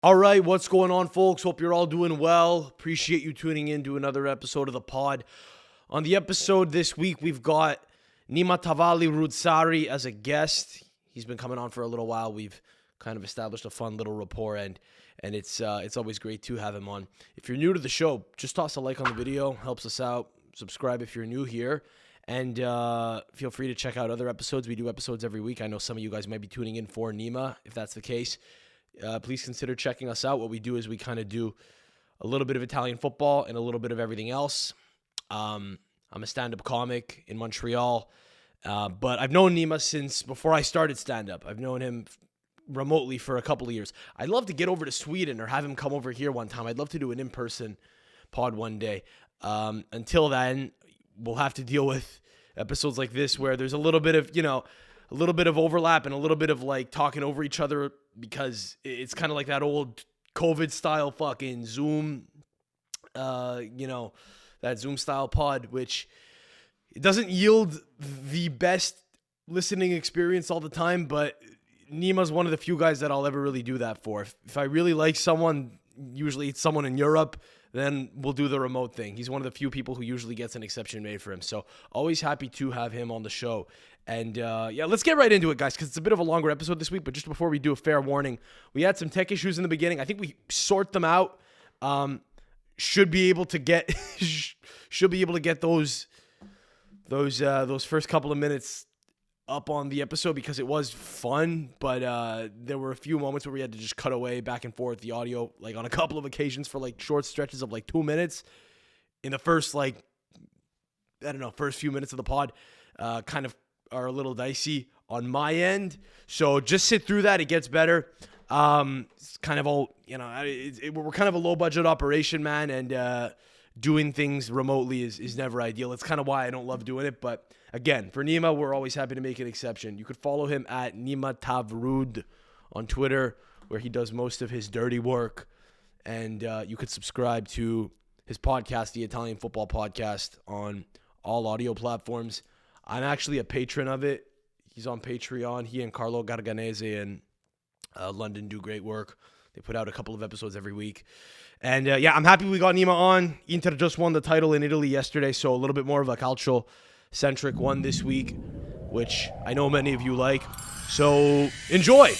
All right, what's going on, folks? Hope you're all doing well. Appreciate you tuning in to another episode of the pod. On the episode this week, we've got Nima Tavallaey Roodsari as a guest. He's been coming on for a little while. We've kind of established a fun little rapport, and it's always great to have him on. If you're new to the show, just toss a like on the video, helps us out. Subscribe if you're new here, and feel free to check out other episodes. We do episodes every week. I know some of you guys might be tuning in for Nima. If that's the case, please consider checking us out. What we do is we kind of do a little bit of Italian football and a little bit of everything else. I'm a stand-up comic in Montreal, but I've known Nima since before I started stand-up. I've known him remotely for a couple of years. I'd love to get over to Sweden or have him come over here one time. I'd love to do an in-person pod one day. Until then, we'll have to deal with episodes like this where there's a little bit of, a little bit of overlap and a little bit of like talking over each other, because it's kind of like that old COVID style fucking Zoom, that Zoom style pod, which it doesn't yield the best listening experience all the time, but Nima's one of the few guys that I'll ever really do that for. If I really like someone, usually it's someone in Europe, then we'll do the remote thing. He's one of the few people who usually gets an exception made for him. So always happy to have him on the show. And let's get right into it, guys, because it's a bit of a longer episode this week. But just before we do, a fair warning. We had some tech issues in the beginning. I think we sort them out. Should be able to get those first couple of minutes up on the episode, because it was fun, but there were a few moments where we had to just cut away back and forth the audio, like on a couple of occasions for like short stretches of like 2 minutes in the first first few minutes of the pod. Kind of are a little dicey on my end, so just sit through that. It gets better. It's kind of all, we're kind of a low budget operation, man, and doing things remotely is never ideal. It's kind of why I don't love doing it, but again, for Nima, we're always happy to make an exception. You could follow him at Nima Tavallaey on Twitter, where he does most of his dirty work, and you could subscribe to his podcast, the Italian Football Podcast, on all audio platforms. I'm actually a patron of it. He's on Patreon. He and Carlo Garganese in London do great work. They put out a couple of episodes every week. And I'm happy we got Nima on. Inter just won the title in Italy yesterday, so a little bit more of a Calcio-centric one this week, which I know many of you like. So enjoy!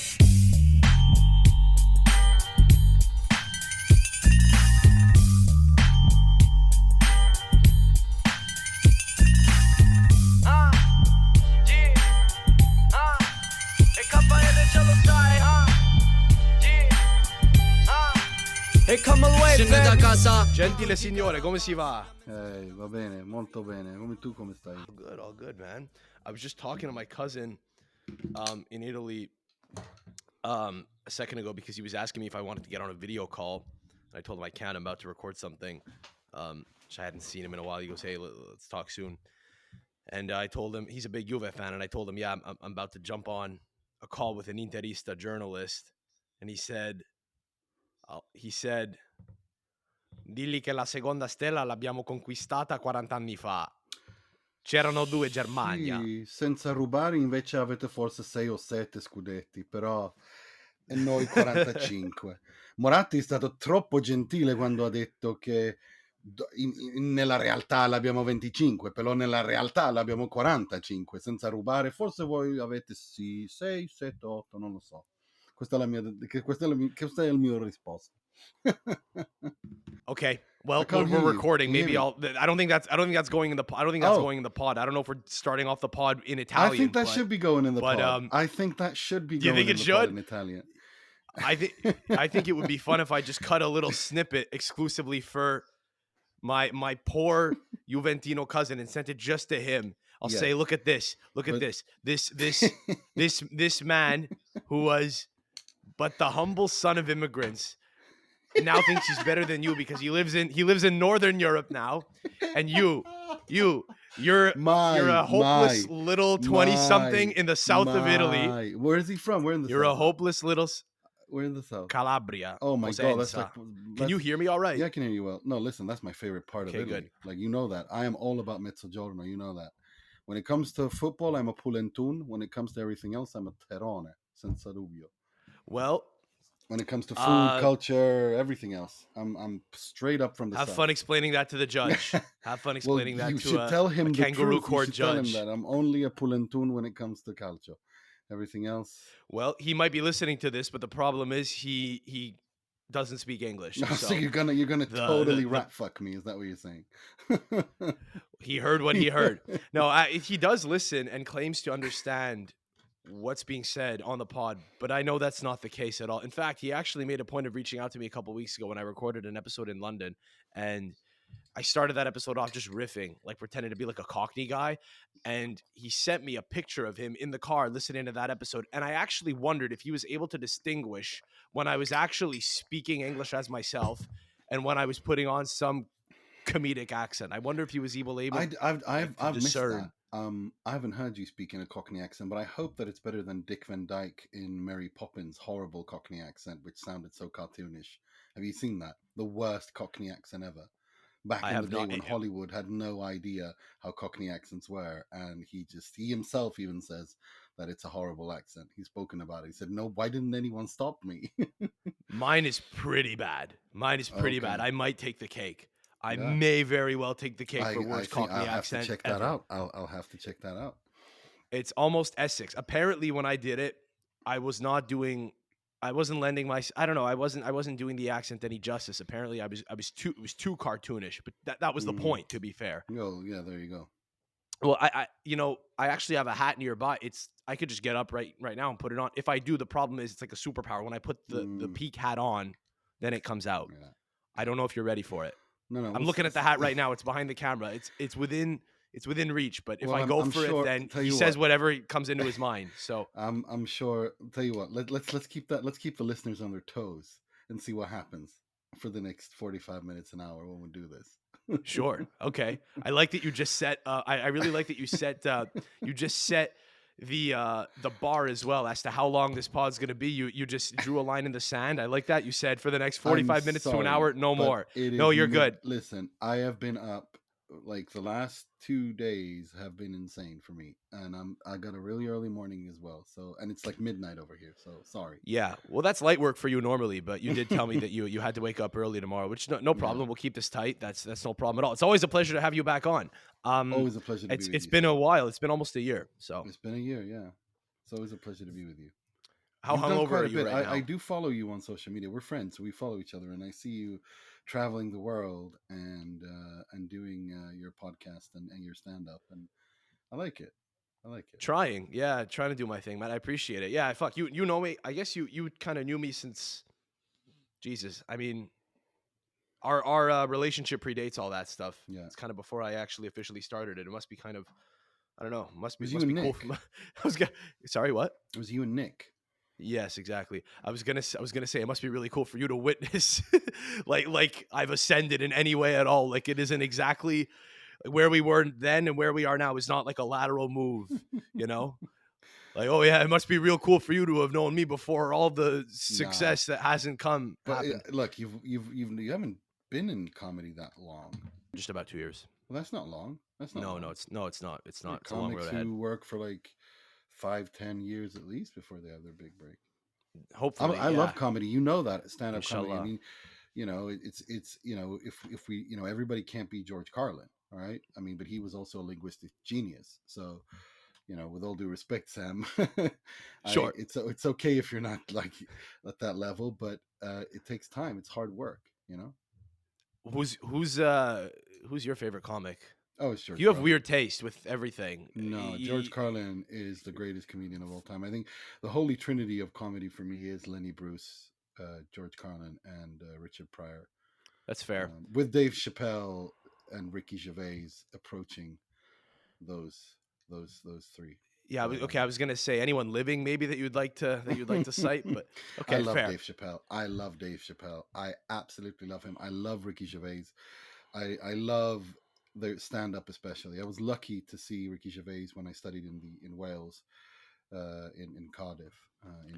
Scende da casa. Gentile signore, come si va? Va bene, molto bene. Come stai? All good, man. I was just talking to my cousin in Italy a second ago, because he was asking me if I wanted to get on a video call. I told him I can't. I'm about to record something. Which I hadn't seen him in a while. He goes, hey, let's talk soon. And I told him, he's a big Juve fan, and I told him, yeah, I'm about to jump on a call with an Interista journalist. And he said, digli che la seconda stella l'abbiamo conquistata 40 anni fa. C'erano 2 Germania. Sì, senza rubare invece avete forse 6 o 7 scudetti, però e noi 45. Moratti è stato troppo gentile quando ha detto che nella realtà l'abbiamo 25, però nella realtà l'abbiamo 45, senza rubare. Forse voi avete 6, 7, 8, non lo so. Questa è il mio risposta. Okay. Well, we're recording. Maybe I don't think that's going in the pod. Going in the pod. I don't know if we're starting off the pod in Italian. I think that should be going in the pod. I think that should be going in the pod in Italian. I think it would be fun if I just cut a little snippet exclusively for my poor Juventino cousin and sent it just to him. I'll say, look at this. This man who was but the humble son of immigrants now thinks he's better than you because he lives in Northern Europe now, and you're a hopeless little 20-something in the south of Italy. Where is he from? Where in the You're south? a hopeless little. We're in the south. Calabria. Oh my God, that's like. Can you hear me all right? Yeah, I can hear you well. No, listen, that's my favorite part of Italy. Good. Like, you know that. I am all about Mezzogiorno, you know that. When it comes to football, I'm a Pulentun. When it comes to everything else, I'm a Terone, senza dubbio. Well, When it comes to food, Uh, culture, everything else, I'm straight up from the have south. fun explaining that to the judge. Have fun Well, explaining that you to should tell a him the kangaroo truth. You court should tell him that judge. I'm only a Pulentun when it comes to Calcio. Everything else. Well, he might be listening to this, but the problem is he doesn't speak English. So So you're gonna the totally the rat fuck me? Is that what you're saying? he heard what he heard. No, he does listen and claims to understand what's being said on the pod, but I know that's not the case at all. In fact, he actually made a point of reaching out to me a couple weeks ago when I recorded an episode in London, and I started that episode off just riffing, like pretending to be like a Cockney guy. And he sent me a picture of him in the car listening to that episode. And I actually wondered if he was able to distinguish when I was actually speaking English as myself and when I was putting on some comedic accent. I wonder if he was able to I've missed that. discern. I haven't heard you speak in a Cockney accent, but I hope that it's better than Dick Van Dyke in Mary Poppins' horrible Cockney accent, which sounded so cartoonish. Have you seen that? The worst Cockney accent ever. Back I in the have day not. when Hollywood had no idea how Cockney accents were, and he himself even says that it's a horrible accent. He's spoken about it. He said, "No, why didn't anyone stop me?" Mine is pretty bad. Mine is pretty bad. Okay, I might take the cake. I yeah. may very well take the cake for I worst think Cockney I'll have to accent check that ever. out. I'll have to check that out. It's almost Essex. Apparently, when I did it, I was not doing. I wasn't lending my. I don't know. I wasn't doing the accent any justice. Apparently, I was too. It was too cartoonish. But that was the Mm. point. To be fair. Oh, yeah, there you go. Well, I actually have a hat nearby. I could just get up right now and put it on. If I do, the problem is it's like a superpower. When I put the peak hat on, then it comes out. Yeah. I don't know if you're ready for it. No, I'm looking at the hat right now. It's behind the camera. It's within reach. But if Well, I go I'm for sure. it, then Tell he you says what, whatever comes into his mind. So I'm sure. Tell you what, let's keep that. Let's keep the listeners on their toes and see what happens for the next 45 minutes, an hour when we do this. sure, okay. I like that you just set. I really like that you set. You just set the bar as well as to how long this pod's gonna be. You just drew a line in the sand. I like that. You said for the next I'm 45 minutes to an sorry, hour, no but more. it No, is. you're good. Listen, I have been up. Like the last 2 days have been insane for me, and I got a really early morning as well. So, and it's like midnight over here. So sorry. Yeah, well, that's light work for you normally, but you did tell me that you had to wake up early tomorrow, which no Yeah, problem. We'll keep this tight. That's no problem at all. It's always a pleasure to have you back on. always a pleasure to be with It's you, been a sir. while. It's been almost a year. So It's been a year. Yeah, it's always a pleasure to be with you. how You've done hungover quite are a you bit. right I now? do follow you on social media. We're friends, so we follow each other, and I see you traveling the world and doing your podcast and your stand up, and I like it. I like it. Trying, yeah, trying to do my thing, man. I appreciate it. Yeah, fuck you. You know me. I guess you kind of knew me since Jesus. I mean, our relationship predates all that stuff. Yeah, It's kind of before I actually officially started it. It must be kind of I don't know. it was you Must and be cool. Nick. I was gonna, sorry, what? It was you and Nick. Yes, exactly. I was gonna say it must be really cool for you to witness, like I've ascended in any way at all. Like it isn't exactly where we were then and where we are now is not like a lateral move, you know. Like, oh yeah, it must be real cool for you to have known me before all the Nah, success that hasn't but happened. look, you haven't been in comedy that long. Just about 2 years. Well, that's not long. That's not No, long. it's not. It's There are not. It's a long comics road ahead. who work for like 5, 10 years at least before they have their big break. Hopefully, I love yeah. comedy. You know that stand-up comedy. I Inshallah. mean, it's if we everybody can't be George Carlin, all right? I mean, but he was also a linguistic genius. So, with all due respect, Sam, Sure. it's okay if you're not like at that level, but it takes time. It's hard work, you know. Who's your favorite comic? Oh, it's George You have Carlin. weird taste with everything. No, George Carlin is the greatest comedian of all time. I think the holy trinity of comedy for me is Lenny Bruce, George Carlin, and Richard Pryor. That's fair. With Dave Chappelle and Ricky Gervais approaching those three. Yeah, okay. I was gonna say anyone living maybe that you'd like to cite, but I okay, love fair. Dave Chappelle. I love Dave Chappelle. I absolutely love him. I love Ricky Gervais. I love their stand up especially. I was lucky to see Ricky Gervais when I studied in Wales, in Cardiff,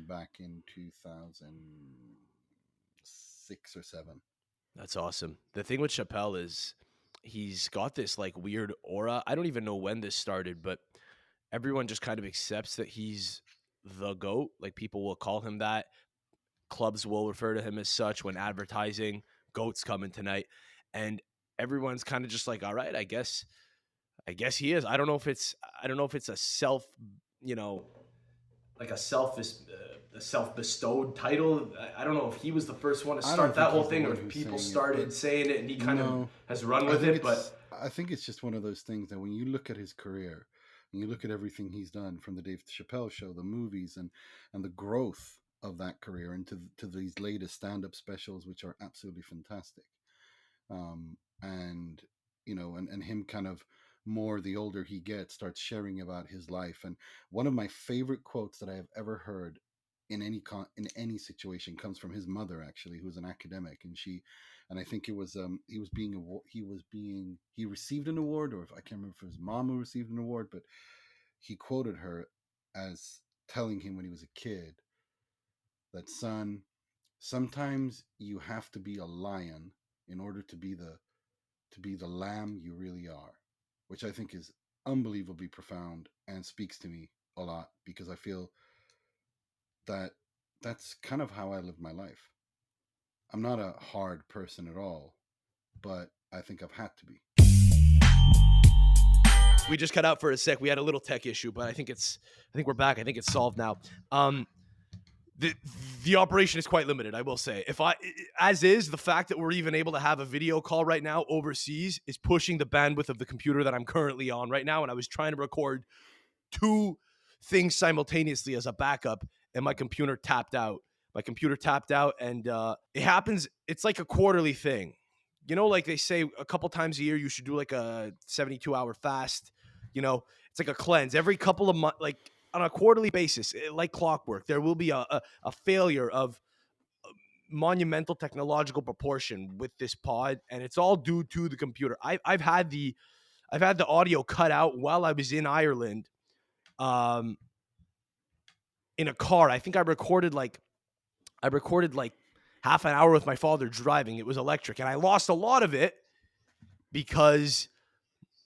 back in 2006 or 7. That's awesome. The thing with Chappelle is he's got this like weird aura. I don't even know when this started, but everyone just kind of accepts that he's the GOAT. Like people will call him that. clubs will refer to him as such when advertising. GOAT's coming tonight, and everyone's kind of just like, all right, I guess he is. I don't know if it's a self, you know, like a self bestowed title. I don't know if he was the first one to I don't start that think whole he's the thing, or one if who's people saying it, but started saying it and he kind of no, has run with it. But I think it's just one of those things that when you look at his career and you look at everything he's done from the Dave Chappelle show, the movies, and the growth of that career into to these latest stand-up specials, which are absolutely fantastic. And and him kind of more the older he gets starts sharing about his life. And one of my favorite quotes that I have ever heard in in any situation comes from his mother, actually, who was an academic. And I think it was he received an award, or if I can't remember if it was his mom who received an award, but he quoted her as telling him when he was a kid that, son, sometimes you have to be a lion in order to be the lamb you really are, which I think is unbelievably profound and speaks to me a lot, because I feel that that's kind of how I live my life. I'm not a hard person at all, but I think I've had to be. we just cut out for a sec. We had a little tech issue, but I think we're back. I think it's solved now. The the operation is quite limited, I will say. As is, the fact that we're even able to have a video call right now overseas is pushing the bandwidth of the computer that I'm currently on right now. And I was trying to record two things simultaneously as a backup, and my computer tapped out. And it happens. It's like a quarterly thing. Like they say a couple times a year, you should do like a 72-hour fast. It's like a cleanse every couple of months, like on a quarterly basis, like clockwork. There will be a failure of monumental technological proportion with this pod, and it's all due to the computer. I've had the audio cut out while I was in Ireland, in a car. I think I recorded like half an hour with my father driving. It was electric, and I lost a lot of it because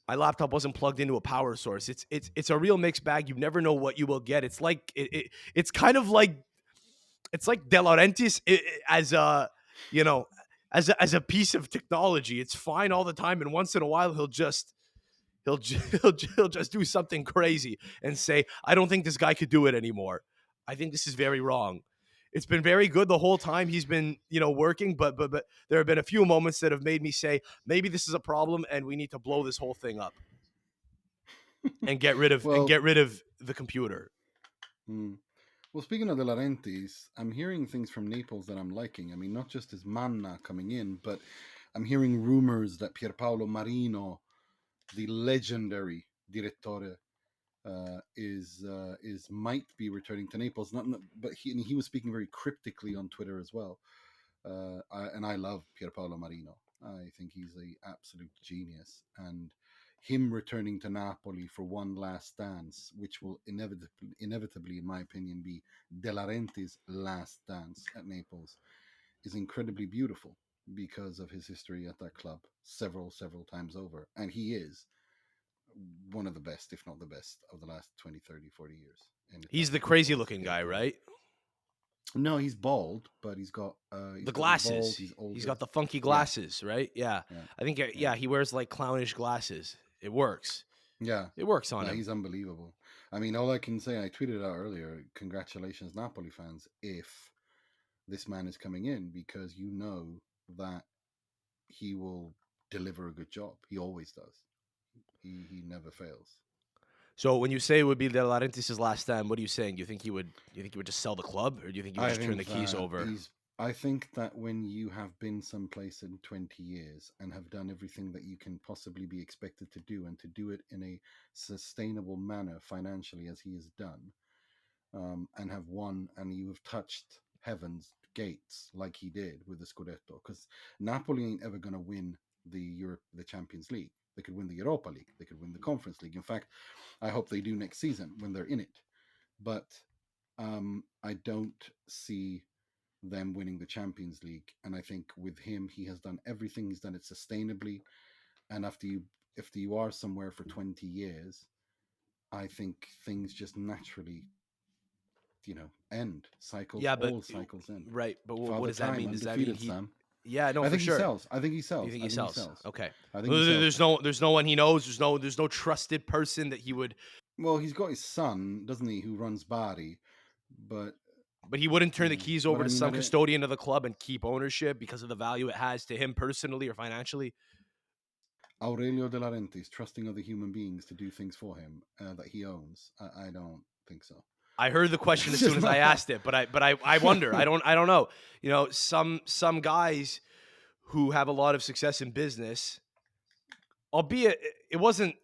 my laptop wasn't plugged into a power source. It's a real mixed bag. You never know what you will get. It's like it's kind of like it's like De Laurentiis as a as a piece of technology. It's fine all the time, and once in a while he'll just do something crazy and say, I don't think this guy could do it anymore. I think this is very wrong. It's been very good the whole time he's been, working, but there have been a few moments that have made me say, maybe this is a problem and we need to blow this whole thing up and get rid of Well, the computer. well, speaking of De Laurentiis, I'm hearing things from Naples that I'm liking. I mean, not just his manna coming in, but I'm hearing rumors that Pierpaolo Marino, the legendary direttore, is might be returning to Naples. But he was speaking very cryptically on Twitter as well. And I love Pierpaolo Marino. I think he's an absolute genius, and him returning to Napoli for one last dance, which will inevitably, in my opinion, be De Laurentiis' last dance at Naples, is incredibly beautiful because of his history at that club several times over. And he is one of the best, if not the best, of the last 20, 30, 40 years. He's the crazy looking guy, right? No, he's bald, but he's got the glasses. He's older. He's got the funky glasses, right? Yeah. I think he wears like clownish glasses. It works. Yeah, it works on him. He's unbelievable. I mean, all I can say, I tweeted out earlier, congratulations, Napoli fans, if this man is coming in, because you know that he will deliver a good job. He always does. He never fails. So when you say it would be De Laurentiis' last stand, what are you saying? You think he would just sell the club, or do you think he would just turn the keys over? I think that when you have been someplace in 20 years and have done everything that you can possibly be expected to do, and to do it in a sustainable manner financially as he has done, and have won, and you have touched heaven's gates like he did with the Scudetto, because Napoli ain't ever going to win the Champions League. They could win the Europa League. They could win the Conference League. In fact, I hope they do next season when they're in it. But I don't see them winning the Champions League. And I think with him, he has done everything. He's done it sustainably. And if you are somewhere for 20 years, I think things just naturally end. Cycles, Yeah, but all cycles end. right. But what Father does that Time, mean? Does that mean undefeated, he? Sam. Yeah, no, I for think he sure. sells. I think he sells. You think I he think sells? Okay. I think he sells. There's no one he knows. There's no trusted person that he would. Well, he's got his son, doesn't he, who runs Bari, but But he wouldn't turn the keys over to I some don't. custodian of the club and keep ownership because of the value it has to him personally or financially. Aurelio De Laurentiis, trusting other human beings to do things for him that he owns. I don't think so. I heard the question as soon as I asked it, but I wonder. I don't know. Some guys who have a lot of success in business, albeit he wasn't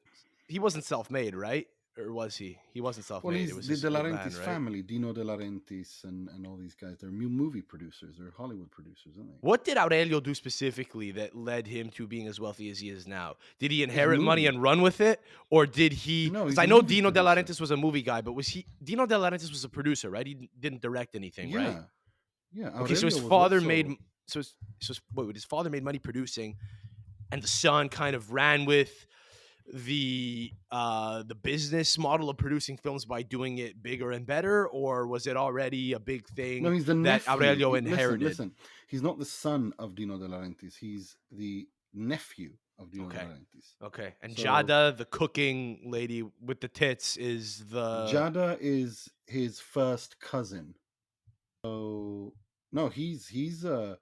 self-made, right? Or was he? He wasn't Well, self-made. he's It was the his De old Laurentiis man, right? family, Dino De Laurentiis and all these guys. They're movie producers. They're Hollywood producers, aren't they? What did Aurelio do specifically that led him to being as wealthy as he is now? Did he inherit movie. money and run with it? Or did he... No, Because he's I a know movie Dino De producer. Laurentiis was a movie guy, but was he... Dino De Laurentiis was a producer, right? He didn't direct anything, right? Yeah. Okay, so his father made... So his father made money producing, and the son kind of ran with the business model of producing films by doing it bigger and better, or was it already a big thing No, he's the that nephew. Aurelio inherited? Listen. He's not the son of Dino De Laurentiis. He's the nephew of Dino De Laurentiis. Okay. And so, Jada, the cooking lady with the tits, is the... Jada is his first cousin. So no, he is a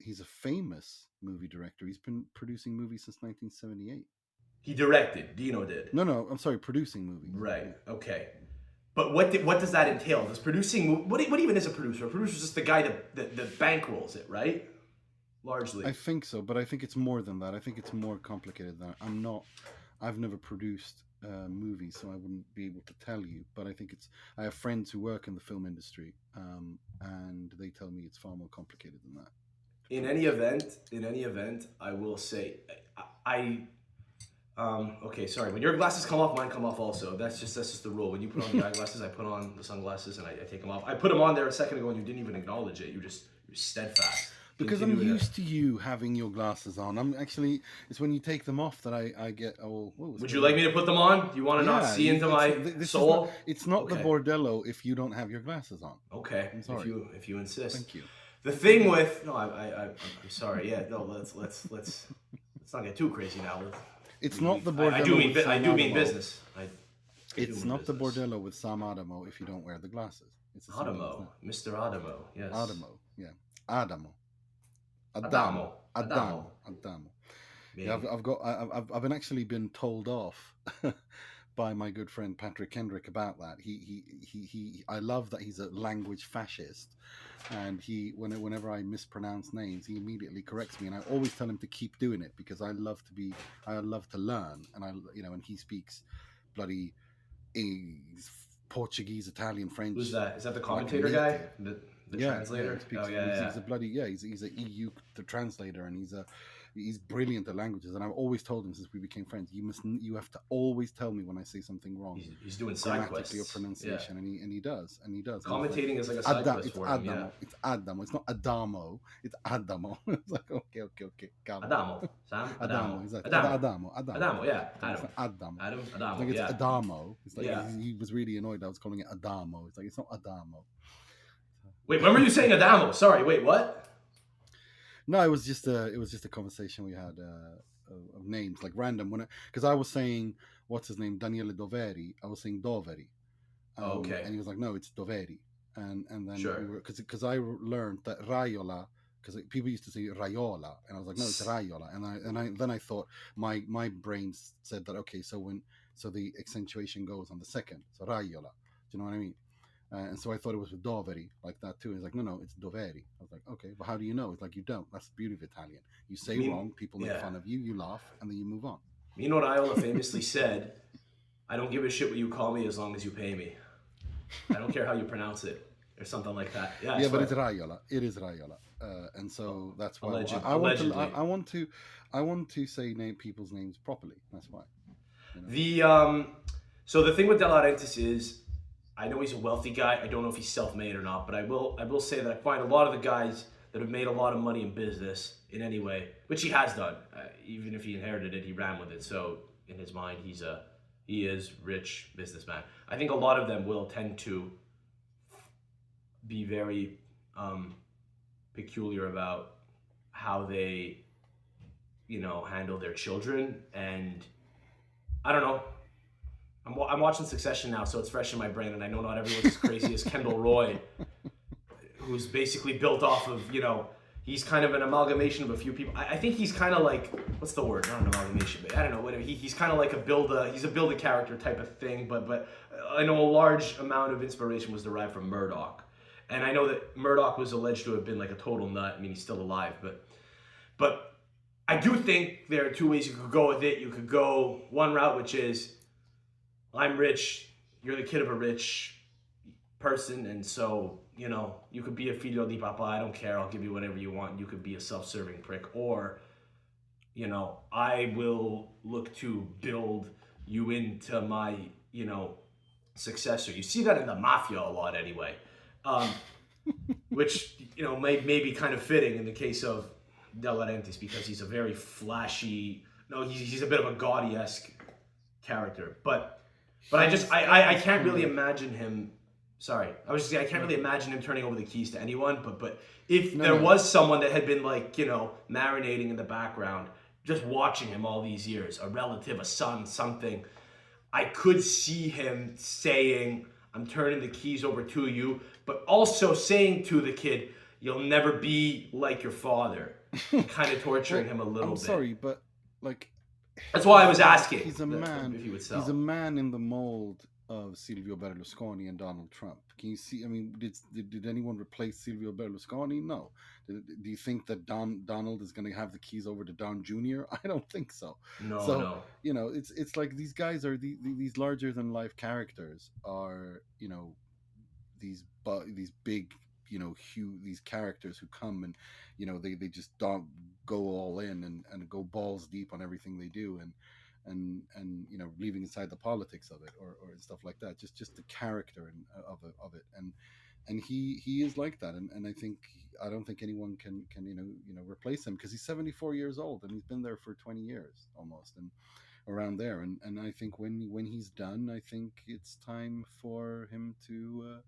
he's a famous movie director. He's been producing movies since 1978. He directed. Dino did. No, I'm sorry, producing movies. Right. Okay. But what does that entail? Does producing... What even is a producer? A producer is just the guy that bankrolls it, right? Largely. I think so, but I think it's more than that. I think it's more complicated than that. I've never produced movies, so I wouldn't be able to tell you. But I think I have friends who work in the film industry, and they tell me it's far more complicated than that. In any event, I will say, okay, sorry. When your glasses come off, mine come off also. That's just the rule. When you put on the eyeglasses, I put on the sunglasses and I take them off. I put them on there a second ago and you didn't even acknowledge it. You're steadfast. Because I'm used to you having your glasses on. It's when you take them off that I get, Would you like me to put them on? Do you want to not see into my soul? It's not the Bordello if you don't have your glasses on. Okay, I'm sorry. If you insist. Thank you. The thing with... No, I'm sorry. Yeah, no, let's not get too crazy now. It's not the Bordello. I do mean business. It's not the Bordello with Sam Adamo if you don't wear the glasses. It's Adamo, Mr. Adamo, yes. Adamo, yeah. Adamo. Yeah, I've been told off by my good friend Patrick Kendrick about that. He I love that he's a language fascist, and whenever I mispronounce names, he immediately corrects me, and I always tell him to keep doing it because I love to learn, and and he speaks bloody Portuguese, Italian, French. Who's that? Is that the commentator guy? The translator? He's a bloody he's a EU translator, and he's brilliant at languages. And I've always told him since we became friends, you have to always tell me when I say something wrong. He's doing side quests or pronunciation, and he does. Commentating is like a side quest for him. Yeah. It's Adamo. It's not Adamo. It's Adamo. It's like okay. Adamo. Sam. Adamo. Exactly. Adamo. Yeah. Adamo. Adamo. It's like it's Adamo. It's like he was really annoyed I was calling it Adamo. It's like it's not Adamo. Wait, when were you saying Adamo? Sorry, wait, what? No, it was just a conversation we had of names, like random. Because I was saying, what's his name, Daniele Doveri. I was saying Doveri. Okay. And he was like, no, it's Doveri. And then sure. Because I learned that Raiola, because people used to say Raiola, and I was like, no, it's Raiola. And then I thought my brain said that okay, so the accentuation goes on the second, so Raiola. Do you know what I mean? And so I thought it was with Doveri, like that too. He's like, no, it's Doveri. I was like, okay, but how do you know? It's like, you don't. That's the beauty of Italian. You say wrong, people make fun of you, you laugh, and then you move on. Mino Raiola famously said, I don't give a shit what you call me as long as you pay me. I don't care how you pronounce it, or something like that. Yeah, but it's Raiola. It is Raiola. And so that's why I want to say people's names properly. That's why. So the thing with De Laurentiis is, I know he's a wealthy guy. I don't know if he's self-made or not, but I will say that I find a lot of the guys that have made a lot of money in business in any way, which he has done. Even if he inherited it, he ran with it. So in his mind, he's a he is rich businessman. I think a lot of them will tend to be very peculiar about how they, handle their children. And I don't know. I'm watching Succession now, so it's fresh in my brain, and I know not everyone's as crazy as Kendall Roy, who's basically built off of, he's kind of an amalgamation of a few people. I think he's kind of like, what's the word? Not an amalgamation, but I don't know. Whatever. He's kind of like he's a build a character type of thing. But I know a large amount of inspiration was derived from Murdoch, and I know that Murdoch was alleged to have been like a total nut. I mean, he's still alive, but I do think there are two ways you could go with it. You could go one route, which is, I'm rich, you're the kid of a rich person, and so, you could be a figlio di papa, I don't care, I'll give you whatever you want, you could be a self-serving prick, or, I will look to build you into my, successor. You see that in the mafia a lot anyway, which, may be kind of fitting in the case of De Laurentiis, because he's a very flashy, he's a bit of a gaudy-esque character, but I can't really imagine him. Sorry, I was just saying I can't really imagine him turning over the keys to anyone. But if there was someone that had been like marinating in the background, just watching him all these years, a relative, a son, something, I could see him saying, "I'm turning the keys over to you," but also saying to the kid, "You'll never be like your father," kind of torturing him a little bit. I'm sorry, but like. That's why I was asking. He's a man. If he would sell. He's a man in the mold of Silvio Berlusconi and Donald Trump. Can you see? I mean, did anyone replace Silvio Berlusconi? No. Do you think that Donald is going to have the keys over to Don Jr.? I don't think so. No. It's like these guys are these larger than life characters are these big these characters who come and they just don't go all in and go balls deep on everything they do and leaving aside the politics of it or stuff like that, just the character of it and he is like that and I don't think anyone can replace him, because he's 74 years old and he's been there for 20 years almost and around there and I think when he's done, I think it's time for him to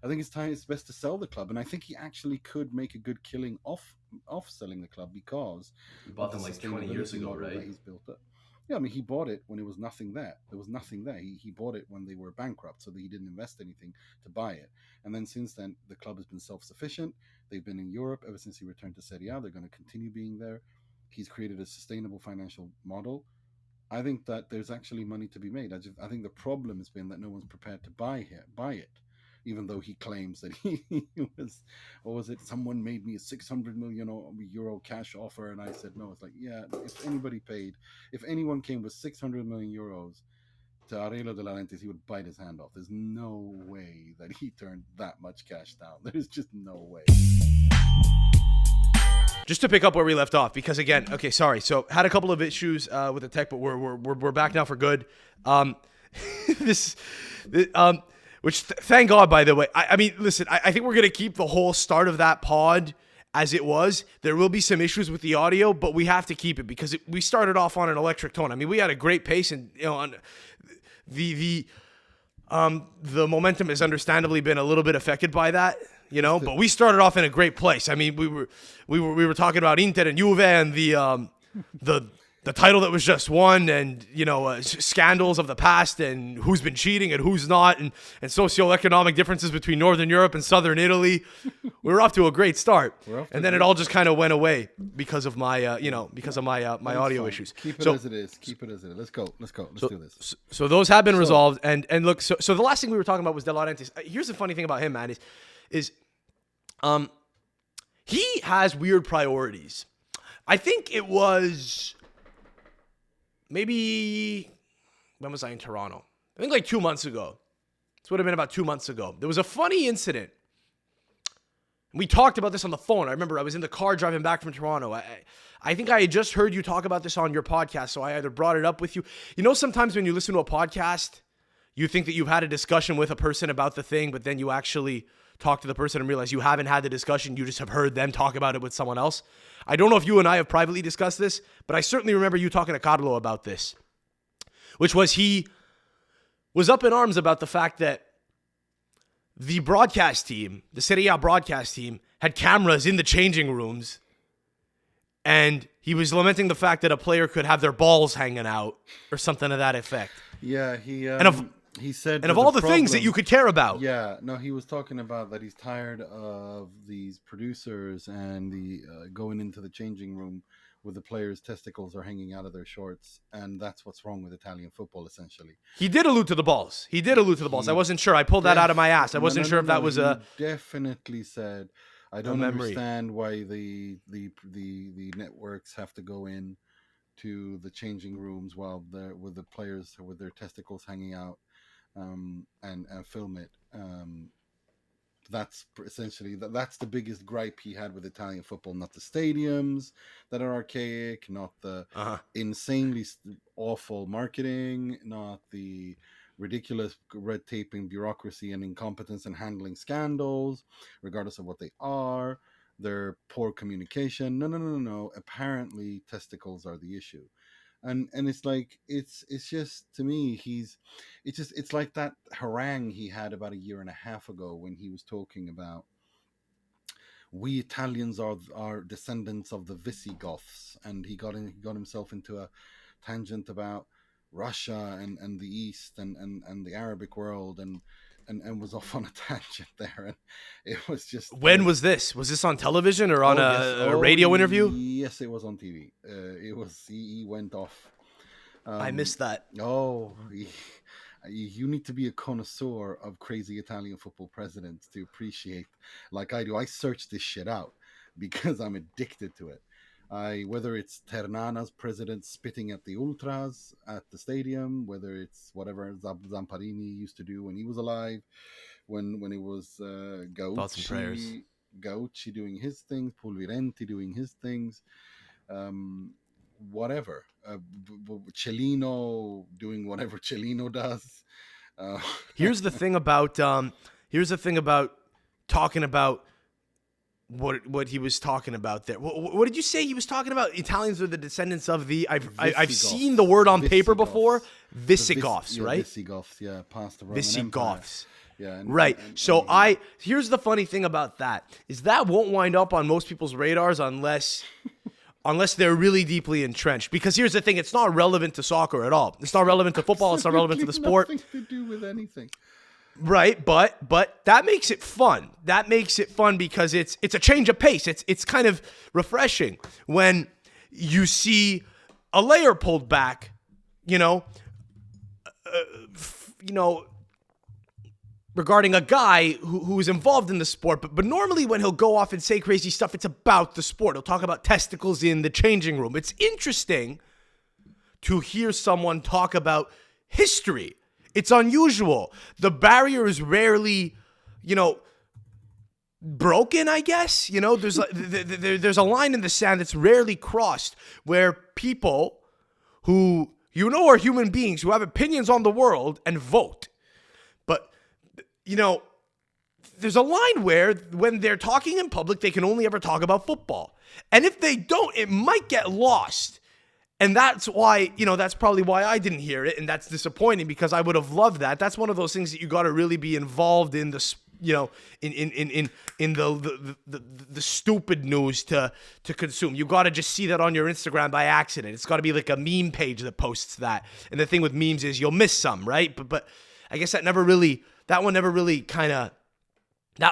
it's best to sell the club, and I think he actually could make a good killing off selling the club, because he bought them like 20 years ago, right? He's built up. Yeah, I mean, he bought it when it was nothing there. There was nothing there. He bought it when they were bankrupt, so that he didn't invest anything to buy it. And then since then, the club has been self-sufficient. They've been in Europe ever since he returned to Serie A. They're going to continue being there. He's created a sustainable financial model. I think that there's actually money to be made. I think the problem has been that no one's prepared to buy it. Even though he claims that he was, what was it? Someone made me a 600 million euro cash offer, and I said no. It's like, yeah, if anyone came with 600 million euros to Aurelio De Laurentiis, he would bite his hand off. There's no way that he turned that much cash down. There's just no way. Just to pick up where we left off, because again, okay, sorry. So had a couple of issues with the tech, but we're back now for good. Which thank God, by the way. I mean, listen, I think we're going to keep the whole start of that pod as it was. There will be some issues with the audio, but we have to keep it because we started off on an electric tone. I mean, we had a great pace, and on the momentum has understandably been a little bit affected by that, but we started off in a great place. I mean, we were talking about Inter and Juve and the title that was just won, and scandals of the past, and who's been cheating and who's not, and socioeconomic differences between Northern Europe and Southern Italy. We were off to a great start, and then it all just kind of went away because of my my audio issues. Keep it as it is. Let's go. Let's do this. So those have been resolved, and look. So the last thing we were talking about was De Laurentiis. Here's the funny thing about him, man, is he has weird priorities. I think it was. Maybe, when was I in Toronto? I think like 2 months ago. This would have been about 2 months ago. There was a funny incident. We talked about this on the phone. I remember I was in the car driving back from Toronto. I think I had just heard you talk about this on your podcast, so I either brought it up with you. Sometimes when you listen to a podcast, you think that you've had a discussion with a person about the thing, but then you actually talk to the person and realize you haven't had the discussion. You just have heard them talk about it with someone else. I don't know if you and I have privately discussed this, but I certainly remember you talking to Carlo about this, which was he was up in arms about the fact that the broadcast team, the Serie A broadcast team, had cameras in the changing rooms, and he was lamenting the fact that a player could have their balls hanging out or something to that effect. Yeah, he said, and of all the things that you could care about. Yeah, no, he was talking about that he's tired of these producers and the going into the changing room with the players' testicles are hanging out of their shorts, and that's what's wrong with Italian football, essentially. He did allude to the balls. I wasn't sure. I pulled that out of my ass. I wasn't sure if that was a... definitely said, I don't understand why the networks have to go in to the changing rooms while they're with the players with their testicles hanging out and film it. That's essentially that's the biggest gripe he had with Italian football, not the stadiums that are archaic, not the insanely awful marketing, not the ridiculous red tape and bureaucracy and incompetence in handling scandals, regardless of what they are, their poor communication. No. Apparently testicles are the issue. And it's like it's just, to me, it's like that harangue he had about a year and a half ago when he was talking about we Italians are descendants of the Visigoths, and he got himself into a tangent about Russia and the East and the Arabic world and was off on a tangent there, and it was just... When was this? Was this on television or on a radio interview? Yes, it was on TV. It was he went off. I missed that. You need to be a connoisseur of crazy Italian football presidents to appreciate, like I do. I search this shit out because I'm addicted to it. Whether it's Ternana's president spitting at the ultras at the stadium, whether it's whatever Zamparini used to do when he was alive, when it was Gaucci doing his things, Pulvirenti doing his things, whatever, Cellino doing whatever Cellino does. Here's the thing about talking about what he was talking about there. What did you say he was talking about? Italians are the descendants of the... I've seen the word on paper before. Visigoths, right? Visigoths, yeah, past the Roman Visigoths. Empire. Yeah, right. So here's the funny thing about that is that won't wind up on most people's radars unless they're really deeply entrenched. Because here's the thing, it's not relevant to soccer at all. It's not relevant to football. It's not relevant to the sport. Nothing to do with anything. Right, but that makes it fun. That makes it fun because it's a change of pace. It's kind of refreshing when you see a layer pulled back, regarding a guy who is involved in the sport. But normally when he'll go off and say crazy stuff, it's about the sport. He'll talk about testicles in the changing room. It's interesting to hear someone talk about history. It's unusual. The barrier is rarely, broken, I guess. There's a line in the sand that's rarely crossed where people who, are human beings who have opinions on the world and vote. But, there's a line where when they're talking in public, they can only ever talk about football. And if they don't, it might get lost. And that's why, that's probably why I didn't hear it. And that's disappointing because I would have loved that. That's one of those things that you got to really be involved in in the stupid news to consume. You got to just see that on your Instagram by accident. It's got to be like a meme page that posts that. And the thing with memes is you'll miss some, right? But I guess that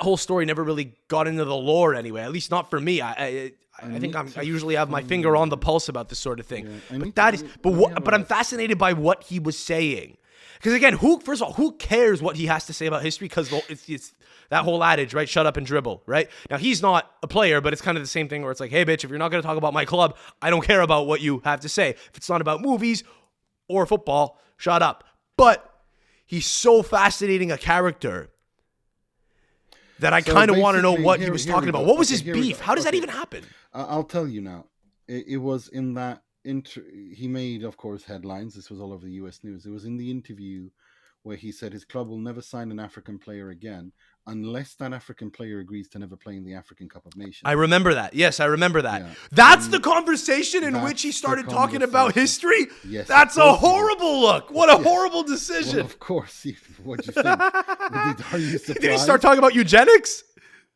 whole story never really got into the lore anyway. At least not for me. I think I usually have my finger on the pulse about this sort of thing. Yeah, but I'm fascinated by what he was saying. Because again, first of all, who cares what he has to say about history? Because it's that whole adage, right? Shut up and dribble, right? Now, he's not a player, but it's kind of the same thing where it's like, hey, bitch, if you're not going to talk about my club, I don't care about what you have to say. If it's not about movies or football, shut up. But he's so fascinating a character that I kind of want to know what he was talking about. What was his beef? How does that even happen? I'll tell you now. It was in that he made, of course, headlines. This was all over the U.S. news. It was in the interview where he said his club will never sign an African player again unless that African player agrees to never play in the African Cup of Nations. I remember that. Yes, I remember that. Yeah. That's the conversation in which he started talking about history? Yes, that's a horrible look. What a horrible decision. Well, of course. What'd you think? Are you surprised? Did he start talking about eugenics?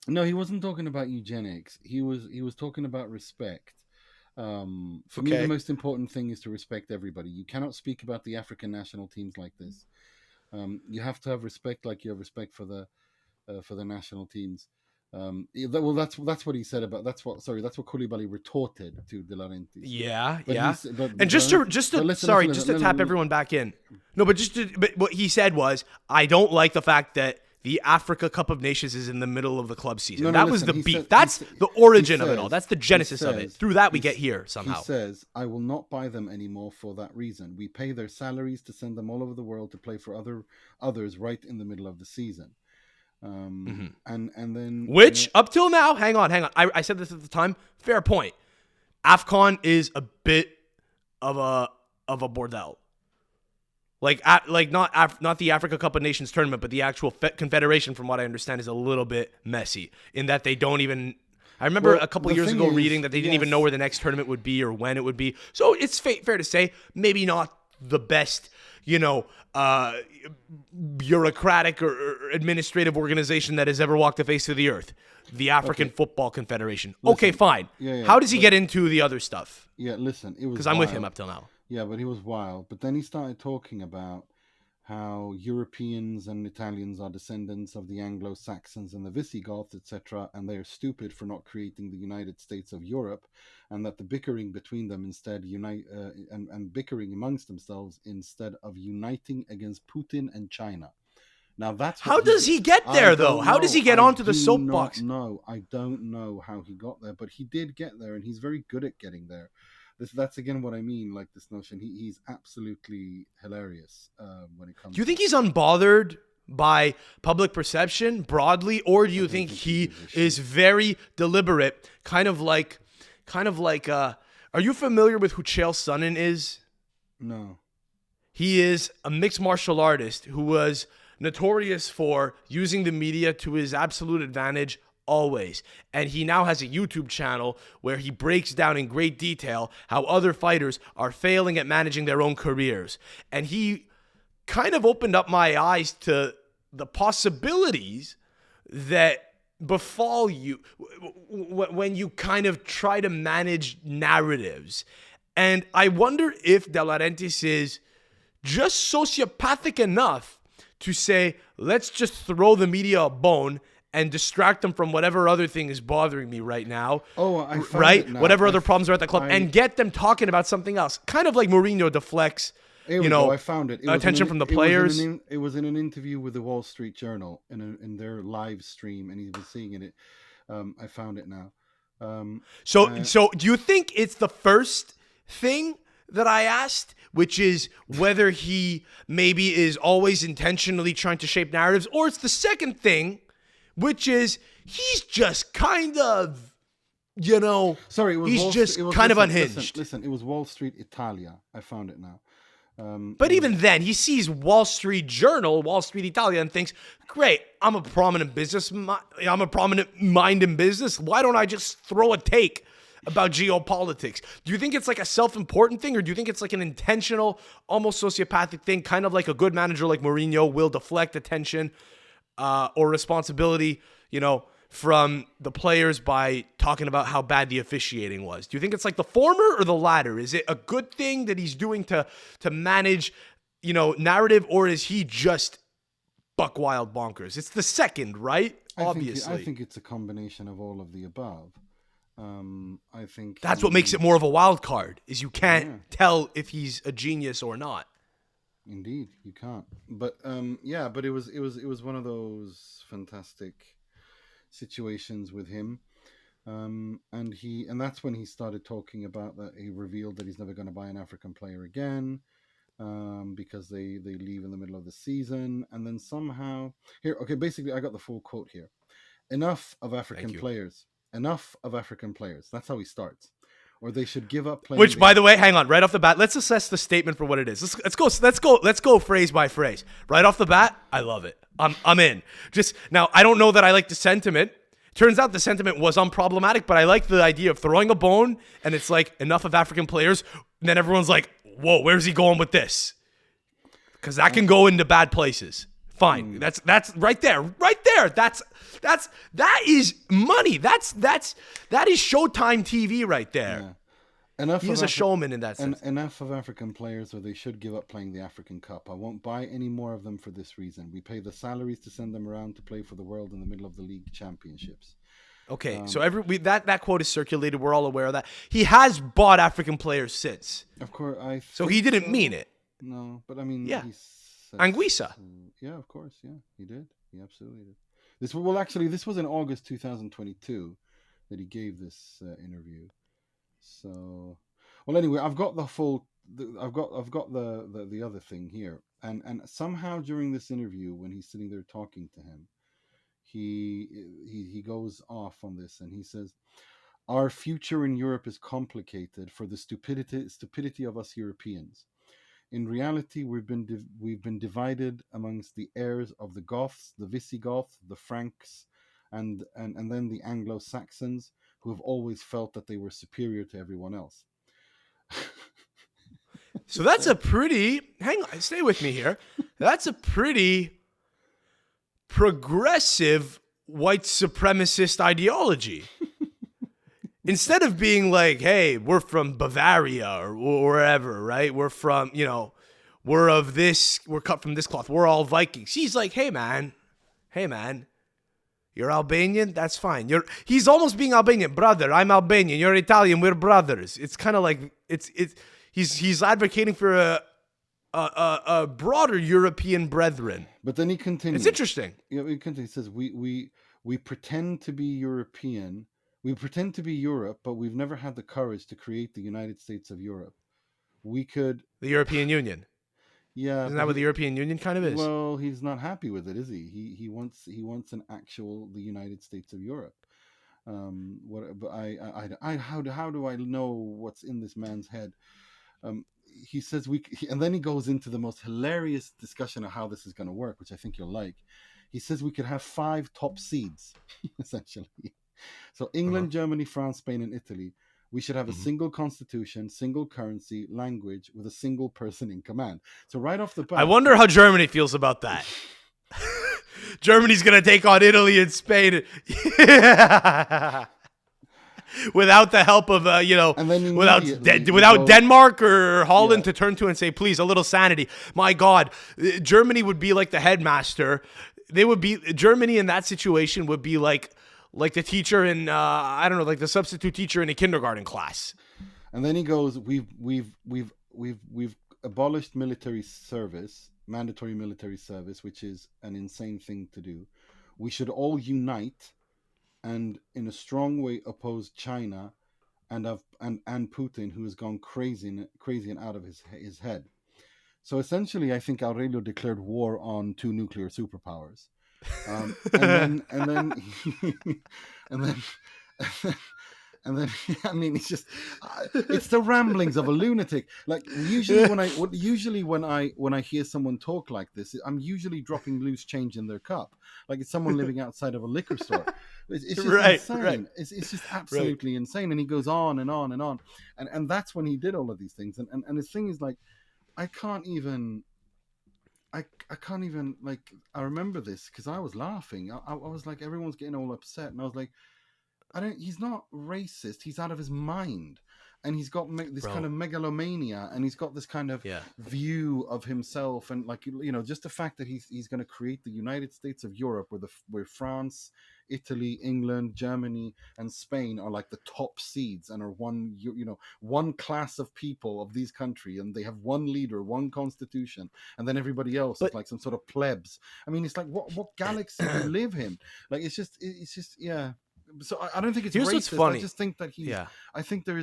No, he wasn't talking about eugenics. He was talking about respect. For me, the most important thing is to respect everybody. You cannot speak about the African national teams like this. You have to have respect, like you have respect for the national teams. Well, that's what he said about. That's what Koulibaly retorted to De Laurentiis. Yeah, but yeah. And just to tap everyone back in. No, but what he said was, I don't like the fact that the Africa Cup of Nations is in the middle of the club season. That was the beat. That's the origin of it all. That's the genesis of it. Through that, we get here somehow. He says, I will not buy them anymore for that reason. We pay their salaries to send them all over the world to play for others right in the middle of the season. And then... Which, up till now, hang on. I said this at the time. Fair point. AFCON is a bit of a Bordello. Like not the Africa Cup of Nations tournament, but the actual Confederation, from what I understand, is a little bit messy in that they don't even... I remember a couple years ago reading that they didn't even know where the next tournament would be or when it would be. So it's fair to say, maybe not the best, bureaucratic or administrative organization that has ever walked the face of the earth. The African Football Confederation. Okay, fine. How does he get into the other stuff? Yeah, listen, it was because I'm with him up till now. Yeah, but he was wild. But then he started talking about how Europeans and Italians are descendants of the Anglo-Saxons and the Visigoths, etc., and they are stupid for not creating the United States of Europe, and that the bickering between them instead and bickering amongst themselves instead of uniting against Putin and China. Now that's how does he get there though? How does he get onto the soapbox? No, I don't know how he got there, but he did get there, and he's very good at getting there. That's again what I mean, like this notion. He's absolutely hilarious when it comes. Do you think he's unbothered by public perception broadly, or do you think he is very deliberate? Kind of like. Are you familiar with who Chael Sonnen is? No. He is a mixed martial artist who was notorious for using the media to his absolute advantage. Always. And he now has a YouTube channel where he breaks down in great detail how other fighters are failing at managing their own careers. And he kind of opened up my eyes to the possibilities that befall you when you kind of try to manage narratives. And I wonder if De Laurentiis is just sociopathic enough to say, let's just throw the media a bone and distract them from whatever other thing is bothering me right now. Oh, I found right? It now. Whatever other problems are at the club, and get them talking about something else. Kind of like Mourinho deflects, I found it. Attention from the players. It was in an interview with the Wall Street Journal in their live stream, and he was seeing it. I found it now. So do you think it's the first thing that I asked, which is whether he maybe is always intentionally trying to shape narratives, or it's the second thing, which is he's just kind of, sorry, it was he's just kind of unhinged. Listen, it was Wall Street Italia. I found it now. But even then, he sees Wall Street Journal, Wall Street Italia, and thinks, great, I'm a prominent mind in business. Why don't I just throw a take about geopolitics? Do you think it's like a self-important thing, or do you think it's like an intentional, almost sociopathic thing, kind of like a good manager like Mourinho will deflect attention or responsibility, from the players by talking about how bad the officiating was? Do you think it's like the former or the latter? Is it a good thing that he's doing to manage, narrative, or is he just buck wild bonkers? It's the second, right? Obviously. I think it's a combination of all of the above. I think that's what makes it more of a wild card, is you can't tell if he's a genius or not. Indeed, you can't. But but it was one of those fantastic situations with him, and that's when he started talking about that. He revealed that he's never going to buy an African player again, because they leave in the middle of the season, and then somehow basically I got the full quote here. Enough of African players. That's how he starts. or they should give up playing. Which, by the way, hang on, right off the bat, let's assess the statement for what it is. Let's go phrase by phrase. Right off the bat, I love it. I'm in. Just now, I don't know that I like the sentiment. Turns out the sentiment was unproblematic, but I like the idea of throwing a bone, and it's like enough of African players, and then everyone's like, whoa, where's he going with this? Because that can go into bad places. Fine. That's right there. Right there. That is money. That is Showtime TV right there. Yeah. He's a showman in that sense. Enough of African players, or they should give up playing the African Cup. I won't buy any more of them for this reason. We pay the salaries to send them around to play for the world in the middle of the league championships. Okay, so that quote is circulated. We're all aware of that. He has bought African players since. Of course, so he didn't mean it. No, but I mean, yeah. Anguissa. Yeah, of course, yeah, he did. He absolutely did. This was in August 2022 that he gave this interview. So, well, anyway, I've got I've got the other thing here, and somehow during this interview, when he's sitting there talking to him, he goes off on this, and he says, "Our future in Europe is complicated for the stupidity of us Europeans. In reality, we've been divided amongst the heirs of the Goths, the Visigoths, the Franks, and then the Anglo-Saxons, who have always felt that they were superior to everyone else." So that's a pretty, hang on, stay with me here. That's a pretty progressive white supremacist ideology. Instead of being like, hey, we're from Bavaria or wherever, right? We're from, we're cut from this cloth. We're all Vikings. He's like, hey man, you're Albanian? That's fine. He's almost being Albanian. Brother, I'm Albanian. You're Italian. We're brothers. It's kind of like, he's advocating for a broader European brethren. But then he continues. It's interesting. Yeah, he continues. He says, we pretend to be European. We pretend to be Europe, but we've never had the courage to create the United States of Europe. The European Union. Yeah. Isn't that what the European Union kind of is? Well, he's not happy with it, is he? He wants the United States of Europe. How do I know what's in this man's head? He says and then he goes into the most hilarious discussion of how this is going to work, which I think you'll like. He says we could have 5 top seeds, essentially. So England, Germany, France, Spain, and Italy. We should have a single constitution, single currency, language, with a single person in command. So right off the bat, I wonder how Germany feels about that. Germany's going to take on Italy and Spain. Without the help of, without Denmark or Holland to turn to and say, please, a little sanity. My God, Germany would be like the headmaster. Germany in that situation would be like the teacher in, like the substitute teacher in a kindergarten class. And then he goes, we've abolished military service, mandatory military service, which is an insane thing to do. We should all unite and in a strong way oppose China and Putin, who has gone crazy and out of his head. So essentially, I think Aurelio declared war on 2 nuclear superpowers. And then I mean, it's just it's the ramblings of a lunatic. Like usually when I hear someone talk like this, I'm usually dropping loose change in their cup, like it's someone living outside of a liquor store. It's just insane. Right. It's just absolutely insane. And he goes on and on and on, and that's when he did all of these things. And his thing is like, I can't even like, I remember this because I was laughing. I was like, everyone's getting all upset, and I was like, he's not racist. He's out of his mind. And he's got this kind of megalomania, and he's got this kind of view of himself. And like, just the fact that he's going to create the United States of Europe, where France, Italy, England, Germany, and Spain are like the top seeds and are one class of people of these countries, and they have one leader, one constitution, and then everybody else is like some sort of plebs. I mean, it's like, what galaxy do you live in? Like, it's just yeah. So I don't think it's Here's racist. What's funny. I just think that I think there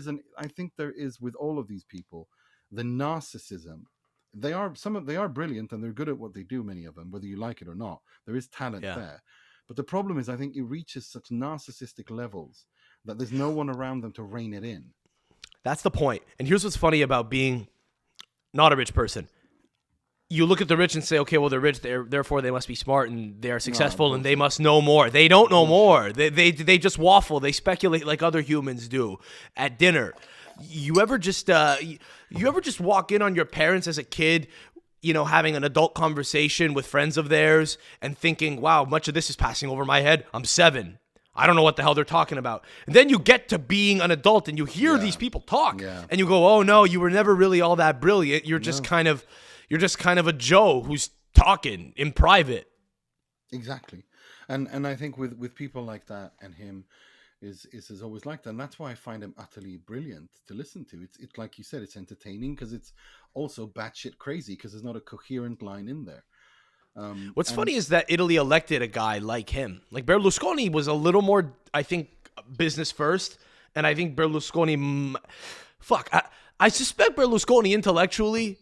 is with all of these people, the narcissism. They are brilliant, and they're good at what they do, many of them, whether you like it or not. There is talent there. But the problem is, I think it reaches such narcissistic levels that there's no one around them to rein it in. That's the point. And here's what's funny about being not a rich person. You look at the rich and say, okay, well, they're rich, therefore they must be smart and they are successful and they must know more. They don't know more. They just waffle. They speculate like other humans do at dinner. You ever just walk in on your parents as a kid, having an adult conversation with friends of theirs and thinking, wow, much of this is passing over my head. I'm 7. I don't know what the hell they're talking about. And then you get to being an adult and you hear these people talk and you go, oh no, you were never really all that brilliant. You're just kind of a Joe who's talking in private. Exactly. And I think with people like that and him is always like that. And that's why I find him utterly brilliant to listen to. It's like you said, it's entertaining because it's also batshit crazy because there's not a coherent line in there. What's funny is that Italy elected a guy like him. Like Berlusconi was a little more, I think, business first. And I think Berlusconi, I suspect Berlusconi intellectually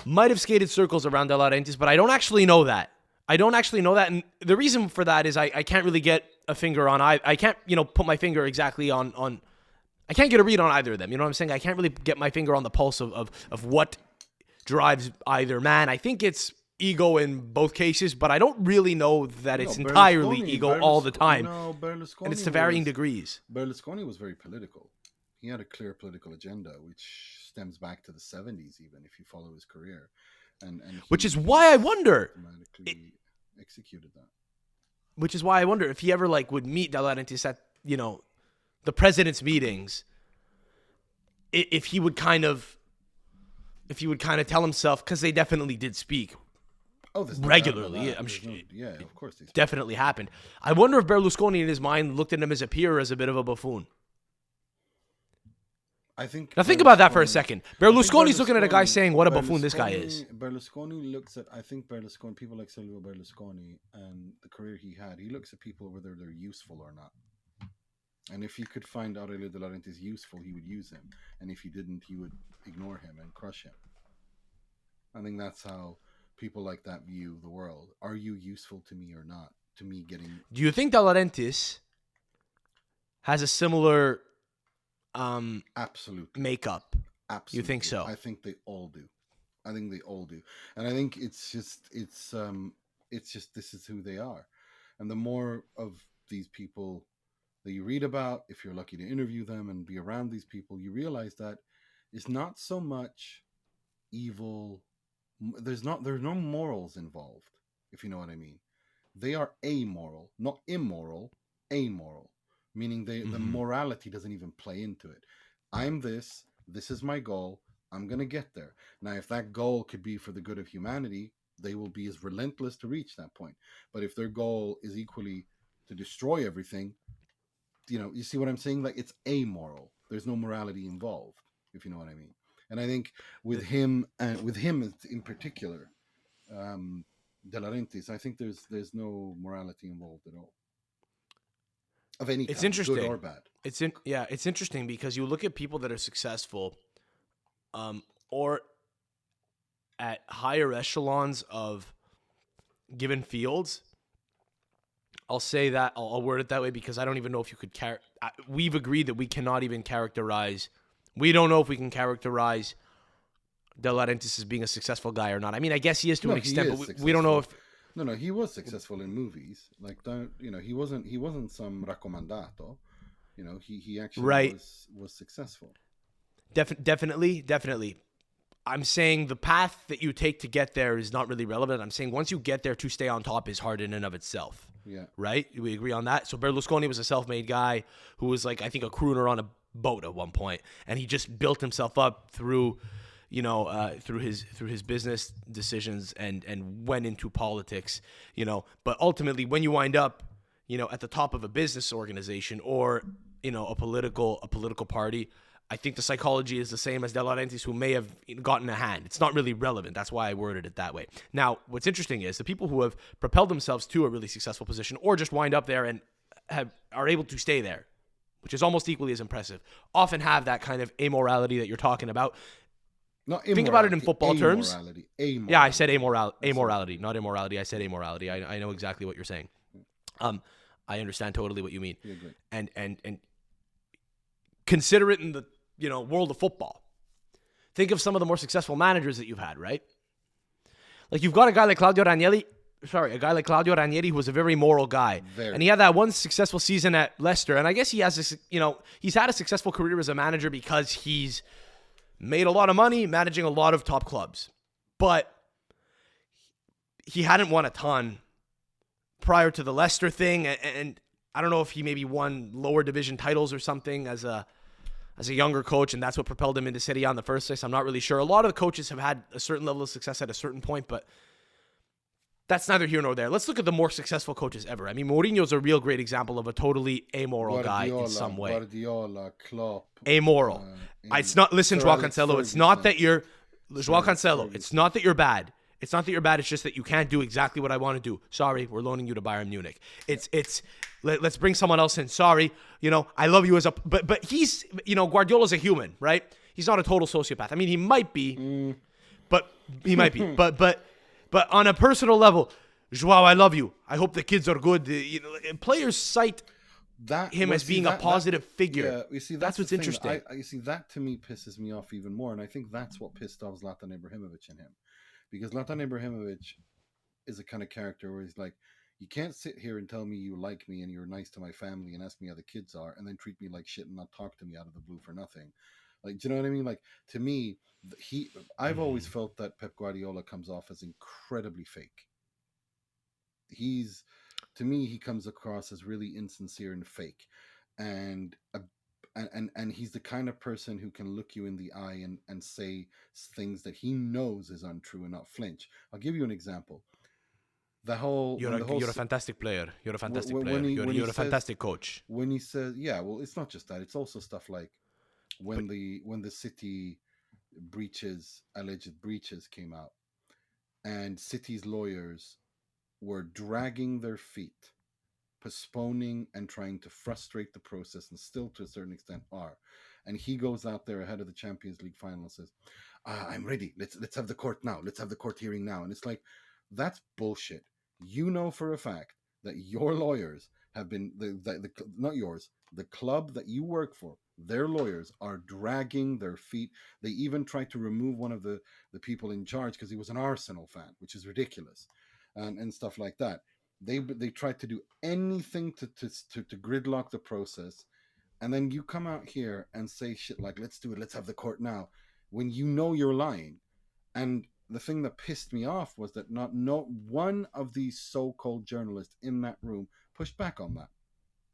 might have skated circles around De Laurentiis, but I don't actually know that. And the reason for that is I can't really get a finger on, I can't, put my finger exactly on, I can't get a read on either of them. You know what I'm saying? I can't really get my finger on the pulse of what drives either man. I think it's ego in both cases, but I don't really know that it's entirely ego all the time. No, Berlusconi and it's to varying degrees. Berlusconi was very political. He had a clear political agenda, which stems back to the 70s, even if you follow his career. And which is why I wonder. Executed that. Which is why I wonder if he ever would meet De Laurentiis at the president's meetings. If he would kind of tell himself, because they definitely did speak. Regularly. I'm sure. Yeah, of course. Definitely happened. I wonder if Berlusconi in his mind looked at him as a peer or as a bit of a buffoon. I think. Now think about that for a second. Berlusconi's looking at a guy saying, "What a buffoon this guy is." Berlusconi looks at. I think Berlusconi. People like Silvio Berlusconi and the career he had. He looks at people whether they're useful or not. And if he could find Aurelio De Laurentiis useful, he would use him. And if he didn't, he would ignore him and crush him. I think that's how people like that view the world. Are you useful to me or not? To me getting... Do you think De Laurentiis has a similar absolutely makeup? Absolutely. You think so? I think they all do. And I think it's just this is who they are. And the more of these people that you read about, if you're lucky to interview them and be around these people, you realize that it's not so much evil. There's no morals involved, if you know what I mean. They are amoral, not immoral, amoral, meaning the morality doesn't even play into it. I'm this is my goal, I'm going to get there. Now, if that goal could be for the good of humanity, they will be as relentless to reach that point. But if their goal is equally to destroy everything, you see what I'm saying? Like, it's amoral. There's no morality involved, if you know what I mean. And I think with him in particular, De Laurentiis, I think there's no morality involved at all. Of any kind, it's interesting. Good or bad. It's interesting because you look at people that are successful, or at higher echelons of given fields. I'll say that, I'll word it that way because I don't even know if you could we've agreed that we cannot even characterize. We don't know if we can characterize De Laurentiis as being a successful guy or not. I mean, I guess he is to an extent, but we don't know if. No, he was successful in movies. Like, he wasn't some raccomandato. He actually was successful. Definitely. I'm saying the path that you take to get there is not really relevant. I'm saying once you get there, to stay on top is hard in and of itself. Yeah. Right? We agree on that? So Berlusconi was a self-made guy who was I think a crooner on a boat at one point, and he just built himself up through his business decisions and went into politics, but ultimately when you wind up, at the top of a business organization or, a political party, I think the psychology is the same as De Laurentiis, who may have gotten a hand. It's not really relevant. That's why I worded it that way. Now, what's interesting is the people who have propelled themselves to a really successful position or just wind up there and are able to stay there, which is almost equally as impressive, often have that kind of amorality that you're talking about. Think about it in football terms. Amorality. Yeah, I said amorality, not immorality. I said amorality. I know exactly what you're saying. I understand totally what you mean. Yeah, good. And consider it in world of football. Think of some of the more successful managers that you've had, right? Like you've got a guy like Claudio Ranieri who was a very moral guy. And he had that one successful season at Leicester. And I guess he has this, he's had a successful career as a manager because he's made a lot of money managing a lot of top clubs. But he hadn't won a ton prior to the Leicester thing. And I don't know if he maybe won lower division titles or something as a younger coach, and that's what propelled him into Serie A in the first place. I'm not really sure. A lot of the coaches have had a certain level of success at a certain point, but that's neither here nor there. Let's look at the more successful coaches ever. I mean, Mourinho's a real great example of a totally amoral guy in some way. Guardiola, Klopp. Amoral. It's not, listen, Joao Cancelo, it's not that you're, Joao Cancelo, it's not that you're bad. It's not that you're bad. It's just that you can't do exactly what I want to do. Sorry, we're loaning you to Bayern Munich. Let's bring someone else in. Sorry, I love you but he's, Guardiola's a human, right? He's not a total sociopath. I mean, he might be, but he might be. But on a personal level, Joao, I love you. I hope the kids are good. Players cite him as being a positive figure. Yeah, you see, that's what's interesting. You see, that to me pisses me off even more, and I think that's what pissed off Zlatan Ibrahimovic in him. Because Zlatan Ibrahimovic is a kind of character where he's like, you can't sit here and tell me you like me and you're nice to my family and ask me how the kids are and then treat me like shit and not talk to me out of the blue for nothing. Like, do you know what I mean? Like, to me, I've always felt that Pep Guardiola comes off as incredibly fake. To me, he comes across as really insincere and fake. And he's the kind of person who can look you in the eye and say things that he knows is untrue and not flinch. I'll give you an example. You're a fantastic player. You're a fantastic player. You're a fantastic coach. When he says, yeah, well, it's not just that. It's also stuff like when the City alleged breaches came out, and City's lawyers were dragging their feet, postponing and trying to frustrate the process, and still to a certain extent are. And he goes out there ahead of the Champions League final and says, I'm ready. Let's have the court now. Let's have the court hearing now. And it's like, that's bullshit. You know for a fact that your lawyers have been, not yours, the club that you work for, their lawyers are dragging their feet. They even tried to remove one of the people in charge because he was an Arsenal fan, which is ridiculous, and stuff like that. They tried to do anything to gridlock the process, and then you come out here and say shit like, let's do it, let's have the court now, when you know you're lying. And the thing that pissed me off was that not one of these so-called journalists in that room pushed back on that.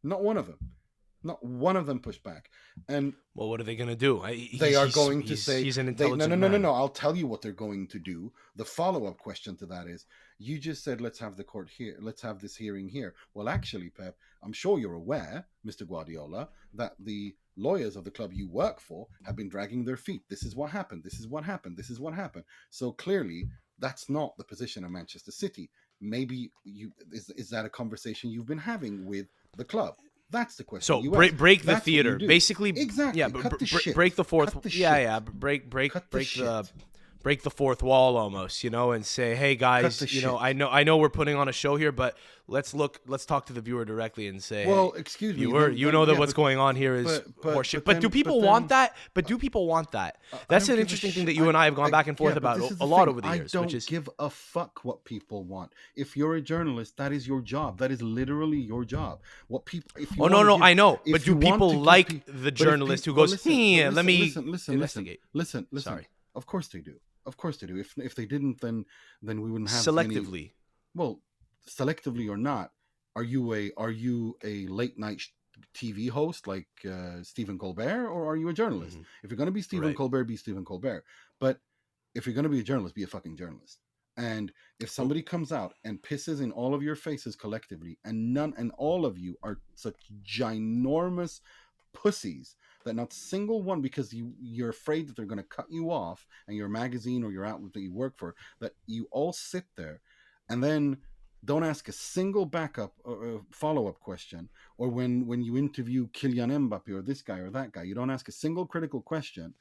Not one of them. Not one of them pushed back. And well, what are they going to do? They are going to say, he's an intelligent man. No. I'll tell you what they're going to do. The follow-up question to that is, you just said, let's have the court here. Let's have this hearing here. Well, actually, Pep, I'm sure you're aware, Mr. Guardiola, that the lawyers of the club you work for have been dragging their feet. This is what happened. This is what happened. This is what happened. So clearly, that's not the position of Manchester City. Maybe is that a conversation you've been having with the club? That's the question. So break the theater, basically. Exactly. Yeah, but break the fourth. Break the fourth wall almost, and say, hey guys, I know we're putting on a show here, but let's talk to the viewer directly and say, well, excuse me, what's going on here is horseshit. But do people want that? That's an interesting thing that you and I have gone back and forth about a lot over the years. I don't give a fuck what people want. If you're a journalist, that is your job. That is literally your job. What people? I know. But do people like the journalist who goes, let me investigate? Listen. Sorry. Of course they do. Of course they do. If they didn't, then we wouldn't have selectively. Well, selectively or not, are you a late night TV host like Stephen Colbert, or are you a journalist? Mm-hmm. If you're going to be Stephen Colbert, be Stephen Colbert. But if you're going to be a journalist, be a fucking journalist. And if somebody comes out and pisses in all of your faces collectively, and all of you are such ginormous pussies that not single one, because you're afraid that they're going to cut you off and your magazine or your outlet that you work for, that you all sit there and then don't ask a single backup or follow-up question, or when you interview Kylian Mbappe or this guy or that guy, you don't ask a single critical question,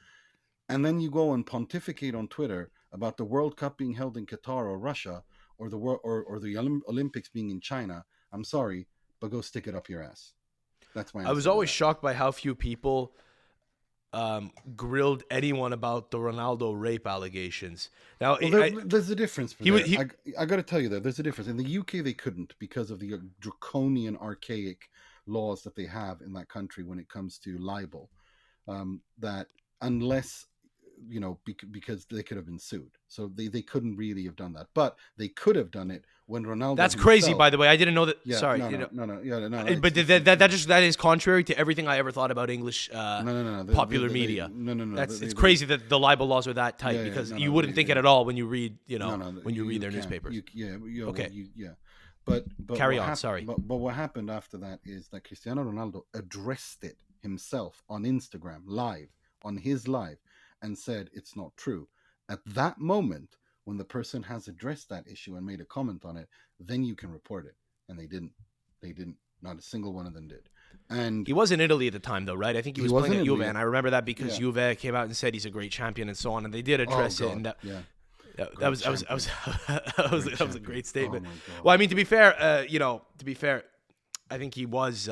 and then you go and pontificate on Twitter about the World Cup being held in Qatar or Russia, or the Olympics being in China. I'm sorry, but go stick it up your ass. That's my answer. I was always shocked by how few people grilled anyone about the Ronaldo rape allegations. Now, there's a difference. I got to tell you though, there's a difference. In the UK, they couldn't because of the draconian, archaic laws that they have in that country when it comes to libel. That unless because they could have been sued, so they couldn't really have done that. But they could have done it when Ronaldo. That's crazy, by the way. I didn't know that. Yeah, sorry, no. But that is contrary to everything I ever thought about English popular media. It's crazy that the libel laws are that tight because you wouldn't think it at all when you read when you read their newspapers. But carry on. Sorry. But what happened after that is that Cristiano Ronaldo addressed it himself on Instagram live, on his live, and said it's not true. At that moment, when the person has addressed that issue and made a comment on it, then you can report it. And they didn't. Not a single one of them did. And he was in Italy at the time, though, right? I think he was playing at Juve, and I remember that because Juve came out and said he's a great champion and so on, and they did address it. And that was a great statement. Well, I mean, to be fair, I think he was.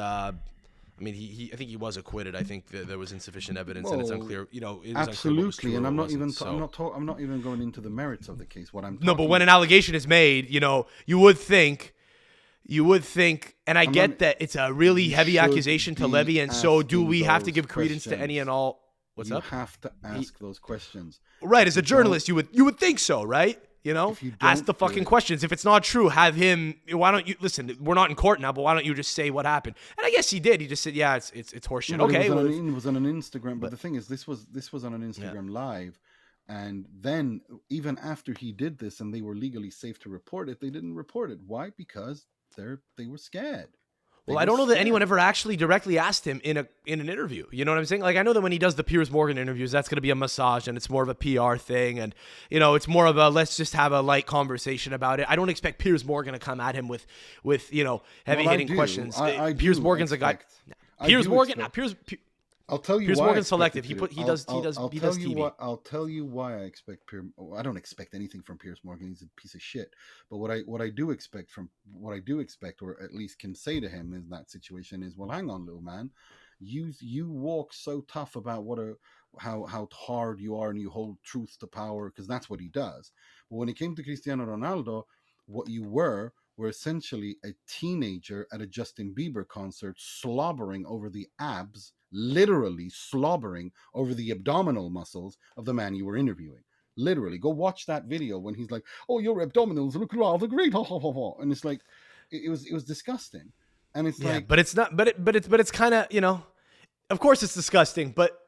I think he was acquitted. I think that there was insufficient evidence, and it's unclear. Absolutely, and I'm not even going into the merits of the case. But when an allegation is made, you would think, and I get that it's a really heavy accusation to levy, and so do we have to give credence to any and all? What's up? You have to ask those questions, right? As a journalist, you would think so, right? Ask the fucking questions. If it's not true, have him. Why don't you listen? We're not in court now, but why don't you just say what happened? And I guess he did. He just said, "Yeah, it's horseshit." Okay, it was on an Instagram. But the thing is, this was on an Instagram live, and then even after he did this, and they were legally safe to report it, they didn't report it. Why? Because they were scared. Well, I don't know that anyone ever actually directly asked him in an interview. You know what I'm saying? Like, I know that when he does the Piers Morgan interviews, that's going to be a massage and it's more of a PR thing. And, it's more of a let's just have a light conversation about it. I don't expect Piers Morgan to come at him with heavy-hitting questions. Piers Morgan's a guy. Piers Morgan, I'll tell you Piers why. Morgan's selective. He does TV. I'll tell you why I expect Piers. I don't expect anything from Piers Morgan. He's a piece of shit. But what I do expect, or at least can say to him in that situation is, well, hang on, little man, you walk so tough about how hard you are and you hold truth to power, because that's what he does. But when it came to Cristiano Ronaldo, what you were essentially a teenager at a Justin Bieber concert slobbering over the abs, literally slobbering over the abdominal muscles of the man you were interviewing. Literally, go watch that video when he's like, "Oh, your abdominals look rather great," and it's like, it was disgusting, and it's but it's not, but it's kind of, of course it's disgusting, but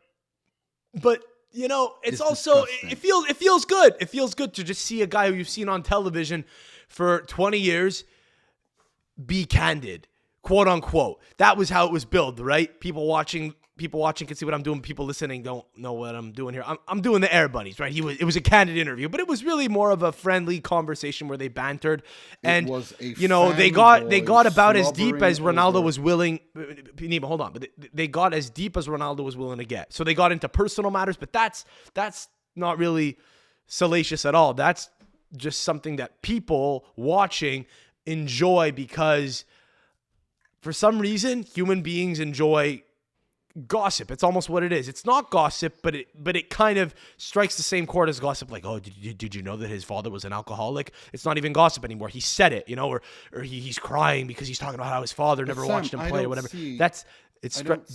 it's also disgusting. It feels good. It feels good to just see a guy who you've seen on television for 20 years be candid, quote unquote. That was how it was billed, right? People watching can see what I'm doing. People listening don't know what I'm doing here. I'm doing the Air Bunnies, right? It was a candid interview, but it was really more of a friendly conversation where they bantered, and they got about as deep as Ronaldo was willing. Nima, hold on, but they got as deep as Ronaldo was willing to get. So they got into personal matters, but that's not really salacious at all. That's just something that people watching enjoy because for some reason human beings enjoy gossip. It's almost what it is. It's not gossip, but it kind of strikes the same chord as gossip. Like, oh, did you know that his father was an alcoholic? It's not even gossip anymore. He said it, or he's crying because he's talking about how his father never watched him play or whatever.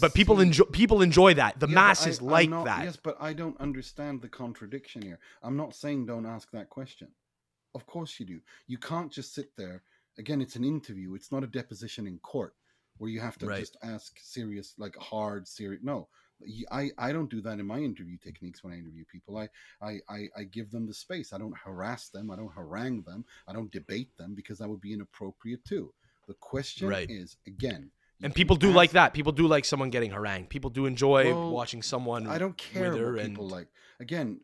But people enjoy that. The masses like that. Yes, but I don't understand the contradiction here. I'm not saying don't ask that question. Of course you do. You can't just sit there. Again, it's an interview. It's not a deposition in court where you have to just ask serious, hard, serious. No, I don't do that in my interview techniques when I interview people. I give them the space. I don't harass them. I don't harangue them. I don't debate them because that would be inappropriate too. The question is, again, and people do like that. People do like someone getting harangued. People do enjoy watching someone. I don't care what people like. Again,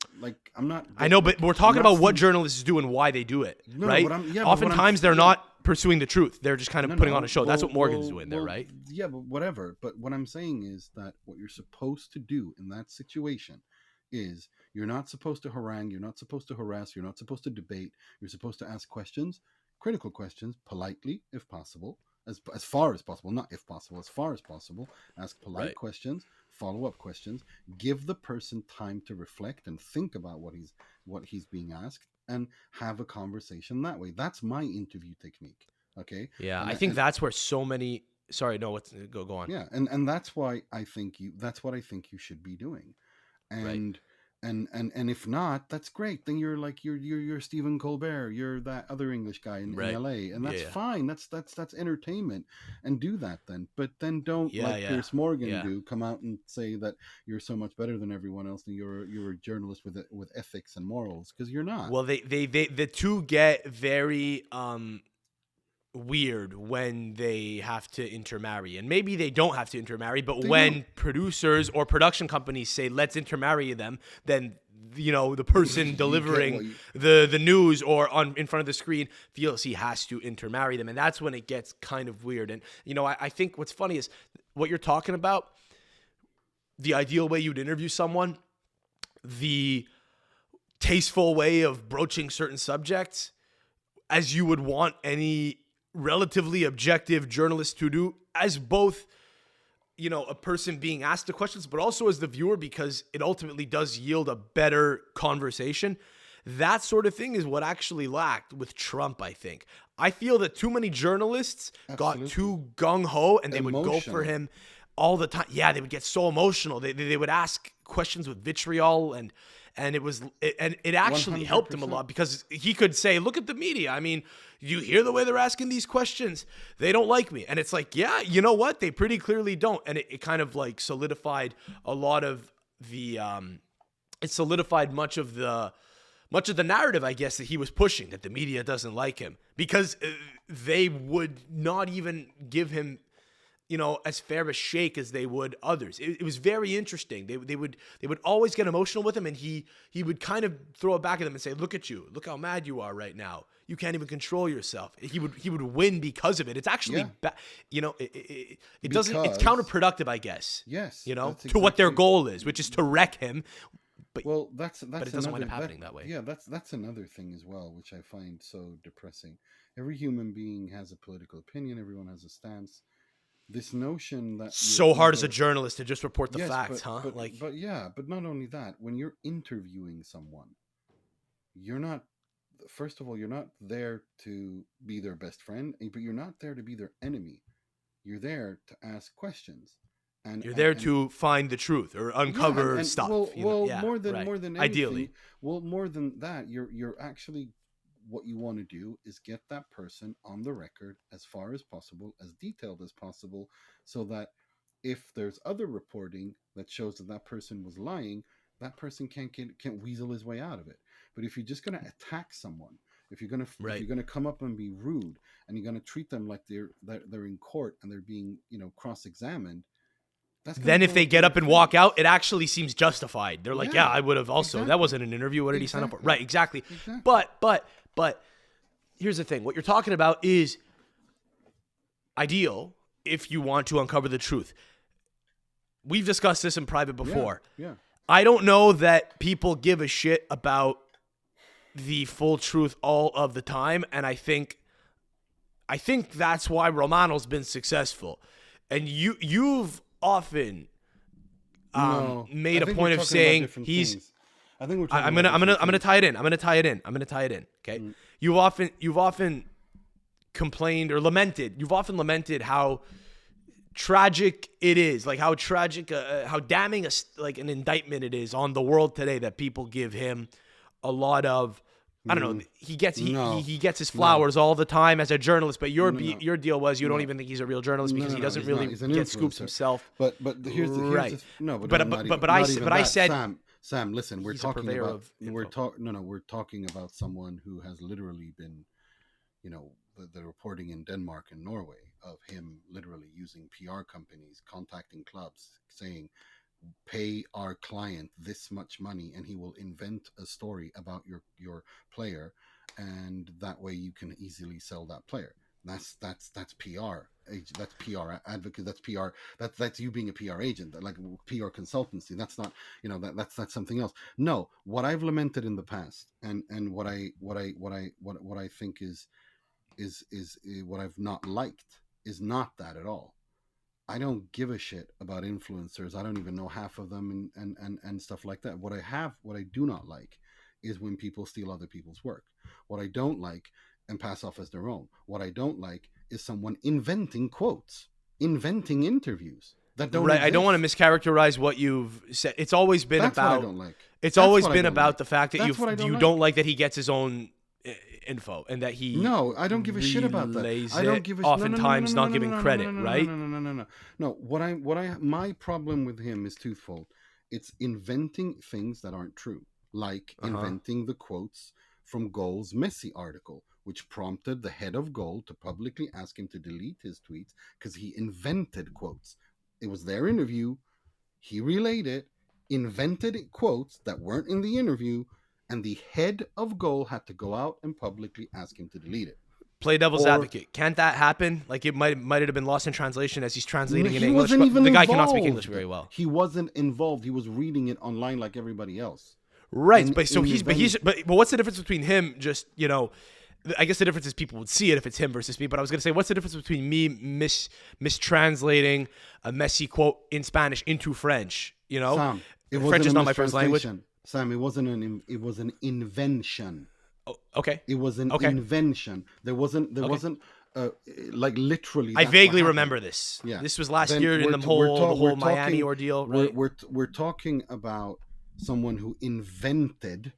I'm not. I know, but we're talking about what journalists do and why they do it, right? Oftentimes they're not pursuing the truth. They're just kind of putting on a show. That's what Morgan's doing there, right? Yeah, but whatever. But what I'm saying is that what you're supposed to do in that situation is you're not supposed to harangue. You're not supposed to harass. You're not supposed to debate. You're supposed to ask questions, critical questions, politely if possible, as far as possible, not if possible, as far as possible. Ask polite Right. questions, follow-up questions, give the person time to reflect and think about what he's being asked, and have a conversation that way. That's my interview technique. Okay. Yeah, I and think and that's where so many. Sorry, no. What's go on? yeah, and that's why I think that's what I think you should be doing. Right. And if not, that's great. Then you're like you're Stephen Colbert, you're that other English guy in Right. LA, and Yeah. that's Yeah. fine. That's entertainment, and do that then. But then don't, Yeah. like Yeah. Pierce Morgan Yeah. do, come out and say that you're so much better than everyone else, and you're a journalist with ethics and morals, because you're not. Well, they the two get very weird when they have to intermarry, and maybe they don't have to intermarry, but They when don't. producers or production companies say let's intermarry them, then the person You delivering get what you, the news or on in front of the screen feels he has to intermarry them, and that's when it gets kind of weird. And I think what's funny is what you're talking about, the ideal way you'd interview someone, the tasteful way of broaching certain subjects, as you would want any relatively objective journalist to do, as both a person being asked the questions, but also as the viewer, because it ultimately does yield a better conversation. That sort of thing is what actually lacked with Trump, I think. I feel that too many journalists got Absolutely. too gung-ho, and they would go for Emotional. him all the time. Yeah, they would get so emotional. They would ask questions with vitriol, and it actually helped him a 100%. lot, because he could say, look at the media. I mean, you hear the way they're asking these questions. They don't like me. And it's like, yeah, you know what? They pretty clearly don't. And it kind of like solidified a lot of the it solidified much of the narrative, I guess, that he was pushing, that the media doesn't like him, because they would not even give him as fair a shake as they would others. It was very interesting. They would always get emotional with him, and he would kind of throw it back at them and say, "Look at you! Look how mad you are right now. You can't even control yourself." He would win because of it. It's actually, it doesn't. It's Because- counterproductive, I guess. Yes, To that's what their exactly- goal is, which is to wreck him. Well, that's it doesn't another, wind up happening that way. Yeah, that's another thing as well, which I find so depressing. Every human being has a political opinion. Everyone has a stance. This notion that So hard as a journalist to just report the Yes, facts, but, huh? but not only that. When you're interviewing someone, you're not. First of all, you're not there to be their best friend, but you're not there to be their enemy. You're there to ask questions. And You're there to find the truth or uncover stuff. Well, Yeah, more than right. more than anything, Ideally. well, more than that, you're actually, what you want to do is get that person on the record as far as possible, as detailed as possible, so that if there's other reporting that shows that that person was lying, that person can't weasel his way out of it. But if you're just going to attack someone, if you're going to come up and be rude, and you're going to treat them like they're in court and they're being cross-examined, then if they get up and walk out, it actually seems justified. They're like, yeah, I would have also. Exactly. That wasn't an interview. What did he sign up for? Right, exactly. Exactly. But here's the thing. What you're talking about is ideal if you want to uncover the truth. We've discussed this in private before. Yeah. I don't know that people give a shit about the full truth all of the time, and I think that's why Romano's been successful. And you've often made a point of saying he's. I think we're. I'm gonna tie it in. I'm gonna tie it in. Okay. You've often complained or lamented. You've often lamented how tragic it is, like how tragic, how damning an indictment it is on the world today that people give him a lot of. I don't know. He gets his flowers all the time as a journalist, but your deal was you don't even think he's a real journalist because he doesn't really get scoops himself. But here's right. But I said, Sam, listen, we're talking about we're talking about someone who has literally been, the reporting in Denmark and Norway of him literally using PR companies, contacting clubs, saying, pay our client this much money and he will invent a story about your player, and that way you can easily sell that player. That's PR. That's PR advocate. That's PR. That's you being a PR agent, like PR consultancy. That's not, that's something else. No, what I've lamented in the past, and what I think is what I've not liked, is not that at all. I don't give a shit about influencers. I don't even know half of them and stuff like that. What I do not like is when people steal other people's work. What I don't like and pass off as their own. What I don't like is someone inventing quotes, inventing interviews that don't Right. exist. I don't want to mischaracterize what you've said. It's always been That's about. what I don't like. It's That's always what I been don't about like. the fact that That's what I you don't like that he gets his own info and that he. No, I don't give a shit about that. relays I don't it, give a oftentimes not giving credit, right? No, my problem with him is twofold. It's inventing things that aren't true, like inventing the quotes from Goal's Messi article, which prompted the head of Goal to publicly ask him to delete his tweets because he invented quotes. It was their interview. He relayed it, invented quotes that weren't in the interview, and the head of Goal had to go out and publicly ask him to delete it. Play devil's advocate. Can't that happen? Like it might have been lost in translation as he's translating in He English. wasn't But even the guy involved. cannot speak English very well. He wasn't involved. He was reading it online like everybody else. Right, but what's the difference between him just, I guess the difference is people would see it if it's him versus me, but I was going to say, what's the difference between me mistranslating a Messi quote in Spanish into French, Sam, French is not my first language. Sam, it was an invention. Oh, okay. It was an invention. There wasn't like literally. I vaguely remember this. Yeah. This was last year in the whole Miami ordeal, right? We're talking about someone who invented,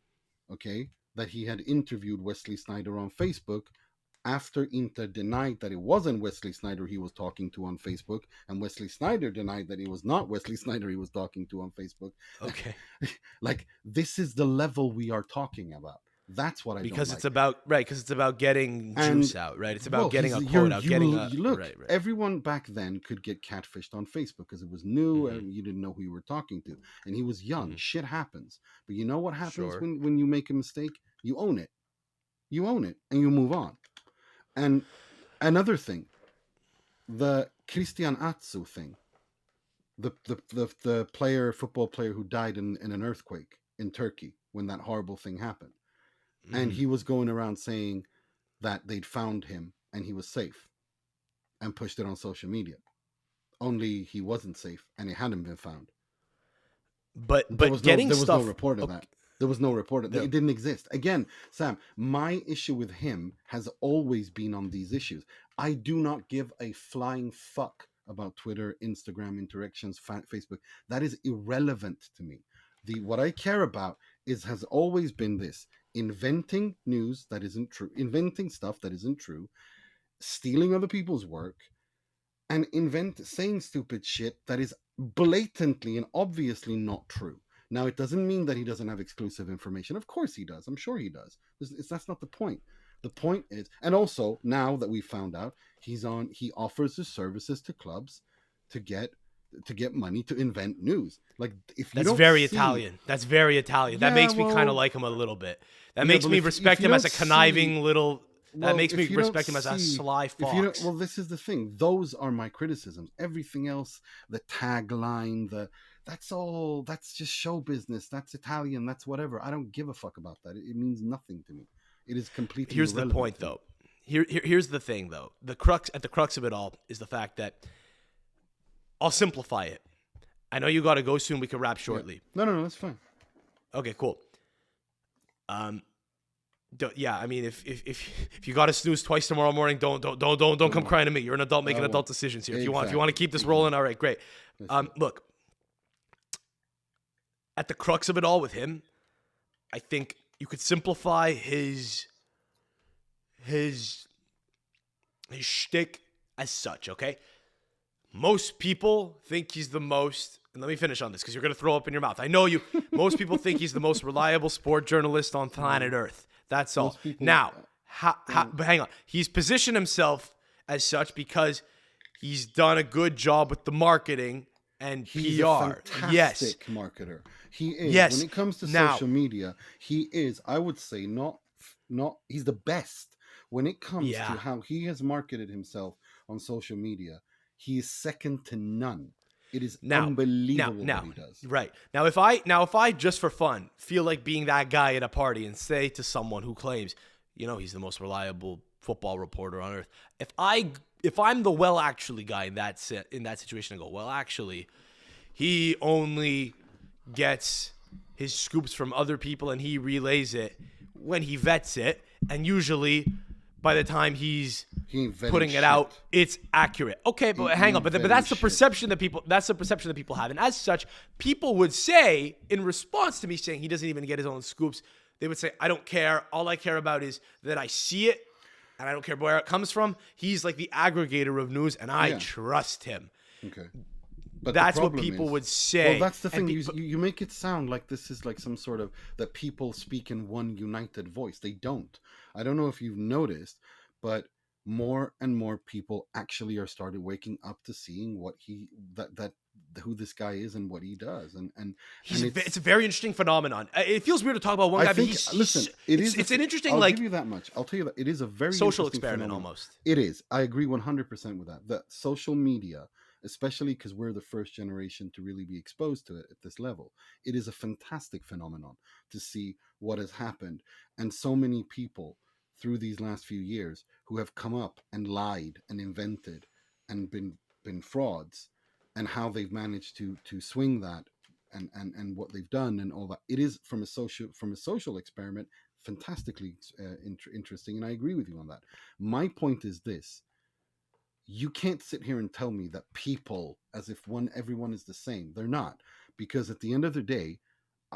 that he had interviewed Wesley Sneijder on Facebook after Inter denied that it wasn't Wesley Sneijder he was talking to on Facebook, and Wesley Sneijder denied that it was not Wesley Sneijder he was talking to on Facebook. Okay. Like, this is the level we are talking about. That's what I because don't it's like. because it's about getting juice out, right? It's about getting a quote out, look, right. Everyone back then could get catfished on Facebook because it was new and you didn't know who you were talking to, and he was young. Shit happens, but you know what happens when you make a mistake? You own it, and you move on. And another thing, the Christian Atsu thing, the football player who died in an earthquake in Turkey when that horrible thing happened. And he was going around saying that they'd found him and he was safe and pushed it on social media. Only he wasn't safe and it hadn't been found. But there was no report of okay. that. There was no report of that. It didn't exist. Again, Sam, my issue with him has always been on these issues. I do not give a flying fuck about Twitter, Instagram interactions, Facebook. That is irrelevant to me. What I care about has always been this: inventing news that isn't true, inventing stuff that isn't true, stealing other people's work, and saying stupid shit that is blatantly and obviously not true. Now, it doesn't mean that he doesn't have exclusive information. Of course he does. I'm sure he does. That's not the point. The point is, and also now that we found out, he offers his services to clubs to get money to invent news. Like, if you That's very Italian. That's very Italian. That makes me kind of like him a little bit. That makes me respect him as a conniving little. That makes me respect him as a sly fox. Well, this is the thing. Those are my criticisms. Everything else, the tagline, that's just show business. That's Italian. That's whatever. I don't give a fuck about that. It means nothing to me. It is completely Here's the point, though. Here's the thing, though. The crux of it all is the fact that I'll simplify it. I know you got to go soon. We can wrap shortly. Yeah. No, that's fine. Okay, cool. I mean, if you got to snooze twice tomorrow morning, don't come crying to me. You're an adult making adult decisions here. If you want to keep this rolling, all right, great. Look, at the crux of it all with him, I think you could simplify his shtick as such. Okay. Most people think he's the most, and let me finish on this because you're going to throw up in your mouth. I know you. Most people think he's the most reliable sport journalist on planet Earth. That's all. Now, but hang on. He's positioned himself as such because he's done a good job with the marketing and he's PR. A fantastic marketer. He is. Yes. When it comes to social media, he is, I would say, not he's the best. When it comes to how he has marketed himself on social media, he is second to none. It is unbelievable what he does. Right. Now if I just for fun feel like being that guy at a party and say to someone who claims, he's the most reliable football reporter on earth, if if I'm the well actually guy in that situation, I go, well, actually, he only gets his scoops from other people and he relays it when he vets it, and usually by the time he's putting it out, it's accurate. Okay, but hang on, but that's the perception that people have, and as such, people would say in response to me saying he doesn't even get his own scoops, they would say, I don't care. All I care about is that I see it, and I don't care where it comes from. He's like the aggregator of news, and I trust him. Okay. But that's what people would say. Well, that's the thing. You make it sound like this is like some sort of that people speak in one united voice. They don't. I don't know if you've noticed, but more and more people actually are started waking up to seeing what who this guy is and what he does, and it's a very interesting phenomenon. It feels weird to talk about one guy, but it's an interesting. I'll give you that much. I'll tell you that it is a very social experiment phenomenon. Almost. It is. I agree 100% with that. The social media, especially because we're the first generation to really be exposed to it at this level, it is a fantastic phenomenon to see what has happened, and so many people through these last few years who have come up and lied and invented and been frauds, and how they've managed to swing that and what they've done and all that. It is from a social experiment fantastically interesting, and I agree with you on that. My point is this: you can't sit here and tell me that people, as if everyone is the same. They're not, because at the end of the day,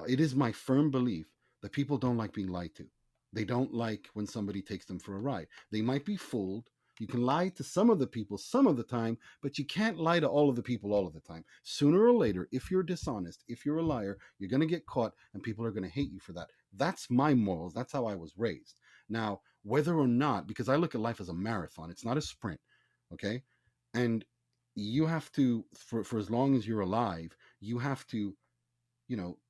it is my firm belief that people don't like being lied to. They don't like when somebody takes them for a ride. They might be fooled. You can lie to some of the people some of the time, but you can't lie to all of the people all of the time. Sooner or later, if you're dishonest, if you're a liar, you're going to get caught, and people are going to hate you for that. That's my morals. That's how I was raised. Now, whether or not, because I look at life as a marathon, it's not a sprint, okay? And you have to, for as long as you're alive, you have to,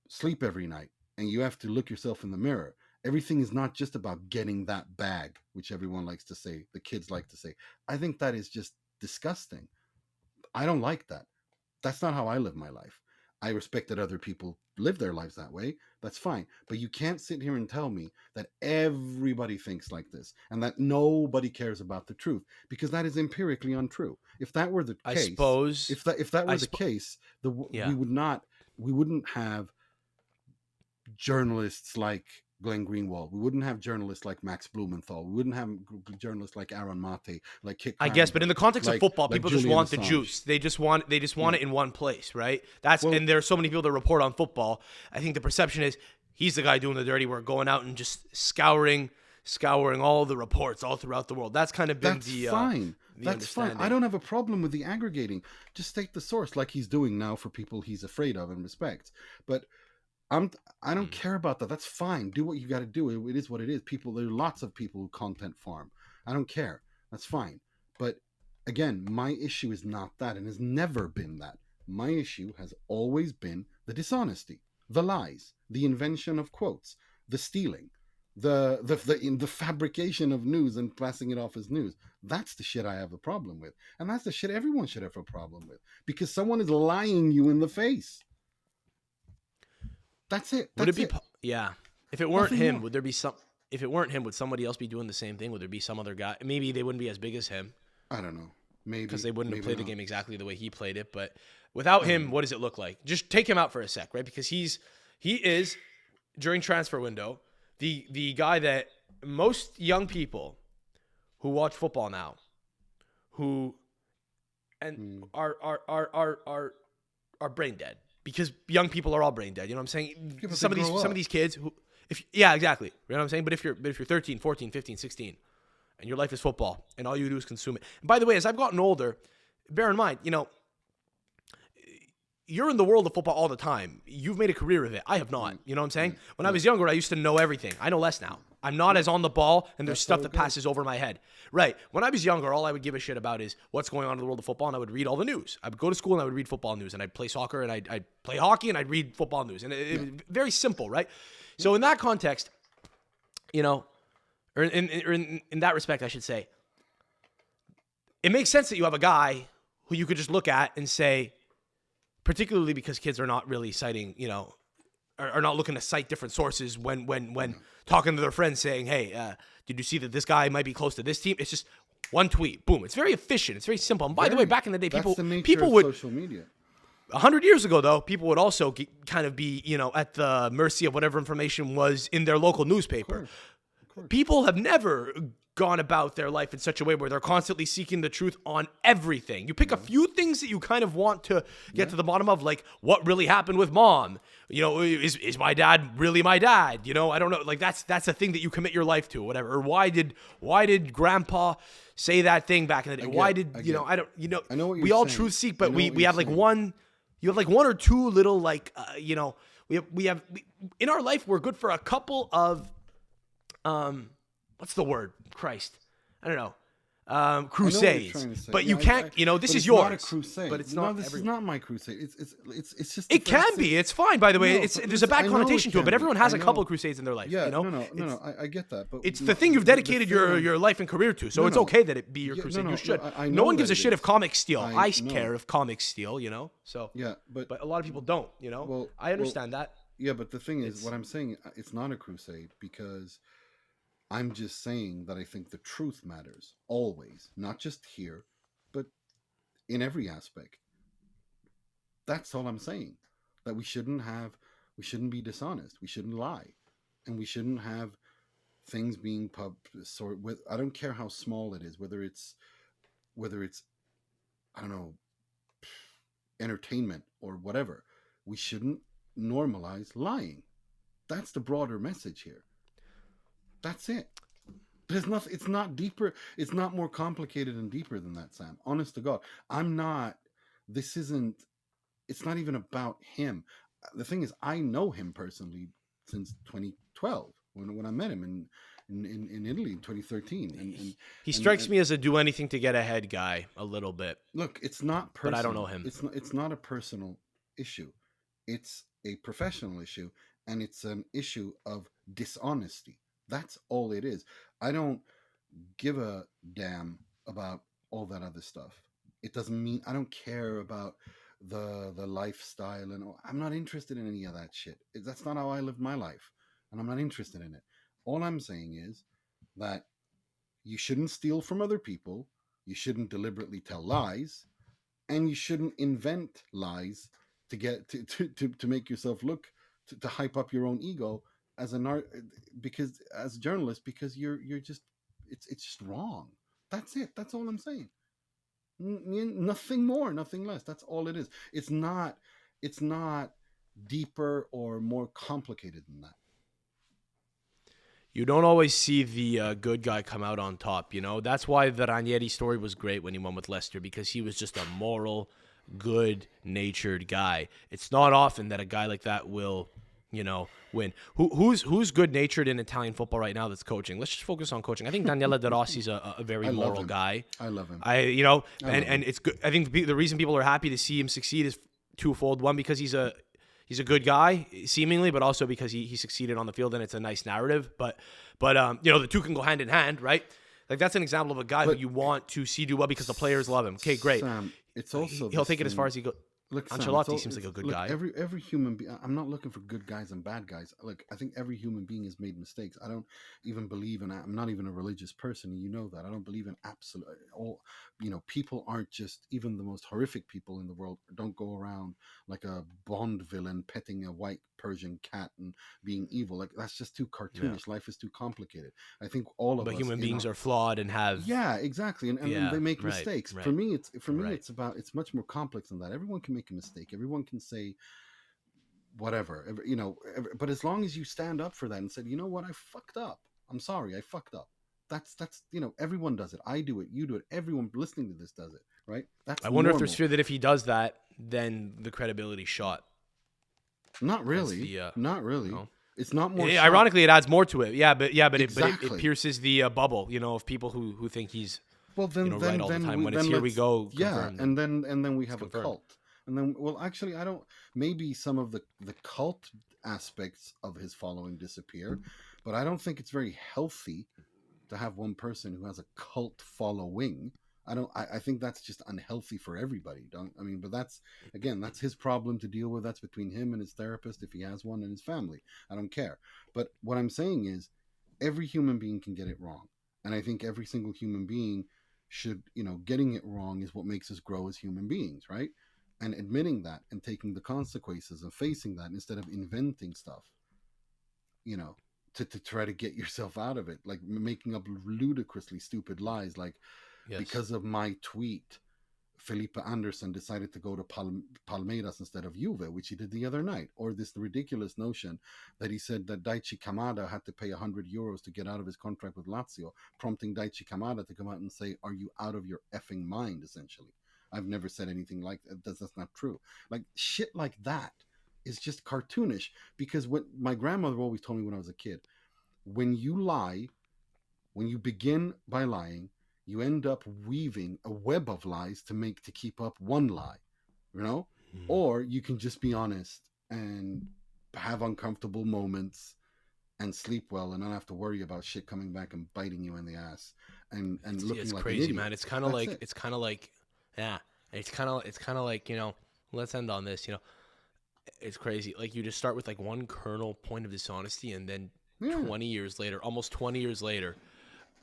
sleep every night, and you have to look yourself in the mirror. Everything is not just about getting that bag, which everyone likes to say, the kids like to say. I think that is just disgusting. I don't like that. That's not how I live my life. I respect that other people live their lives that way. That's fine. But you can't sit here and tell me that everybody thinks like this and that nobody cares about the truth, because that is empirically untrue. If that were the case, I suppose, if that were the case, we wouldn't have journalists like Glenn Greenwald. We wouldn't have journalists like Max Blumenthal. We wouldn't have journalists like Aaron Mate, like Kit I guess, but in the context of football, people just want the juice. They just want it in one place, right? And there are so many people that report on football. I think the perception is he's the guy doing the dirty work, going out and just scouring all the reports all throughout the world. That's kind of been fine. That's fine. I don't have a problem with the aggregating. Just state the source, like he's doing now for people he's afraid of and respects. But I don't care about that. That's fine. Do what you got to do. It is what it is. There are lots of people who content farm. I don't care. That's fine. But again, my issue is not that, and has never been that. My issue has always been the dishonesty, the lies, the invention of quotes, the stealing, the fabrication of news and passing it off as news. That's the shit I have a problem with, and that's the shit everyone should have a problem with, because someone is lying you in the face. That's it. Would it be? Yeah. If it weren't him, would there be some? If it weren't him, would somebody else be doing the same thing? Would there be some other guy? Maybe they wouldn't be as big as him. I don't know. Maybe because they wouldn't have played the game exactly the way he played it. But without him, what does it look like? Just take him out for a sec, right? Because he is during transfer window the guy that most young people who watch football now, are brain dead. Because young people are all brain dead, you know what I'm saying? Yeah, some of these kids who, exactly, you know what I'm saying? But if you're 13, 14, 15, 16, and your life is football, and all you do is consume it. And by the way, as I've gotten older, bear in mind, you're in the world of football all the time. You've made a career of it. I have not. You know what I'm saying? When I was younger, I used to know everything. I know less now. I'm not as on the ball, and there's stuff that passes over my head. Right. When I was younger, all I would give a shit about is what's going on in the world of football, and I would read all the news. I would go to school, and I would read football news, and I'd play soccer, and I'd play hockey, and I'd read football news. And it was very simple, right? So in that context, or in that respect, I should say, it makes sense that you have a guy who you could just look at and say, particularly because kids are not really citing, are not looking to cite different sources when talking to their friends saying, hey, did you see that this guy might be close to this team? It's just, One tweet, boom. It's very efficient. It's very simple. And by the way, back in the day, That's the nature people of would social media. 100 years ago, though, people would also kind of be, at the mercy of whatever information was in their local newspaper. Of course. People have never gone about their life in such a way where they're constantly seeking the truth on everything. You pick a few things that you kind of want to get to the bottom of, like what really happened with mom. Is my dad really my dad? I don't know. Like that's a thing that you commit your life to, whatever. Or why did grandpa say that thing back in the day? I know what you're we all saying. truth seek, but we you're have like saying. one. You have like one or two little we have in our life we're good for a couple of what's the word? Christ. I don't know. Crusades. But you can't, this is yours. Not a crusade. But it's no, not this is not my crusade. It's just It can be. It's fine, by the way. There's a bad connotation to it, but everyone has a couple of crusades in their life. Yeah, no. I get that. But it's the thing you've dedicated your life and career to, so it's okay that it be your crusade. You should. No one gives a shit if comics steal. I care if comics steal, So yeah, but a lot of people don't, Well, I understand that. Yeah, but the thing is, what I'm saying, it's not a crusade because I'm just saying that I think the truth matters always, not just here, but in every aspect. That's all I'm saying. That we shouldn't be dishonest. We shouldn't lie, and we shouldn't have things being I don't care how small it is, whether it's I don't know, entertainment or whatever. We shouldn't normalize lying. That's the broader message here. That's it. There's nothing. It's not deeper. It's not more complicated and deeper than that, Sam. Honest to God, it's not even about him. The thing is, I know him personally since 2012 when I met him in Italy in 2013. And he strikes me as a do anything to get ahead guy a little bit. Look, it's not personal. But I don't know him. It's not a personal issue. It's a professional issue, and it's an issue of dishonesty. That's all it is. I don't give a damn about all that other stuff. It doesn't mean I don't care about the lifestyle and all. I'm not interested in any of that shit. That's not how I lived my life, and I'm not interested in it. All I'm saying is that you shouldn't steal from other people, you shouldn't deliberately tell lies, and you shouldn't invent lies to get to make yourself look to hype up your own ego as as a journalist, because you're just it's just wrong. That's it. That's all I'm saying. Nothing more, nothing less. That's all it is. It's not deeper or more complicated than that. You don't always see the good guy come out on top, That's why the Ranieri story was great when he won with Leicester, because he was just a moral, good-natured guy. It's not often that a guy like that will, win. Who's good-natured in Italian football right now that's coaching? Let's just focus on coaching. I think Daniele De Rossi's a very moral guy. I love him. And it's good. I think the reason people are happy to see him succeed is twofold. One, because he's a good guy, seemingly, but also because he succeeded on the field, and it's a nice narrative. But the two can go hand in hand, right? Like, that's an example of a guy who you want to see do well because the players love him. Okay, great. Sam, it's also he'll take it as far as he goes. Look, Ancelotti seems like a good guy. Every human being. I'm not looking for good guys and bad guys. Look, I think every human being has made mistakes. I don't even believe in. I'm not even a religious person. You know that. I don't believe in absolute. All people aren't just. Even the most horrific people in the world don't go around like a Bond villain petting a white Persian cat and being evil. Like, that's just too cartoonish. Yeah. Life is too complicated. I think all of us. But human beings are flawed and have. Yeah, exactly, and they make mistakes. Right. For me, it's much more complex than that. Everyone can make a mistake. Everyone can say whatever, but as long as you stand up for that and said, you know what, I fucked up. I'm sorry, I fucked up. That's everyone does it. I do it. You do it. Everyone listening to this does it, right? That's I wonder normal. if there's fear that if he does that, then the credibility's shot. Not really. Not really. No. It's not more. Ironically, it adds more to it. Yeah, but exactly. it pierces the bubble, of people who think he's right all the time. When it's here we go. Yeah, and then we have a cult. And then, well, actually, I don't. Maybe some of the cult aspects of his following disappear, but I don't think it's very healthy to have one person who has a cult following. I think that's just unhealthy for everybody. But that's his problem to deal with. That's between him and his therapist, if he has one, and his family. I don't care. But what I'm saying is, every human being can get it wrong, and I think every single human being should, getting it wrong is what makes us grow as human beings, right? And admitting that and taking the consequences and facing that instead of inventing stuff, to try to get yourself out of it, like making up ludicrously stupid lies, like because of my tweet, Felipe Anderson decided to go to Palmeiras instead of Juve, which he did the other night. Or this ridiculous notion that he said that Daichi Kamada had to pay 100 euros to get out of his contract with Lazio, prompting Daichi Kamada to come out and say, "Are you out of your effing mind?" Essentially. I've never said anything like that. That's not true. Like, shit like that is just cartoonish, because what my grandmother always told me when I was a kid, when you lie, when you begin by lying, you end up weaving a web of lies to keep up one lie, or you can just be honest and have uncomfortable moments and sleep well and not have to worry about shit coming back and biting you in the ass and looking it's like crazy, an idiot. man. It's kind of like let's end on this, it's crazy. Like, you just start with like one kernel point of dishonesty, and then 20 years later, almost 20 years later,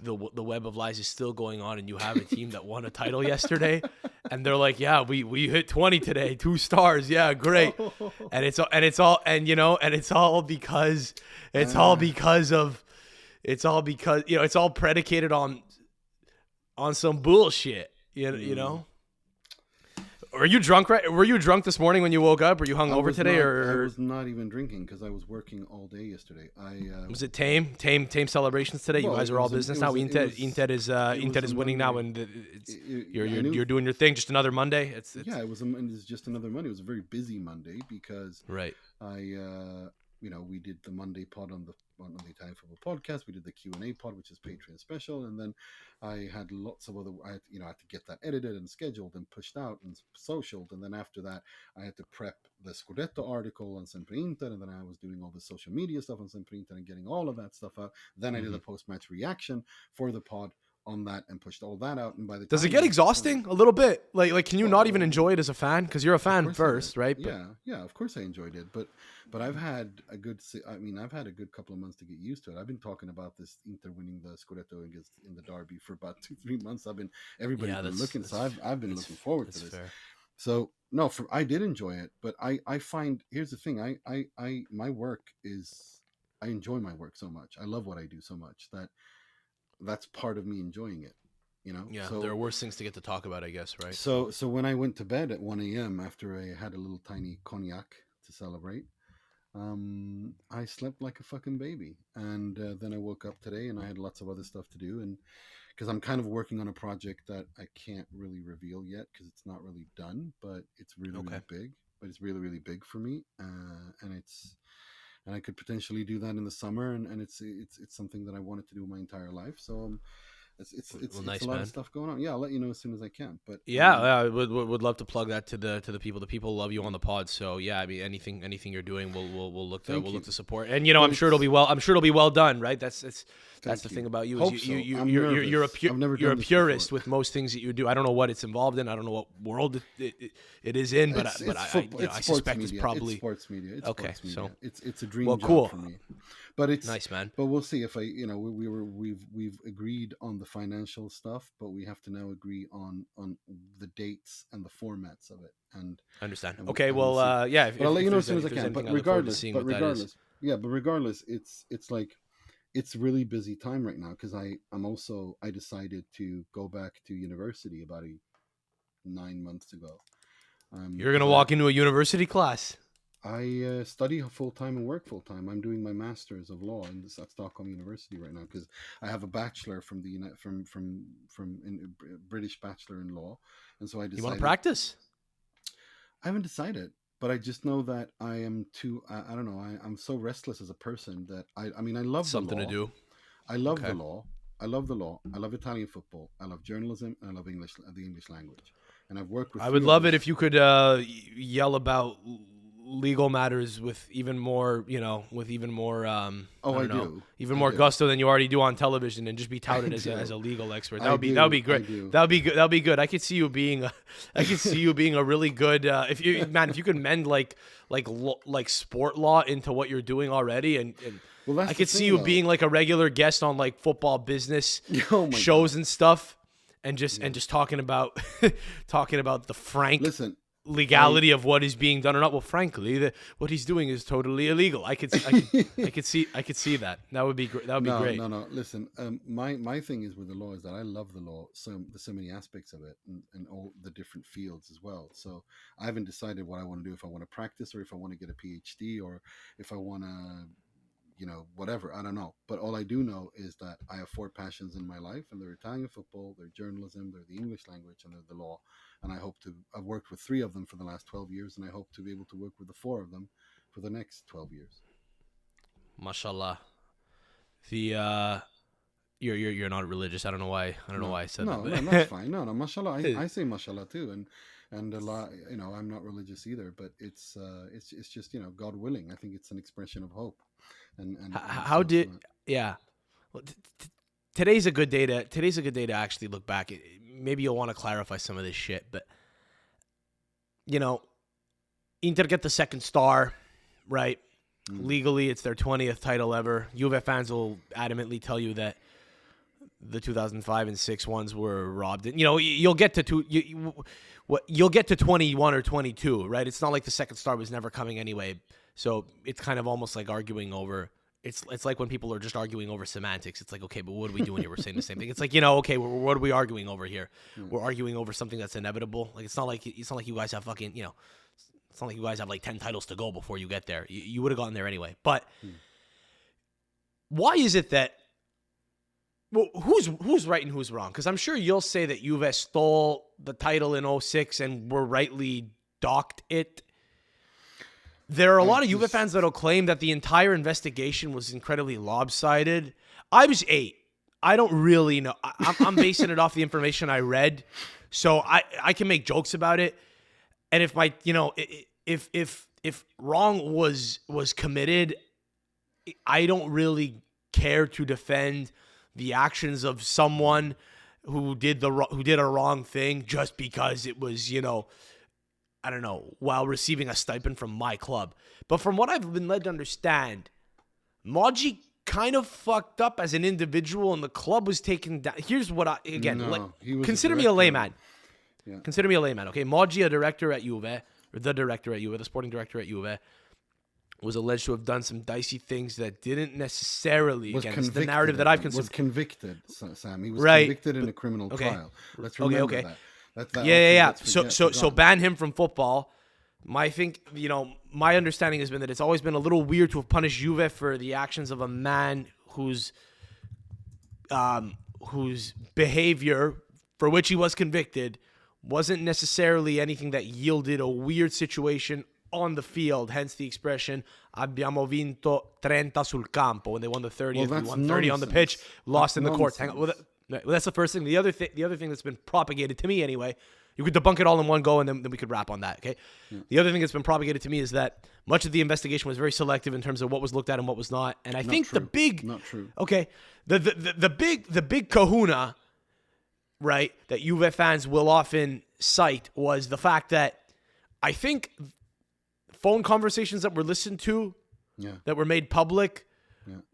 the web of lies is still going on, and you have a team that won a title yesterday, and they're like, "Yeah, we hit 20 today, 2 stars, yeah, great," and it's all because it's all predicated on some bullshit, you know. Were you drunk this morning when you woke up? Were you hungover today, or I was not even drinking because I was working all day yesterday. Was it tame celebrations today? You guys are all business now. Inter is winning now, and you're doing your thing. Just another Monday. It's just another Monday. It was a very busy Monday because we did the Monday pod on the Italian Football Podcast. We did the Q&A pod, which is Patreon special, and then I had lots of other. I had to get that edited and scheduled and pushed out and socialed, and then after that, I had to prep the Scudetto article on Sempre Inter, and then I was doing all the social media stuff on Sempre Inter and getting all of that stuff out. Then I did a post-match reaction for the pod on that and pushed all that out. And by the does it get exhausting a little bit? Like can you not even enjoy it as a fan? Because you're a fan first, right? Yeah, of course I enjoyed it, but I've had a good couple of months to get used to it. I've been talking about this Inter winning the Scudetto in the derby for about 2-3 months. Everybody's been looking, so I've been looking forward to this. Fair. So no, I did enjoy it, but I find, here's the thing, my work is, I enjoy my work so much. I love what I do so much that's part of me enjoying it, Yeah, so, there are worse things to get to talk about, I guess, right? So when I went to bed at 1 a.m. after I had a little tiny cognac to celebrate, I slept like a fucking baby. And then I woke up today and I had lots of other stuff to do. And because I'm kind of working on a project that I can't really reveal yet because it's not really done, but it's really, really big. But it's really, really big for me. And I could potentially do that in the summer, and it's something that I wanted to do my entire life. So it's nice, a lot of stuff going on. Yeah, I'll let you know as soon as I can. But I would love to plug that to the people. The people love you on the pod. So yeah, I mean anything you're doing, we'll look to support. And I'm sure it'll be well done, right? That's the thing about you. You're a purist with most things that you do. I don't know what it's involved in. I don't know what world it is in, but I suspect it's probably sports media. It's okay. Sports media. So it's a dream job for me. But it's nice, man. But we'll see if we've agreed on the financial stuff, but we have to now agree on the dates and the formats of it. And I understand. And okay, well, yeah. But I'll let you know as soon as I can. But regardless, it's like it's really busy time right now because I decided to go back to university about 9 months ago. You're gonna walk into a university class. I study full-time and work full-time. I'm doing my master's of law at Stockholm University right now because I have a bachelor from British bachelor in law, and so I decided. You want to practice? I haven't decided, but I just know that I am too. I don't know. I'm so restless as a person that I love something the law. to do. I love the law. I love the law. I love Italian football. I love journalism, and I love the English language. And I've worked with. I would love it if you could yell about legal matters with even more, even more gusto than you already do on television, and just be touted as a legal expert. That would be great. That'd be good. I could see you being a really good if you could mend like sport law into what you're doing already, and I could see you being like a regular guest on like football business shows and stuff. and just talking about talking about the frank Listen, legality of what is being done or not. Well, frankly, what he's doing is totally illegal. I could see that. That would be great. That would be great. No. Listen, my thing is with the law is that I love the law. So there's so many aspects of it and all the different fields as well. So I haven't decided what I want to do, if I want to practice or if I want to get a PhD or if I want to, whatever. I don't know. But all I do know is that I have 4 passions in my life, and they're Italian football, they're journalism, they're the English language, and they're the law. And I've worked with 3 of them for the last 12 years, and I hope to be able to work with the 4 of them for the next 12 years. Mashallah. You're not religious. I don't know why I said that. No, that's fine. No, mashallah. I say mashallah too, and a lot. I'm not religious either, but it's just God willing. I think it's an expression of hope. How did Well, today's a good day to actually look back. Maybe you'll want to clarify some of this shit, but Inter get the second star, right? Legally, it's their 20th title ever. Juve fans will adamantly tell you that the 2005 and 6 ones were robbed. You'll get to you'll get to 21 or 22, right? It's not like the second star was never coming anyway. So it's kind of almost like arguing over. It's like when people are just arguing over semantics. It's like, okay, but what are we doing here? We're saying the same thing. It's like, okay, what are we arguing over here? We're arguing over something that's inevitable. Like it's not like you guys have fucking It's not like you guys have like 10 titles to go before you get there. You would have gotten there anyway. But why is it that? Well, who's right and who's wrong? Because I'm sure you'll say that Juve stole the title in 2006 and were rightly docked it. There are a lot of Juve fans that'll claim that the entire investigation was incredibly lopsided. I was 8. I don't really know. I'm basing it off the information I read, so I can make jokes about it. And if my if wrong was committed, I don't really care to defend the actions of someone who did a wrong thing just because it was, I don't know, while receiving a stipend from my club. But from what I've been led to understand, Moggi kind of fucked up as an individual and the club was taken down. Here's what consider me a layman. Yeah. Consider me a layman, okay? Moggi, a director at Juve, or the director at Juve, the sporting director at Juve, was alleged to have done some dicey things that didn't necessarily, the narrative that I've consumed. Was convicted, Sam. He was convicted in a criminal trial. Let's remember that. Yeah. So ban him from football. My understanding has been that it's always been a little weird to have punished Juve for the actions of a man whose behavior for which he was convicted wasn't necessarily anything that yielded a weird situation on the field, hence the expression "abbiamo vinto 30 sul campo." When they won the 30th, we won 30 on the pitch, lost in the courts. Hang on. Well, that's the first thing. The other thing that's been propagated to me anyway, you could debunk it all in one go, and then we could wrap on that, okay? Yeah. The other thing that's been propagated to me is that much of the investigation was very selective in terms of what was looked at and what was not. And I think the big... Not true. Okay. The big kahuna, right, that Juve fans will often cite was the fact that I think phone conversations that were listened to, that were made public,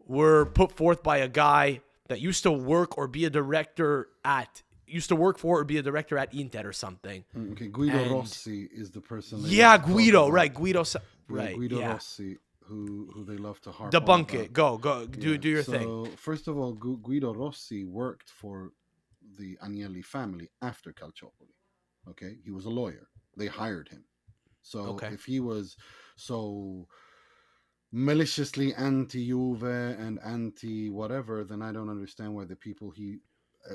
were put forth by a guy that used to work or be a director at Inter or something. Okay, Guido Rossi is the person. Guido, right? Guido Rossi, who they love to harp debunk on it. Go, do your thing. So first of all, Guido Rossi worked for the Agnelli family after Calciopoli. Okay, he was a lawyer. They hired him. So if he was so maliciously anti-Juve and anti-whatever, then I don't understand why the people he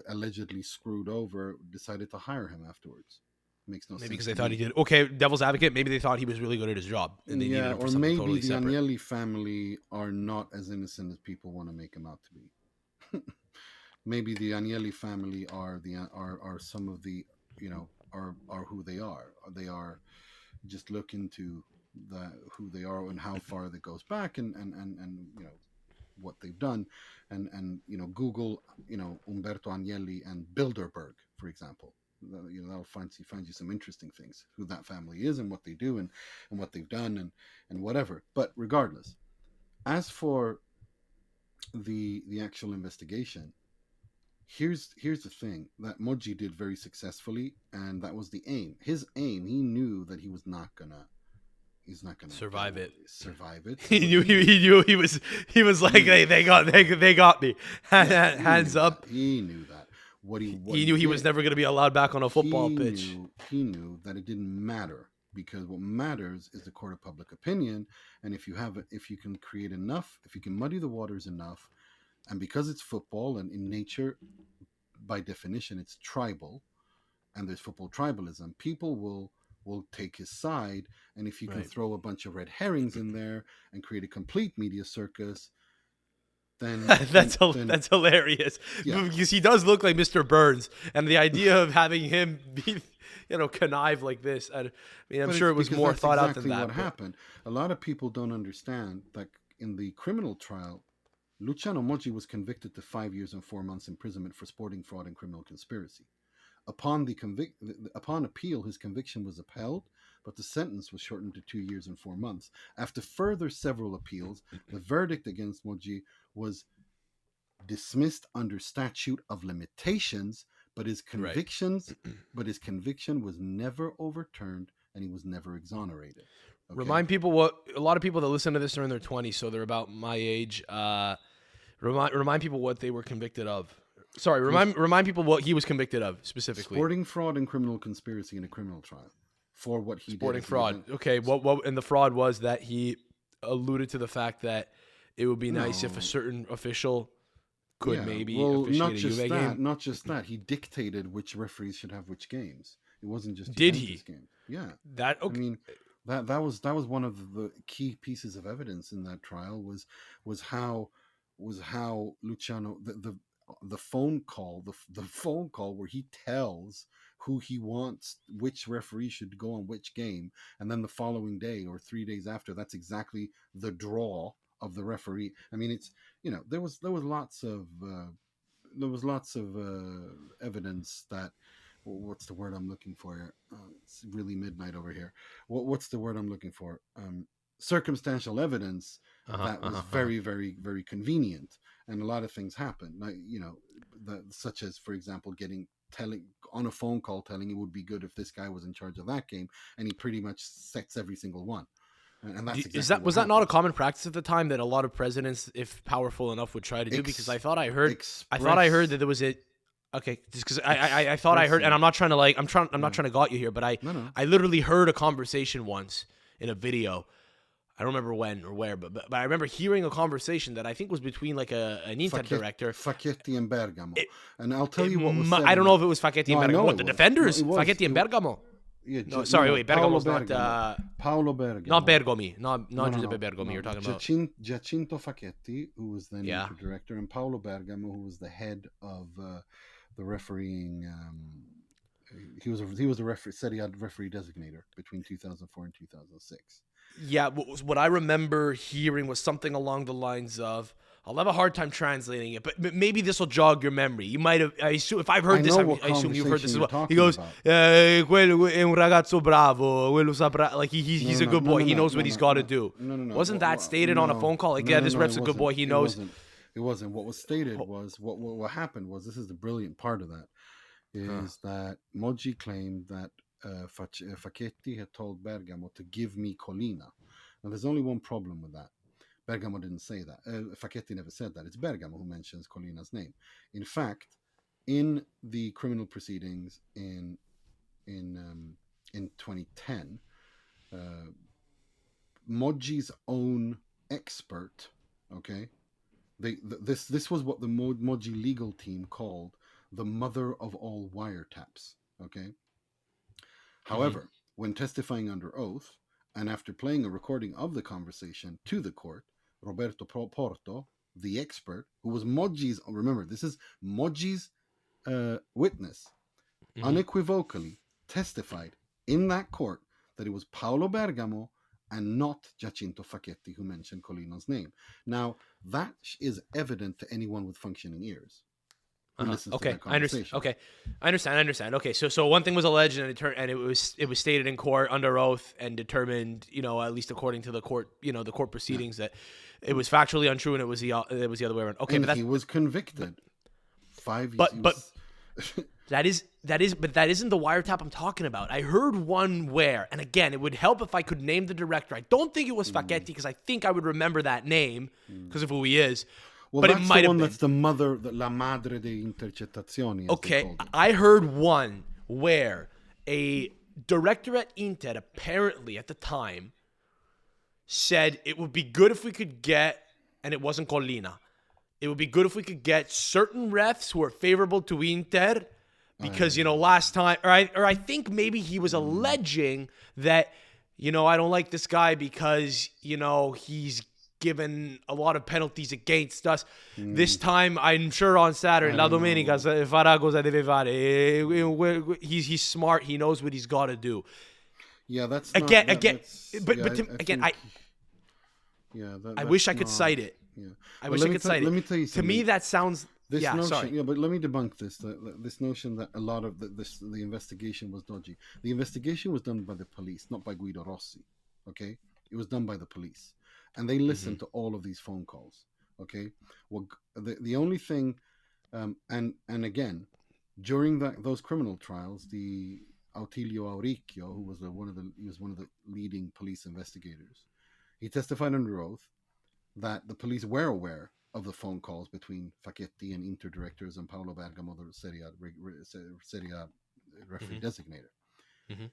allegedly screwed over decided to hire him afterwards. Makes no sense. Maybe because they thought he did. Okay, devil's advocate, maybe they thought he was really good at his job. And they needed him for or something maybe totally the separate. Agnelli family are not as innocent as people want to make him out to be. Maybe the Agnelli family are some of the, are who they are. They are just look into who they are and how far that goes back and what they've done and Google Umberto Agnelli and Bilderberg, for example. That'll find you some interesting things, who that family is and what they do and what they've done and whatever. But regardless, as for the actual investigation, here's the thing that Moggi did very successfully, and that was the aim. His aim, he knew that he's not gonna Survive it. Survive it. So He knew what did, he knew he was like they got me. Hands up. He knew that. What He knew he was never going to be allowed back on a football pitch. He knew that it didn't matter, because what matters is the court of public opinion. And if you can create enough, if you can muddy the waters enough, and because it's football and in nature, by definition, it's tribal, and there's football tribalism, people will take his side. And if you can throw a bunch of red herrings in there and create a complete media circus, then that's hilarious. Yeah. Because he does look like Mr. Burns, and the idea of having him be, connive like this, I mean, I'm sure it was more thought out than that. What happened? A lot of people don't understand that in the criminal trial, Luciano Moggi was convicted to 5 years and 4 months imprisonment for sporting fraud and criminal conspiracy. Upon appeal, his conviction was upheld, but the sentence was shortened to 2 years and 4 months. After further several appeals, the verdict against Moggi was dismissed under statute of limitations, but his conviction was never overturned, and he was never exonerated. Okay? Remind people a lot of people that listen to this are in their 20s, so they're about my age. Remind people what they were convicted of. Sorry, remind people what he was convicted of specifically. Sporting fraud and criminal conspiracy in a criminal trial for what he did. Sporting fraud. Okay, what and the fraud was that he alluded to the fact that it would be nice if a certain official could maybe officiate a Juve game. Not just that. He dictated which referees should have which games. It wasn't just Did he? Game. Yeah. That okay. I mean, that was one of the key pieces of evidence in that trial was how Luciano the phone call where he tells who he wants, which referee should go on which game, and then the following day or 3 days after, that's exactly the draw of the referee. I mean, it's there was lots of evidence that what's the word I'm looking for here? It's really midnight over here. What's the word I'm looking for? Circumstantial evidence that was very, very, very convenient, and a lot of things happened. Like, such as, for example, telling on a phone call telling it would be good if this guy was in charge of that game, and he pretty much sets every single one. And that's exactly was that not a common practice at the time that a lot of presidents, if powerful enough, would try to do? Because I thought I heard that there was okay, just because I thought I heard, and I'm not trying to I'm not trying to got you here, but I literally heard a conversation once in a video. I don't remember when or where, but I remember hearing a conversation that I think was between like an Inter director, Facchetti and Bergamo. And I'll tell you what was said. I don't know if it was Facchetti and Bergamo. What, the defenders? Facchetti and Bergamo? Yeah, Bergamo's not... Paolo Bergamo. Not Bergomi. Not Giuseppe Bergomi you're talking about. Giacinto Facchetti, who was then Inter director, and Paolo Bergamo, who was the head of the refereeing... He was the referee, Serie A referee designator between 2004 and 2006. Yeah, what I remember hearing was something along the lines of, I'll have a hard time translating it, but maybe this will jog your memory. You might have, I assume, if I've heard this, I assume you've heard this as well. He goes, quello è un ragazzo bravo, quello saprà, like he's a good boy, he knows what he's got to do. No. Wasn't that stated on a phone call? Like, this rep's a good boy, he knows. It wasn't. What was stated was, what happened was, this is the brilliant part of that, is that Moggi claimed that Facchetti had told Bergamo to give me Collina. Now, there's only one problem with that. Bergamo didn't say that. Facchetti never said that. It's Bergamo who mentions Collina's name. In fact, in the criminal proceedings in 2010, Moggi's own expert, okay, this was what the Moggi legal team called the mother of all wiretaps, okay? However, when testifying under oath, and after playing a recording of the conversation to the court, Roberto Porto, the expert, who was Moggi's, remember, this is Moggi's witness, unequivocally testified in that court that it was Paolo Bergamo and not Giacinto Facchetti who mentioned Collina's name. Now, that is evident to anyone with functioning ears. Okay, I understand. Okay, I understand. Okay, so one thing was alleged, and it was stated in court under oath and determined, at least according to the court, the court proceedings, that it was factually untrue, and it was the other way around. Okay, and but he was convicted 5 years. But that isn't the wiretap I'm talking about. I heard one where, and again, it would help if I could name the director. I don't think it was Facchetti because I think I would remember that name because of who he is. Well, but that's it might the one have been. that's the mother, la madre de intercettazioni. As they called it. I heard one where a director at Inter apparently at the time said it would be good if we could get, and it wasn't Collina, it would be good if we could get certain refs who are favorable to Inter because, last time, or I think maybe he was alleging that, I don't like this guy because, he's given a lot of penalties against us. This time, I'm sure on Saturday, La Domenica, farà cosa deve fare. He's smart. He knows what he's got to do. Yeah, that's again. I wish I could cite it. Yeah. I wish I could cite it. Let me tell you something. To me, that sounds. This notion, sorry. Yeah, but let me debunk this. This notion that a lot of the investigation was dodgy. The investigation was done by the police, not by Guido Rossi. Okay, it was done by the police, and they listened to all of these phone calls. Okay, well, the only thing, and again, during those criminal trials, the Autilio Auricchio, who was one of the leading police investigators, he testified under oath that the police were aware of the phone calls between Facchetti and Inter directors and Paolo Bergamo, the Serie A referee designator. Mm-hmm.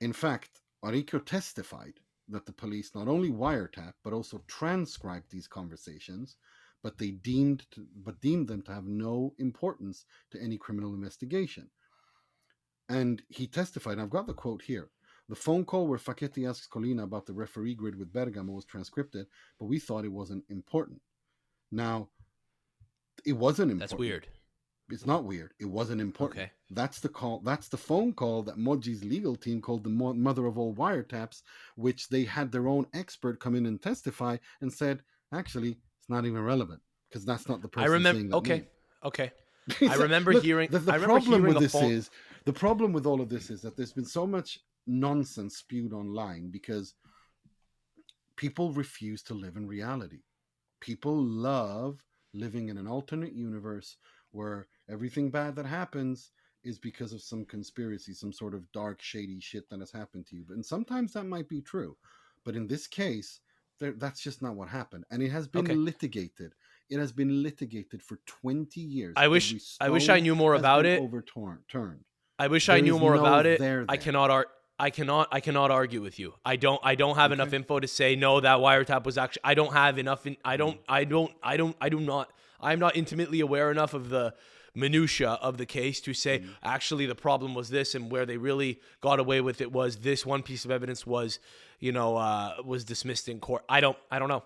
In fact, Auricchio testified that the police not only wiretapped but also transcribed these conversations, but they deemed them to have no importance to any criminal investigation. And he testified, and I've got the quote here. The phone call where Facchetti asks Collina about the referee grid with Bergamo was transcripted, but we thought it wasn't important. Now, it wasn't important. That's weird. It's not weird. It wasn't important. Okay. That's the call. That's the phone call that Moggi's legal team called the mother of all wiretaps, which they had their own expert come in and testify and said, actually, it's not even relevant because that's not the person. I remember. Saying that Okay. name. I remember hearing. The problem with all of this is that there's been so much nonsense spewed online because people refuse to live in reality. People love living in an alternate universe where everything bad that happens is because of some conspiracy, some sort of dark, shady shit that has happened to you. And sometimes that might be true. But in this case, that's just not what happened. And it has been litigated. It has been litigated for 20 years. I wish I knew more about it. Overturned. I wish I knew more about it. I cannot argue with you. I don't have enough info to say no, that wiretap was actually. I don't have enough. I'm not intimately aware enough of the minutia of the case to say actually the problem was this, and where they really got away with it was this one piece of evidence was dismissed in court. I don't know.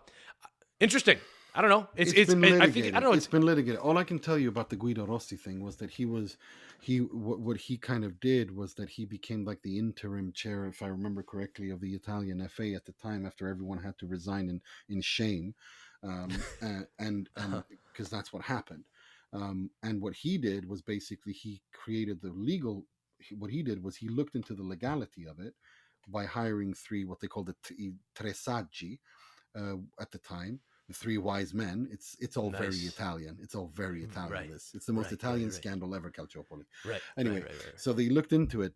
Interesting. I don't know. It's been litigated. I don't know. It's been litigated. All I can tell you about the Guido Rossi thing was that what he kind of did was that he became like the interim chair, if I remember correctly, of the Italian FA at the time after everyone had to resign in shame, and because that's what happened. And what he did was basically he created the legal. What he did was he looked into the legality of it by hiring what they called the tre saggi at the time. The three wise men. It's all very Italian. It's all very Italian. Right. It's the most Italian scandal ever, Calciopoli. Right. Anyway, so they looked into it.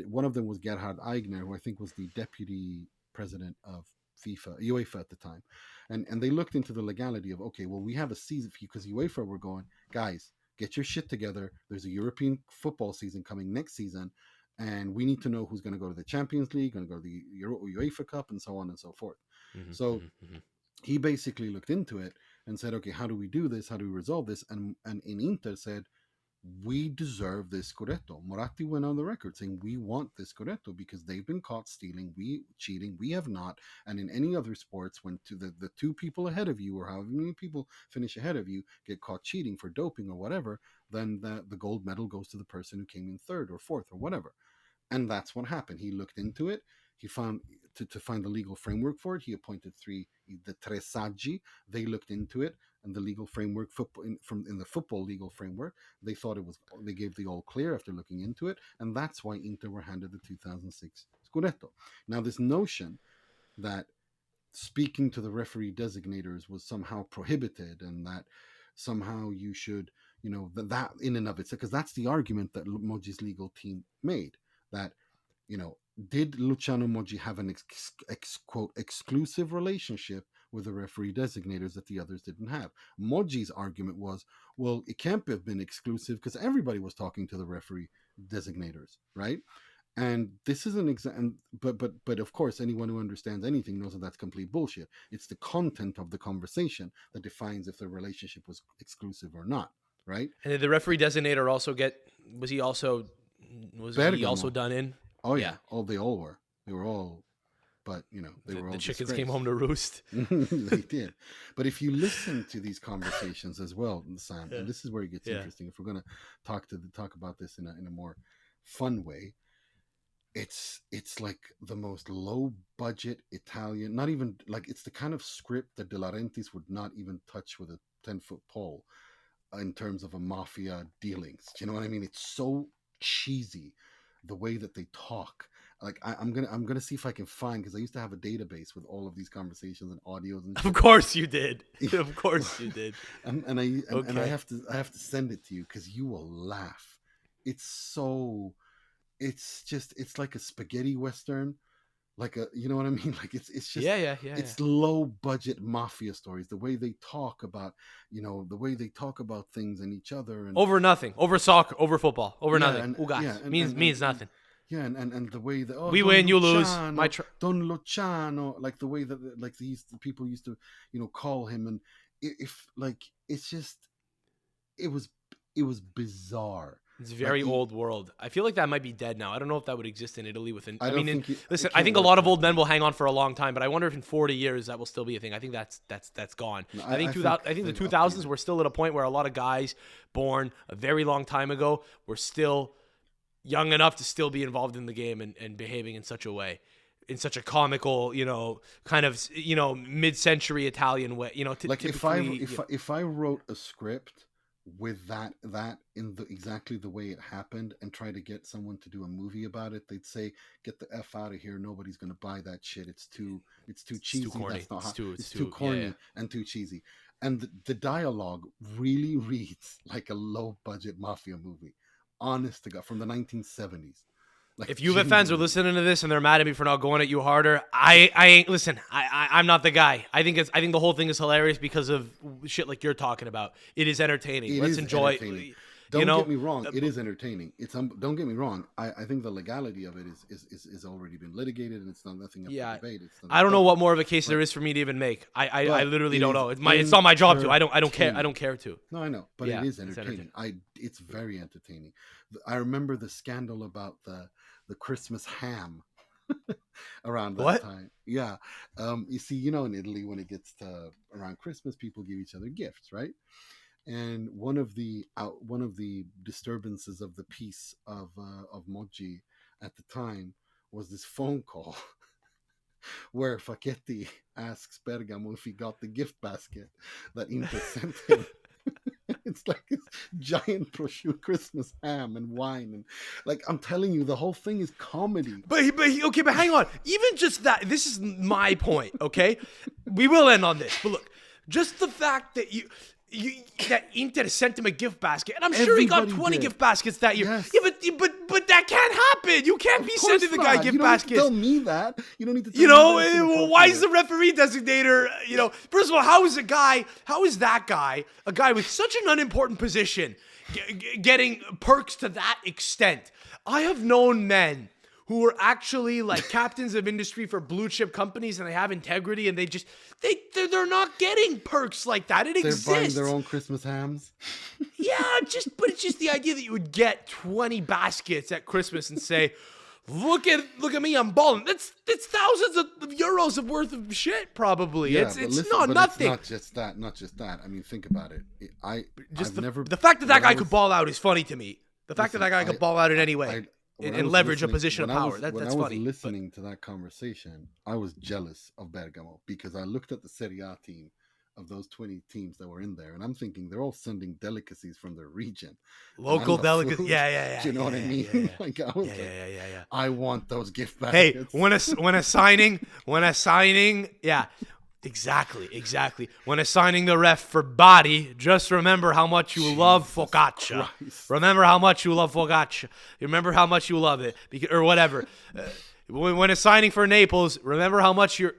One of them was Gerhard Eigner, who I think was the deputy president of UEFA at the time, and they looked into the legality of we have a season because UEFA were going, guys, get your shit together. There's a European football season coming next season, and we need to know who's going to go to the Champions League, going to go to the UEFA Cup, and so on and so forth. He basically looked into it and said, okay, how do we do this? How do we resolve this? And in Inter said, we deserve this Scudetto. Moratti went on the record saying, we want this Scudetto because they've been caught stealing, cheating, we have not. And in any other sports, when the two people ahead of you or however many people finish ahead of you get caught cheating for doping or whatever, then the gold medal goes to the person who came in third or fourth or whatever. And that's what happened. He looked into it. He found to find the legal framework for it. He appointed the tre saggi. They looked into it, and the legal framework in the football legal framework, they thought it was. They gave the all clear after looking into it, and that's why Inter were handed the 2006 Scudetto. Now, this notion that speaking to the referee designators was somehow prohibited, and that somehow you should that in and of itself, because that's the argument that Moggi's legal team made, that, did Luciano Moggi have an quote exclusive relationship with the referee designators that the others didn't have? Moggi's argument was, well, it can't have been exclusive because everybody was talking to the referee designators, right? And this is an example, but of course, anyone who understands anything knows that that's complete bullshit. It's the content of the conversation that defines if the relationship was exclusive or not, right? And did the referee designator also was he also done in? Oh yeah. Oh, they all were. They were all, but they were all. The chickens disgraced. came home to roost. They did. But if you listen to these conversations as well, Sam, and this is where it gets interesting. If we're going to talk about this in a more fun way, it's like the most low budget Italian, not even like, it's the kind of script that De Laurentiis would not even touch with a 10-foot pole in terms of a mafia dealings. Do you know what I mean? It's so cheesy the way that they talk. Like I'm gonna see if I can find, because I used to have a database with all of these conversations and audios and shit. Of course you did. Of course you did. and I have to send it to you because you will laugh. It's like a spaghetti western, like you know what I mean? Like it's just it's low budget mafia stories. The way they talk about things and each other, and over nothing, over soccer, over football, over nothing. Means nothing. Yeah, and the way that we win, you lose. Don Luciano, like the way that like people used to call him, and it was bizarre. It's very old world. I feel like that might be dead now. I don't know if that would exist in Italy within. I think a lot of old men will hang on for a long time, but I wonder if in 40 years that will still be a thing. I think that's gone. No, I think the 2000s we're still at a point where a lot of guys born a very long time ago were still young enough to still be involved in the game and behaving in such a way, in such a comical, kind of, mid-century Italian way. Like if I wrote a script with that in exactly the way it happened and try to get someone to do a movie about it, they'd say, "Get the F out of here! Nobody's gonna buy that shit. It's too cheesy. Too corny. It's too corny and too cheesy." And the dialogue really reads like a low budget mafia movie. Honest to God, from the 1970s. Like, if Juve fans are listening to this and they're mad at me for not going at you harder, I ain't. Listen, I'm not the guy. I think the whole thing is hilarious because of shit like you're talking about. It is entertaining. Let's enjoy it. Don't get me wrong. It is entertaining. Don't get me wrong. I think the legality of it is already been litigated, and it's not nothing up for debate. I don't know what more of a case there is for me to even make. I literally don't know. It's not my job to. I don't care. I don't care to. No, I know, but it is entertaining. It's very entertaining. I remember the scandal about the Christmas ham around that time. Yeah. You see, in Italy, when it gets to around Christmas, people give each other gifts, right? And one of the disturbances of the peace of Moggi at the time was this phone call where Facchetti asks Bergamo if he got the gift basket that Inter sent him. It's like this giant prosciutto Christmas ham and wine, and like I'm telling you, the whole thing is comedy. But hang on. Even just that, this is my point. Okay, we will end on this. But look, just the fact that that Inter sent him a gift basket, and I'm sure he got 20 gift baskets that year. Yes. Yeah, but that can't happen. You can't be sending the guy gift baskets. You don't need to tell me that. You don't need to tell me that. Why is the referee designator, first of all, how is that guy, a guy with such an unimportant position, getting perks to that extent? I have known men who are actually like captains of industry for blue chip companies, and they have integrity, and they're not getting perks like that. It exists. They're buying their own Christmas hams. Yeah, but it's just the idea that you would get 20 baskets at Christmas and say, look at me, I'm balling. That's thousands of euros of worth of shit, probably. Yeah, it's not nothing. It's not just that. I mean, think about it. The fact that guy could ball out is funny to me. The fact that guy could ball out in any way. And leverage a position of power. That's funny. When I was listening to that conversation, I was jealous of Bergamo because I looked at the Serie A team of those 20 teams that were in there, and I'm thinking they're all sending delicacies from their region. Local delicacies. Yeah. Do you know what I mean? Yeah. Like I was I want those gift baskets. Hey, when a signing, yeah. Exactly. When assigning the ref for body, just remember how much you love focaccia. Christ. Remember how much you love focaccia. Remember how much you love it, or whatever. When assigning for Naples, remember how much you're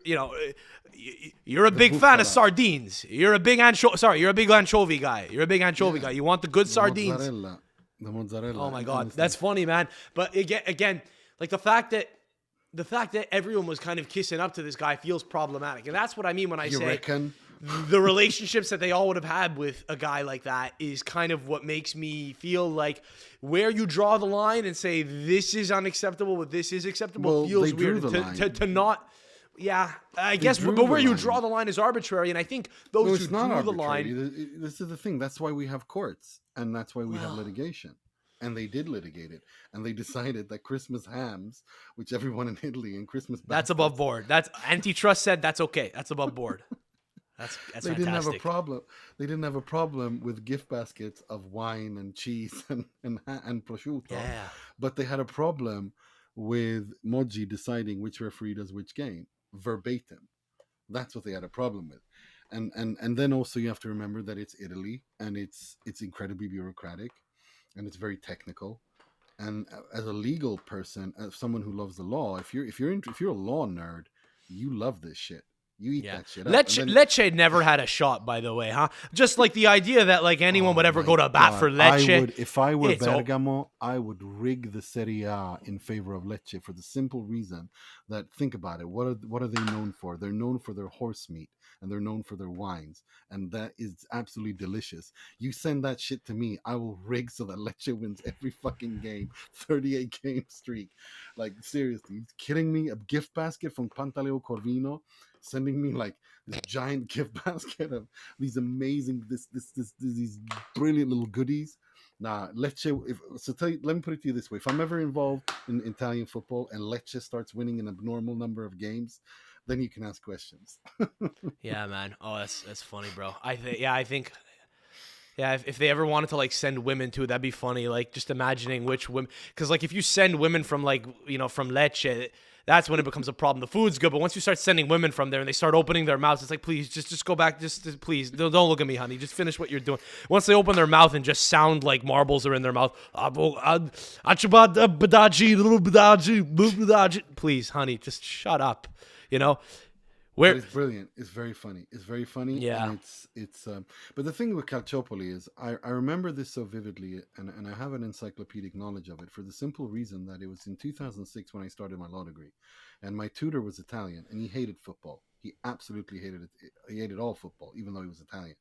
a big fan of sardines. You're a big anchovy guy. You want the good sardines. The mozzarella. Oh my God, that's funny, man. But again, like the fact that everyone was kind of kissing up to this guy feels problematic. And that's what I mean when I say reckon? The relationships that they all would have had with a guy like that is kind of what makes me feel like where you draw the line and say this is unacceptable, but this is acceptable feels weird. To not... Yeah, I guess, but where you draw the line is arbitrary, and I think those who drew the line... This is the thing. That's why we have courts, and that's why we have litigation. And they did litigate it, and they decided that Christmas hams, which everyone in Italy and Christmas baskets, that's above board. That's antitrust said that's okay. That's above board. That's they fantastic. didn't have a problem. They didn't have a problem with gift baskets of wine and cheese and prosciutto. Yeah. But they had a problem with Moggi deciding which referee does which game verbatim. That's what they had a problem with. And then also you have to remember that it's Italy, and it's incredibly bureaucratic. And it's very technical, and as a legal person, as someone who loves the law, if you're a law nerd, you love this shit. You eat that shit up. Lecce never had a shot, by the way, huh? Just like the idea that like anyone would ever go to bat for Lecce. If I were Bergamo, I would rig the Serie A in favor of Lecce for the simple reason that, think about it, what are they known for? They're known for their horse meat, and they're known for their wines, and that is absolutely delicious. You send that shit to me, I will rig so that Lecce wins every fucking game, 38 game streak. Like, seriously, you kidding me? A gift basket from Pantaleo Corvino sending me like this giant gift basket of these amazing, these brilliant little goodies. Nah, Lecce. Let me put it to you this way: if I'm ever involved in Italian football and Lecce starts winning an abnormal number of games, then you can ask questions. Yeah, man. Oh, that's funny, bro. I think. Yeah, if they ever wanted to like send women too, that'd be funny. Like just imagining which women, because like if you send women from like from Lecce, that's when it becomes a problem. The food's good, but once you start sending women from there and they start opening their mouths, it's like, please just go back, just please don't look at me, honey. Just finish what you're doing. Once they open their mouth and just sound like marbles are in their mouth, please, honey, just shut up. But it's brilliant. It's very funny. Yeah. And it's but the thing with Calciopoli is I remember this so vividly, and I have an encyclopedic knowledge of it for the simple reason that it was in 2006 when I started my law degree, and my tutor was Italian, and he hated football. He absolutely hated it. He hated all football, even though he was Italian.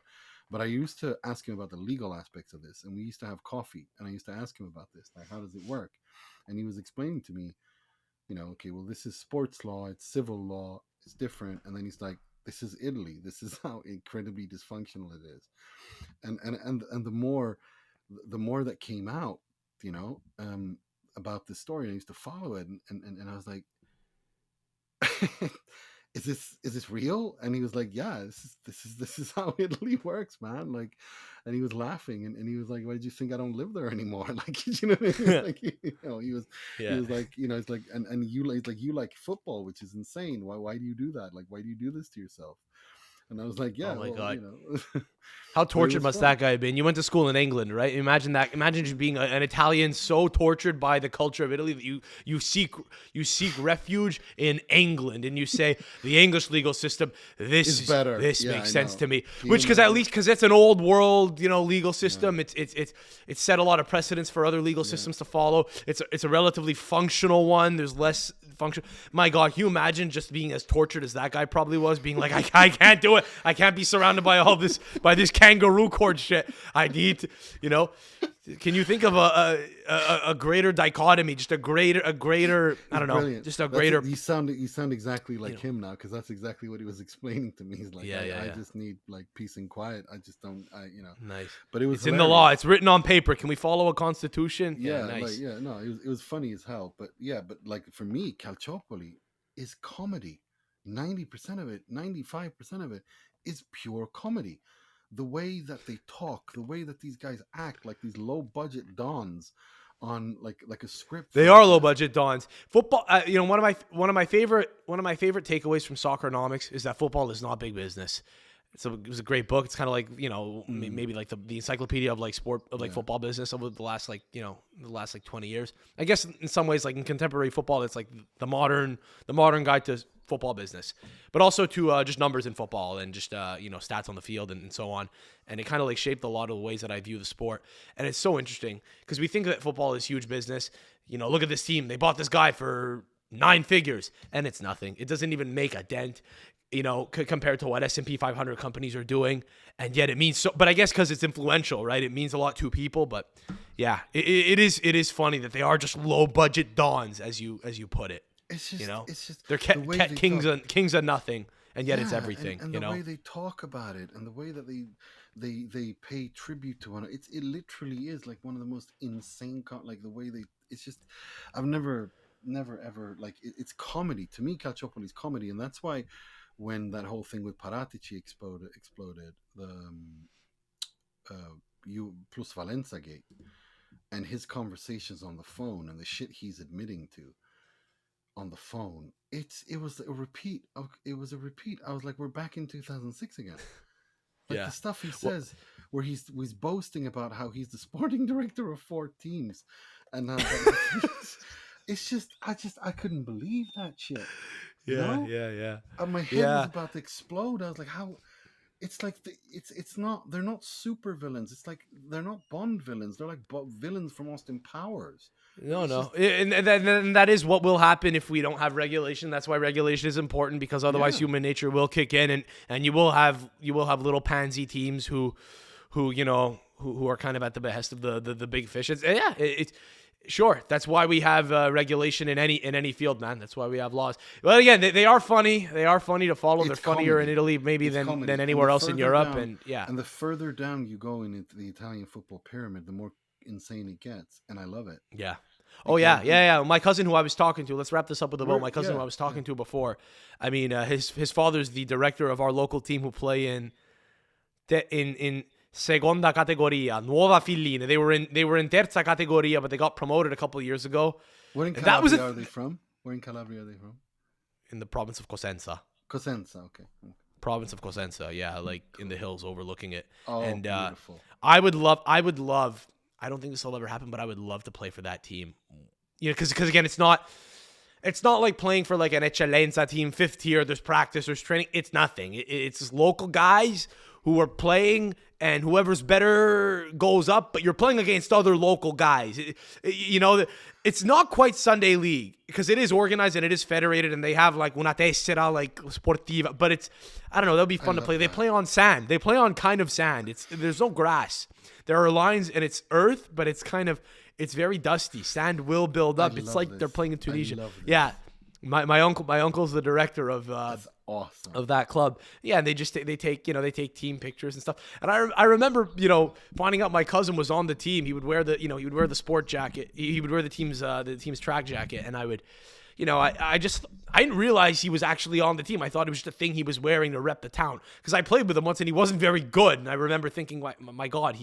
But I used to ask him about the legal aspects of this, and we used to have coffee, and I used to ask him about this, like, how does it work? And he was explaining to me, okay, well, this is sports law, it's civil law, it's different. And then he's like, this is Italy, this is how incredibly dysfunctional it is. And the more that came out, about this story, I used to follow it, and I was like, is this real? And he was like, yeah, this is how Italy works, man. Like, and he was laughing, and he was like, why did you think I don't live there anymore? Like, you know what I mean? Like, he was like, it's like, and you like football, which is insane. Why do you do that? Like, why do you do this to yourself? And I was like, yeah, oh my God. How tortured must that guy have been? You went to school in England, right? Imagine that. Imagine just being an Italian so tortured by the culture of Italy that you seek refuge in England, and you say the English legal system is better. This makes sense to me. Because it's an old world, legal system. Yeah. It's set a lot of precedents for other legal systems to follow. It's a relatively functional one. There's less function. My God, can you imagine just being as tortured as that guy probably was? Being like, I can't do it. I can't be surrounded by by this kangaroo court shit. I need to, Can you think of a greater dichotomy? Just a greater. I don't know. Brilliant. Just a greater. You sound exactly like him now, because that's exactly what he was explaining to me. He's like, I just need like peace and quiet. I just don't. Nice. But it's hilarious. In the law. It's written on paper. Can we follow a constitution? Yeah. Nice. It was funny as hell. But like for me, Calciopoli is comedy. 90% of it, 95% of it is pure comedy. The way that they talk, the way that these guys act like these low budget dons on like a script. They for are like low that. budget dons. Football, one of my favorite takeaways from Soccernomics is that football is not big business. It was a great book. It's kind of like, maybe like the encyclopedia of like sport of like football business over the last 20 years. I guess in some ways, like in contemporary football, it's like the modern guide to football business, but also to just numbers in football and just stats on the field and so on. And it kind of like shaped a lot of the ways that I view the sport. And it's so interesting because we think that football is huge business. Look at this team. They bought this guy for 9 figures, and it's nothing. It doesn't even make a dent, compared to what S&P 500 companies are doing. And yet it means so, but I guess because it's influential, right? It means a lot to people, but yeah, it is funny that they are just low budget dons, as you put it. It's just they're the way they kings of nothing, and yet it's Yeah, everything. and the way they talk about it, and the way that they pay tribute to one, it literally is like one of the most insane like the way it's just, I've never ever like it's comedy to me. Calciopoli is comedy, and that's why when that whole thing with Paratici exploded, the you plus Valenza gate, and his conversations on the phone and the shit he's admitting to on the phone, it was a repeat. I was like, we're back in 2006 again. Like Yeah. the stuff he says, where he's boasting about how he's the sporting director of 4 teams, and it's just I couldn't believe that shit. Yeah. My head was about to explode. I was like, how? It's like it's not. They're not super villains. It's like they're not Bond villains. They're like villains from Austin Powers. No. And that is what will happen if we don't have regulation. That's why regulation is important, because otherwise human nature will kick in, and you will have little pansy teams who are kind of at the behest of the big fish. Sure, that's why we have regulation in any field, man. That's why we have laws. But again, they are funny. They are funny to follow. They're funnier in Italy maybe than anywhere else in Europe. And the further down you go into the Italian football pyramid, the more insane it gets, and I love it. Yeah. Oh yeah. My cousin who I was talking to. Let's wrap this up with a bow. My cousin who I was talking to before. I mean, his father's the director of our local team who play in Seconda Categoria, Nuova Filline. They were in Terza Categoria, but they got promoted a couple of years ago. Where in Calabria are they from? Where in Calabria are they from? In the province of Cosenza. Cosenza, okay. Province of Cosenza, yeah, like in the hills overlooking it. Oh, and beautiful. I would love. I don't think this will ever happen, but I would love to play for that team. Because again, it's not like playing for like an Eccellenza team, 5th tier. There's practice, there's training. It's nothing. It's just local guys who are playing, and whoever's better goes up, but you're playing against other local guys. It's not quite Sunday league, because it is organized and it is federated, and they have like una tessera, like sportiva, but it's, I don't know, that'll be fun to play. They play on sand. They play on kind of sand. There's no grass. There are lines and it's earth, but it's very dusty. Sand will build up. It's like they're playing in Tunisia. Yeah. My uncle's the director of That's awesome. of that club. Yeah, and they take team pictures and stuff. And I remember, finding out my cousin was on the team. He would wear the sport jacket. He would wear the team's track jacket, and I would, I didn't realize he was actually on the team. I thought it was just a thing he was wearing to rep the town, because I played with him once and he wasn't very good. And I remember thinking, my God,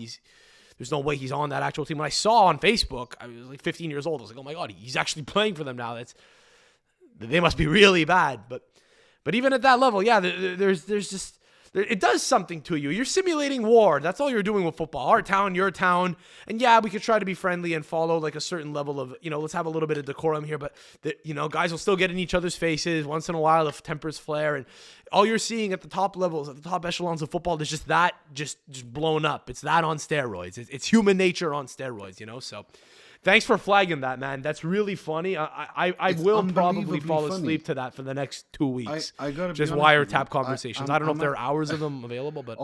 there's no way he's on that actual team. When I saw on Facebook, I was like 15 years old. I was like, oh my God, he's actually playing for them now. They must be really bad. But even at that level, yeah, there's just, it does something to you. You're simulating war. That's all you're doing with football. Our town, your town. And yeah, we could try to be friendly and follow like a certain level of, let's have a little bit of decorum here. But, guys will still get in each other's faces. Once in a while, the tempers flare. And all you're seeing at the top levels, at the top echelons of football, there's just that just blown up. It's that on steroids. It's human nature on steroids, So thanks for flagging that, man. That's really funny. I will probably fall asleep to that for the next 2 weeks. I gotta be just honest wiretap conversations. I don't know if there are hours of them available, but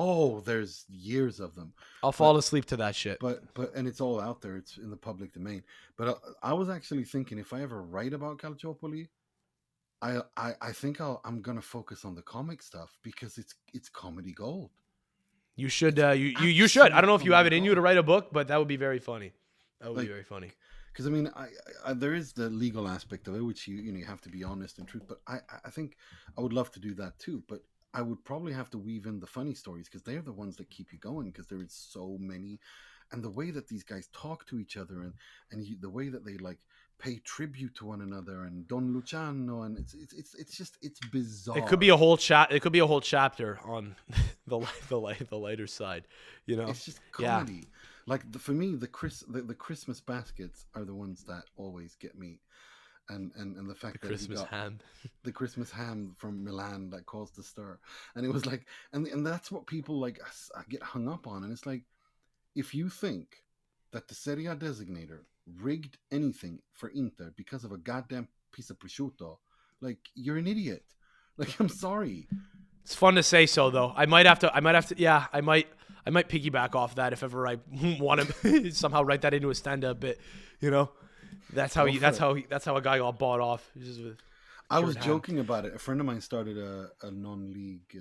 there's years of them. I'll fall asleep to that shit. But and it's all out there. It's in the public domain. But I was actually thinking, if I ever write about Calciopoli, I think I'm gonna focus on the comic stuff, because it's comedy gold. You should. You should. I don't know if you have it in you to write a book, but that would be very funny. That would be very funny. Because I mean, I there is the legal aspect of it, which you have to be honest and truth. But I think I would love to do that too. But I would probably have to weave in the funny stories, because they're the ones that keep you going, because there is so many, and the way that these guys talk to each other, and the way that they like pay tribute to one another, and Don Luciano, and it's bizarre. It could be a whole It could be a whole chapter on the lighter side. It's just comedy. Like for me, the Christmas baskets are the ones that always get me. And the fact that Christmas ham, the Christmas ham from Milan that caused the stir, and it was like, and that's what people like I get hung up on, and it's like, if you think that the Serie A designator rigged anything for Inter because of a goddamn piece of prosciutto, like you're an idiot. Like I'm sorry. It's fun to say so though. I might have to. Yeah, I might piggyback off that if ever I want to somehow write that into a stand-up bit. That's how a guy got bought off. I was joking about it. A friend of mine started a non-league.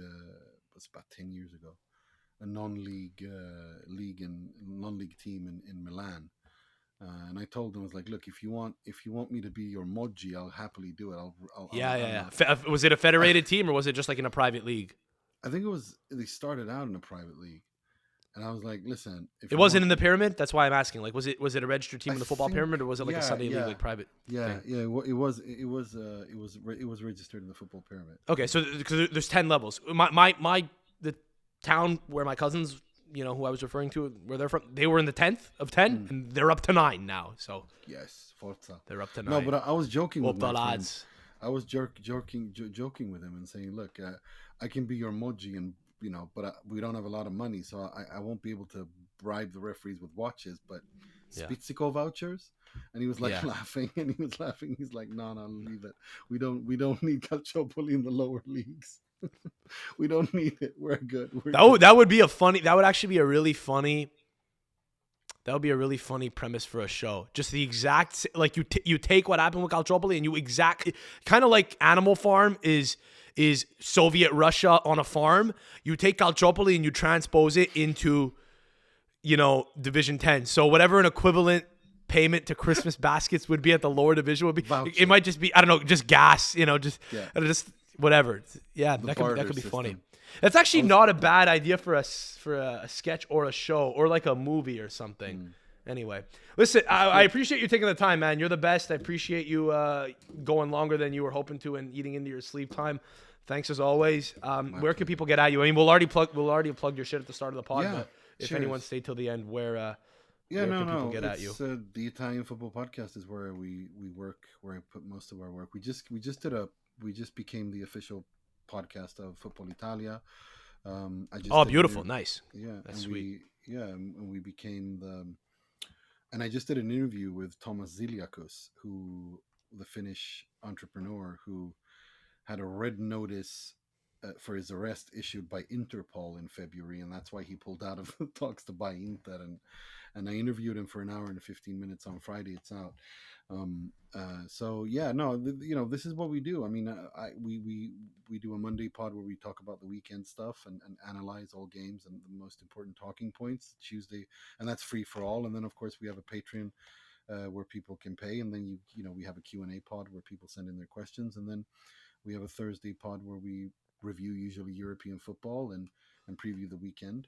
It's about 10 years ago. A non-league non-league team in Milan. And I told him, I was like, look, if you want me to be your Moggi, I'll happily do it. Was it a federated team or was it just like in a private league? I think they started out in a private league. And I was like, listen, it wasn't in the pyramid. That's why I'm asking. Like, was it a registered team in the football pyramid, or was it like a Sunday league, like private? Yeah, thing? It was registered in the football pyramid. Okay, so because there's 10 levels. The town where my cousins, who I was referring to, where they're from, they were in the 10th of 10, and they're up to 9 now. So yes, Forza. They're up to 9. No, but I was joking with my lads. I was joking with him and saying, look, I can be your Moggi and. But we don't have a lot of money, so I won't be able to bribe the referees with watches, but Spizzico vouchers. And he was like laughing, and he was laughing. He's like, no, leave it. We don't need Calciopoli in the lower leagues. We don't need it. We're good. That would actually be a really funny. That would be a really funny premise for a show. Just the exact, like you take what happened with Calciopoli and you kind of like Animal Farm is Soviet Russia on a farm. You take Calciopoli and you transpose it into, Division 10. So whatever an equivalent payment to Christmas baskets would be at the lower division would be. Voucher. It might just be, I don't know, just gas, just whatever. Yeah, that could be funny. That's actually not a bad idea for a sketch or a show or like a movie or something. Anyway, listen, I appreciate you taking the time, man. You're the best. I appreciate you going longer than you were hoping to and eating into your sleep time. Thanks as always. Where can people get at you? I mean, we'll already have plugged your shit at the start of the pod, but if anyone stayed till the end, where can people get at you? The Italian Football Podcast is where we work, where I put most of our work. We just became the official podcast of Football Italia. Beautiful, nice. Yeah, that's sweet. And we became and I just did an interview with Thomas Ziliakus, the Finnish entrepreneur who had a red notice for his arrest issued by Interpol in February, and that's why he pulled out of talks to buy Inter. And I interviewed him for an hour and 15 minutes on Friday. It's out. This is what we do. I mean, we do a Monday pod where we talk about the weekend stuff and analyze all games and the most important talking points. Tuesday, and that's free for all. And then of course we have a Patreon where people can pay, and then we have a Q&A pod where people send in their questions, and then we have a Thursday pod where we review usually European football and preview the weekend.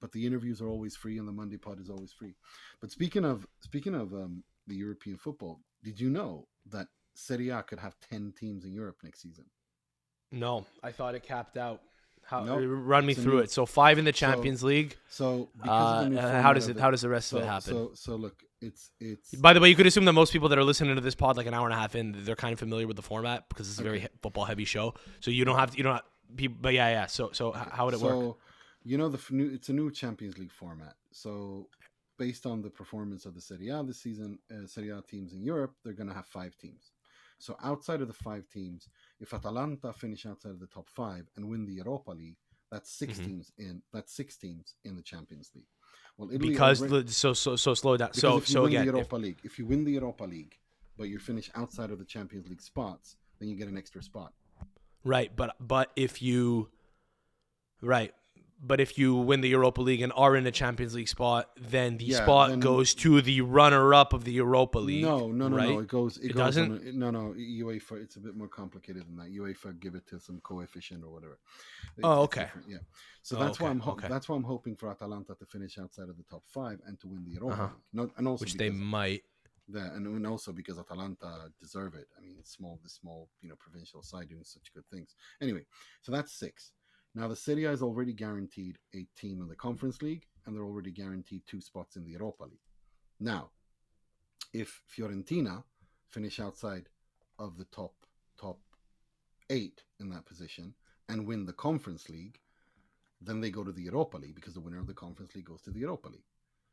But the interviews are always free, and the Monday pod is always free. But speaking of the European football, did you know that Serie A could have 10 teams in Europe next season? No, I thought it capped out. Run me through it. So 5 in the Champions League. So how does the rest of it happen? So look, it's. By the way, you could assume that most people that are listening to this pod like an hour and a half in, they're kind of familiar with the format because it's a very football heavy show. So you don't have people. But yeah. So how would it work? It's a new Champions League format. So based on the performance of the Serie A this season, Serie A teams in Europe, they're going to have 5 teams. So outside of the 5 teams, if Atalanta finish outside of the top 5 and win the Europa League, that's 6 teams in. That's 6 teams in the Champions League. Well, so slow down. If you win the Europa League, but you finish outside of the Champions League spots, then you get an extra spot. Right, but if you, right, But if you win the Europa League and are in a Champions League spot, then the Yeah, spot then- goes to the runner-up of the Europa League. No. right? It goes. It goes doesn't? No. UEFA. It's a bit more complicated than that. UEFA give it to some coefficient or whatever. Oh, It's okay. different, yeah. So Oh, that's why okay. That's why I'm hoping for Atalanta to finish outside of the top 5 and to win the Europa Uh-huh. League. And also Which they because- might. Yeah, and also because Atalanta deserve it. I mean, the small, provincial side doing such good things. Anyway, so that's 6. Now the Serie A is already guaranteed a team in the Conference League, and they're already guaranteed 2 spots in the Europa League. Now, if Fiorentina finish outside of the top 8 in that position and win the Conference League, then they go to the Europa League because the winner of the Conference League goes to the Europa League.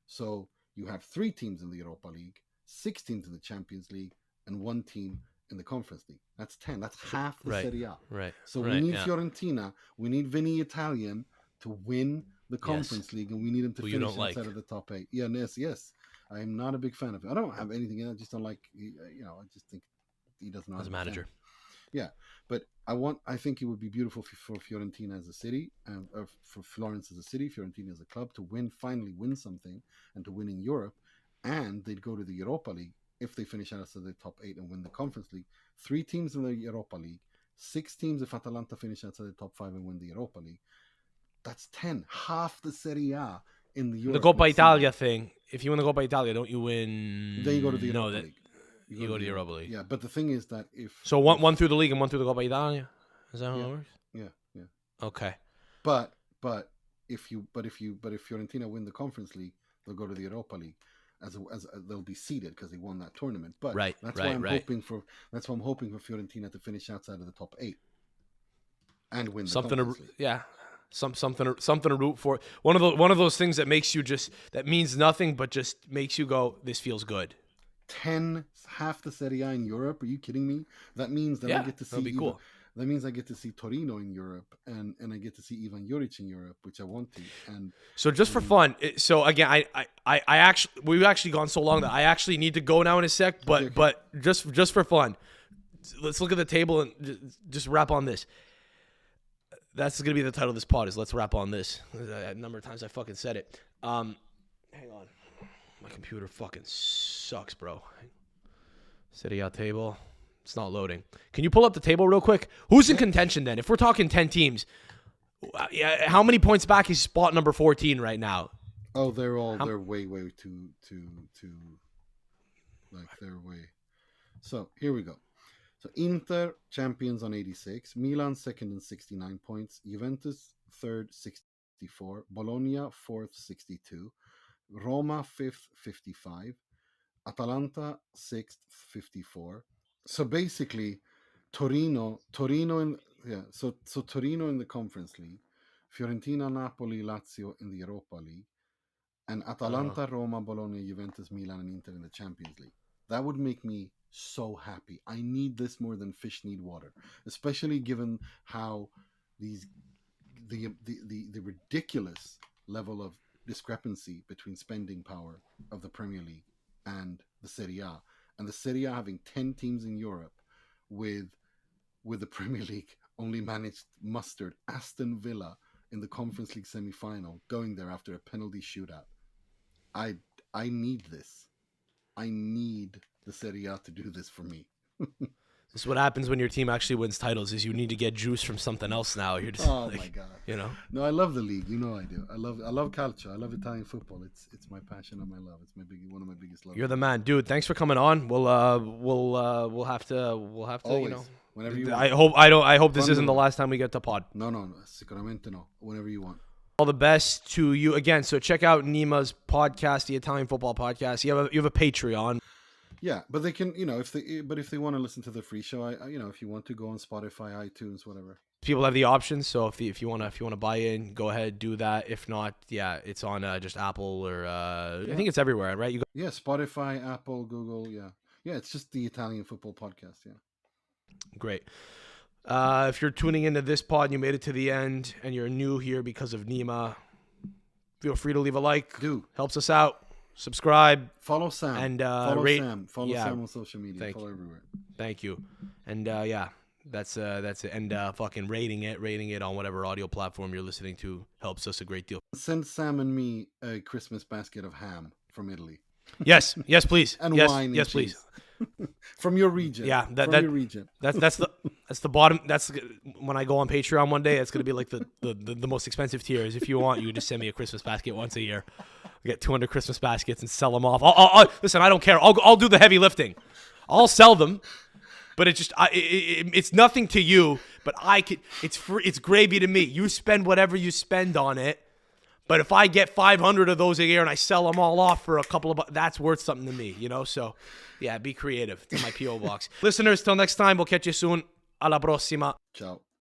So you have 3 teams in the Europa League, 6 teams in the Champions League, and 1 team in the Conference League. That's 10. That's half the Right. Serie A. Right. So right, we need yeah. Fiorentina, we need Vinny Italian to win the Conference League, and we need him to Who you finish don't outside like. of the top 8. Yeah, yes. I am not a big fan of it. I don't have anything in it. I just don't like, I just think he doesn't know how As a to defend. manager. Yeah, but I think it would be beautiful for Fiorentina as a city, and for Florence as a city, Fiorentina as a club, to finally win something, and to win in Europe, and they'd go to the Europa League if they finish out of the top 8 and win the Conference League. 3 teams in the Europa League, 6 teams if Atalanta finish outside the top 5 and win the Europa League. That's 10, half the Serie A in the Europe. The Coppa Italia thing. If you win the Coppa Italia, don't you win? Then you go to the Europa No, League. you go to the Europa League. Yeah, but the thing is that if So one through the league and one through the Coppa Italia. Is that how it works? yeah. Okay. But if Fiorentina win the Conference League, they'll go to the Europa League as they'll be seeded because they won that tournament. But that's why I'm hoping for Fiorentina to finish outside of the top 8 and win the Conference League. Yeah. Something to root for. One of those things that makes you that means nothing but just makes you go, this feels good. 10, half the Serie A in Europe. Are you kidding me? That means that I get to see. That'd be cool. That means I get to see Torino in Europe, and I get to see Ivan Juric in Europe, which I want to. And so just for fun. So again, we've actually gone so long that I actually need to go now in a sec. But Okay. but just for fun, let's look at the table and just wrap on this. That's gonna be the title of this pod. Is let's wrap on this. A number of times I fucking said it. Hang on, my computer fucking sucks, bro. Serie A table. It's not loading. Can you pull up the table real quick? Who's in contention then? If we're talking 10 teams, how many points back is spot number 14 right now? Oh, they're way too they're way. So here we go. So Inter champions on 86, Milan second and 69 points, Juventus third 64, Bologna fourth 62, Roma fifth 55, Atalanta sixth 54. So basically, Torino in the Conference League, Fiorentina, Napoli, Lazio in the Europa League, and Atalanta, Roma, Bologna, Juventus, Milan, and Inter in the Champions League. That would make me so happy. I need this more than fish need water, especially given how the ridiculous level of discrepancy between spending power of the Premier League and the Serie A. And the Serie A having 10 teams in Europe with the Premier League only mustered Aston Villa in the Conference League semi-final, going there after a penalty shootout. I need this. I need the Serie A to do this for me. This is what happens when your team actually wins titles. Is you need to get juice from something else now. You're just My god. No, I love the league. You know I do. I love Calcio. I love Italian football. It's my passion and my love. It's one of my biggest loves. You're the man, dude. Thanks for coming on. We'll have to Always. Whenever you want. I hope this isn't the last time we get to pod. No, sicuramente no. Whenever you want. All the best to you again. So check out Nima's podcast, the Italian Football Podcast. You have a Patreon. Yeah, but they can, if they want to listen to the free show, if you want to go on Spotify, iTunes, whatever. People have the options, so if you want to buy in, go ahead, do that. If not, it's on just Apple or I think it's everywhere, right? Yeah, Spotify, Apple, Google, yeah, it's just the Italian Football Podcast, yeah. Great. If you're tuning into this pod and you made it to the end and you're new here because of Nima, feel free to leave a like. Do helps us out. Subscribe. Follow Sam. And follow rate. Sam. Follow Sam on social media. Follow everywhere. Thank you. And That's it. And fucking rating it on whatever audio platform you're listening to helps us a great deal. Send Sam and me a Christmas basket of ham from Italy. Yes, please. And yes, wine. Yes, and please. From your region. Yeah, your region. That's the bottom. That's when I go on Patreon one day. It's gonna be like the most expensive tiers. If you want, you just send me a Christmas basket once a year. I get 200 Christmas baskets and sell them off. Listen, I don't care. I'll do the heavy lifting. I'll sell them. But it's nothing to you. But it's free. It's gravy to me. You spend whatever you spend on it. But if I get 500 of those a year and I sell them all off for a couple of, that's worth something to me, So, yeah, be creative. It's in my P.O. box. Listeners, till next time, we'll catch you soon. Alla prossima. Ciao.